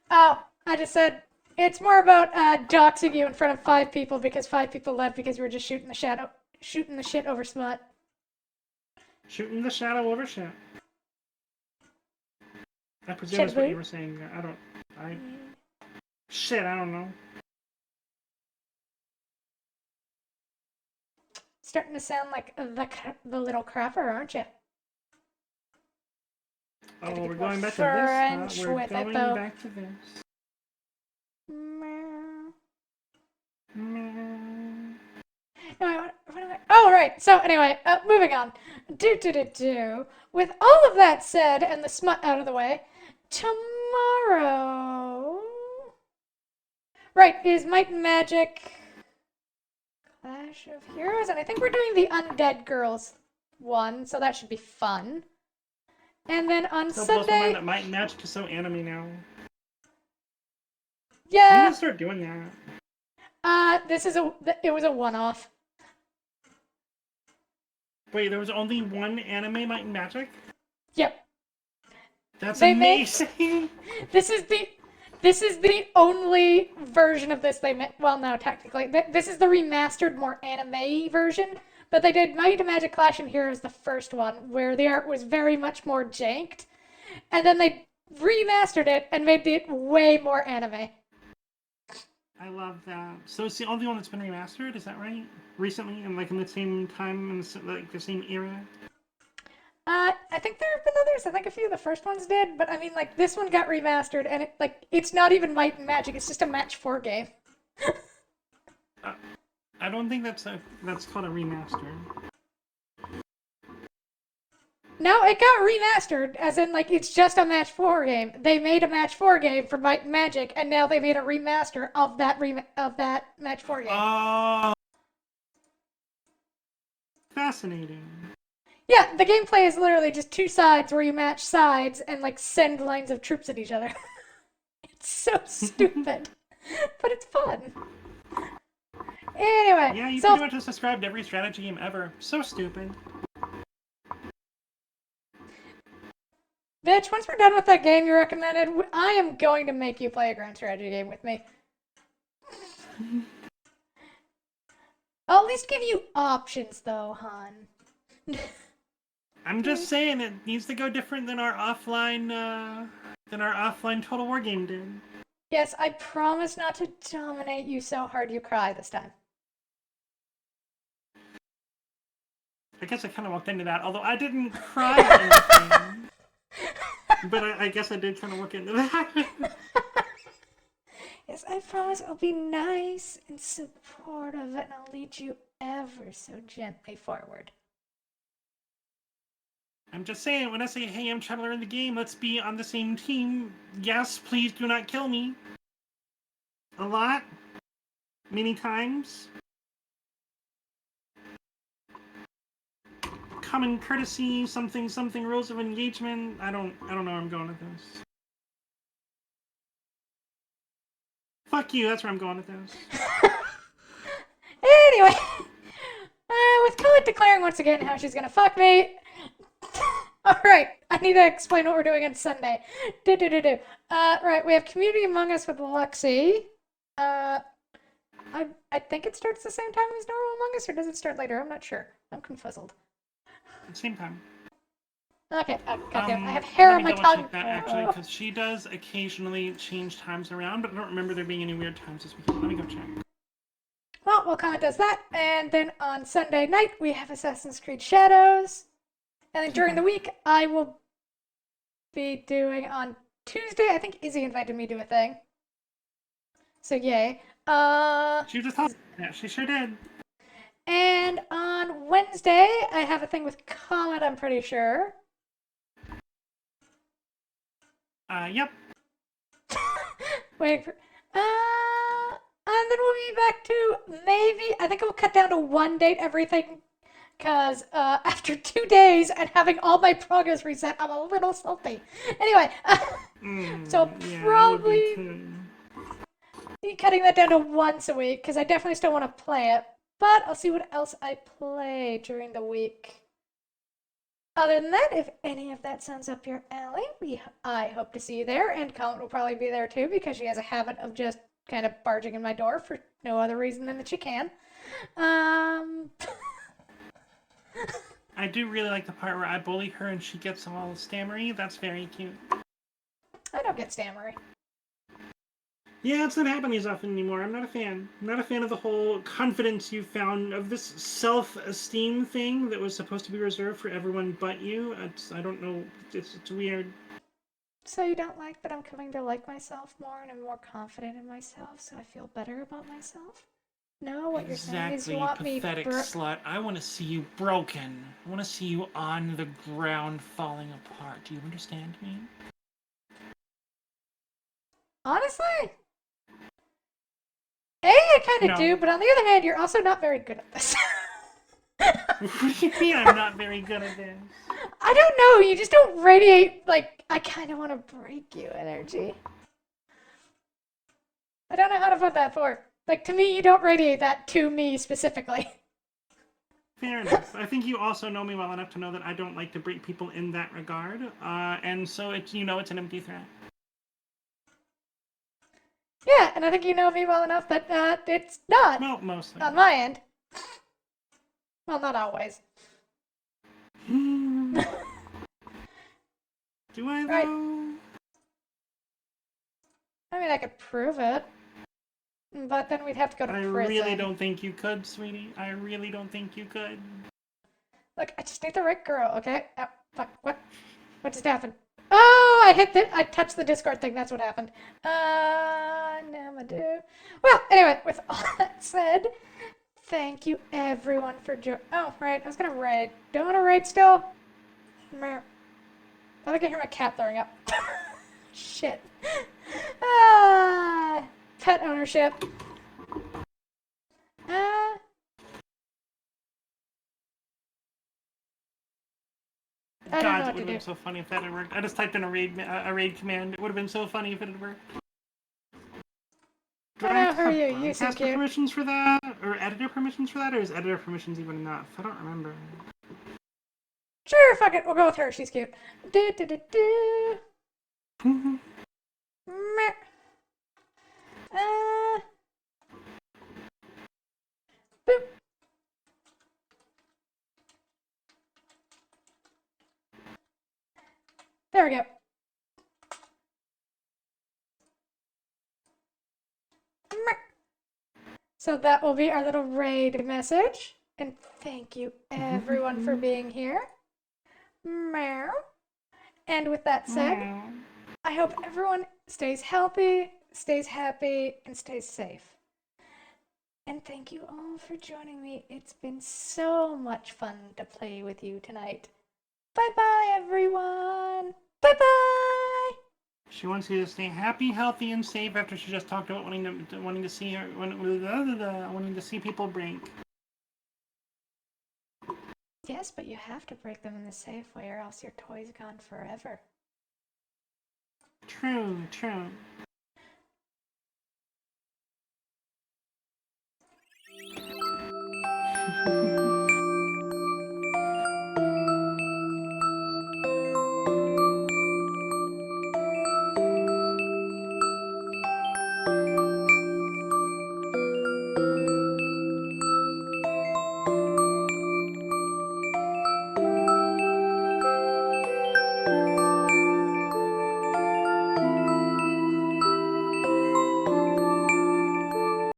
Oh, I just said it's more about doxing you in front of 5 people because 5 people left because we were just shooting the shit over Smut. Shooting the shadow over shit. I presume Shit, that's what boo? you were saying. Shit, I don't know. Starting to sound like the little crapper, aren't you? Oh, we're going back to French this. We're with it, going though. back to this. Oh, right. So, anyway, moving on. With all of that said and the Smut out of the way, tomorrow... Right, is Might and Magic Clash of Heroes, and I think we're doing the Undead Girls one, so that should be fun. And then on So blows my Sunday... mind that Might and Magic is so anime now. I'm Yeah, gonna start doing that. it was a one-off. Wait, there was only one anime Might and Magic? Yep. That's They amazing! This is the only version of this they made. Well, no, technically. This is the remastered, more anime version. But they did Might and Magic Clash and Heroes, the first one, where the art was very much more janked. And then they remastered it and made it way more anime. I love that. So it's the only one that's been remastered, is that right? Recently, and like in the same time, in like the same era? I think there have been others. I think a few of the first ones did, but I mean, like, this one got remastered, and it's not even Might and Magic, it's just a Match 4 game. I don't think that's called a remaster. No, it got remastered, as in, like, it's just a Match 4 game. They made a Match 4 game for Might and Magic, and now they made a remaster of that Match 4 game. Oh, fascinating. Yeah, the gameplay is literally just 2 sides where you match sides and, like, send lines of troops at each other. It's so stupid, but it's fun. Anyway, Yeah, you so pretty much just described every strategy game ever. So stupid. bitch, once we're done with that game you recommended, I am going to make you play a grand strategy game with me. I'll at least give you options, though, hon. I'm just saying it needs to go different than our offline Total War game did. Yes, I promise not to dominate you so hard you cry this time. I guess I kind of walked into that, although I didn't cry at anything. But I guess I did kind of walk into that. Yes, I promise I'll be nice and supportive, and I'll lead you ever so gently forward. I'm just saying, when I say, hey, I'm trying to learn the game, let's be on the same team. Yes, please do not kill me. A lot. Many times. Common courtesy, something, rules of engagement. I don't know where I'm going with this. Fuck you, that's where I'm going with this. Anyway, with Colette declaring once again how she's gonna fuck me. Alright, I need to explain what we're doing on Sunday. Right, we have Community Among Us with Luxie. I think it starts the same time as normal Among Us, or does it start later? I'm not sure. I'm confuzzled. Same time. Okay, goddamn, I have hair on my tongue. Check that, actually, because she does occasionally change times around, but I don't remember there being any weird times this weekend. Let me go check. Well, Comet does that, and then on Sunday night we have Assassin's Creed Shadows. And then during the week, I will be doing on Tuesday. I think Izzy invited me to a thing. So yay. She just told me. Yeah, she sure did. And on Wednesday, I have a thing with Comet, I'm pretty sure. Yep. Waiting for... I then we'll be back to maybe, I think we'll cut down to 1 date everything. Because after 2 days and having all my progress reset, I'm a little salty. Anyway, so probably be cutting that down to once a week, because I definitely still want to play it. But I'll see what else I play during the week. Other than that, if any of that sounds up your alley, I hope to see you there. And Colin will probably be there too, because she has a habit of just kind of barging in my door for no other reason than that she can. I do really like the part where I bully her and she gets all stammery. That's very cute. I don't get stammery. Yeah, it's not happening as often anymore. I'm not a fan. I'm not a fan of the whole confidence you found of this self-esteem thing that was supposed to be reserved for everyone but you. I don't know. It's weird. So you don't like that I'm coming to like myself more and I'm more confident in myself, so I feel better about myself? No, what you're saying is you want me pathetic slut. I want to see you broken. I want to see you on the ground falling apart. Do you understand me? Honestly? I kind of do, but on the other hand, you're also not very good at this. What do you mean I'm not very good at this? I don't know, you just don't radiate, like, I kind of want to break you energy. I don't know how to put that forth. Like, to me, you don't radiate that to me specifically. Fair enough. I think you also know me well enough to know that I don't like to break people in that regard. And so, it's an empty threat. Yeah, and I think you know me well enough that it's not. Well, mostly. On my end. Well, not always. Do I, though? Right. I mean, I could prove it. But then we'd have to go to prison. I really don't think you could, sweetie. I really don't think you could. Look, I just need the right girl, okay? Oh, fuck, what? What just happened? Oh, I touched the Discord thing, that's what happened. Namadoo. Well, anyway, with all that said, thank you everyone for oh, right, I was gonna raid. Don't wanna raid still? I think I can hear my cat throwing up. Shit. Pet ownership. I don't know God, it what would to have do. been so funny if that had worked. I just typed in a raid command. It would have been so funny if it had worked. Do I have to who are you? have You seem master cute. permissions for that? Or editor permissions for that? Or is editor permissions even enough? I don't remember. Sure, fuck it. We'll go with her. She's cute. Do do do do. Meh. Boop. There we go. Meh. So that will be our little raid message. And thank you everyone for being here. Meow. And with that said, I hope everyone stays healthy, stays happy, and stays safe. And thank you all for joining me. It's been so much fun to play with you tonight. Bye-bye, everyone. Bye-bye. She wants you to stay happy, healthy, and safe after she just talked about wanting to see people break. Yes, but you have to break them in the safe way or else your toy's gone forever. True, true.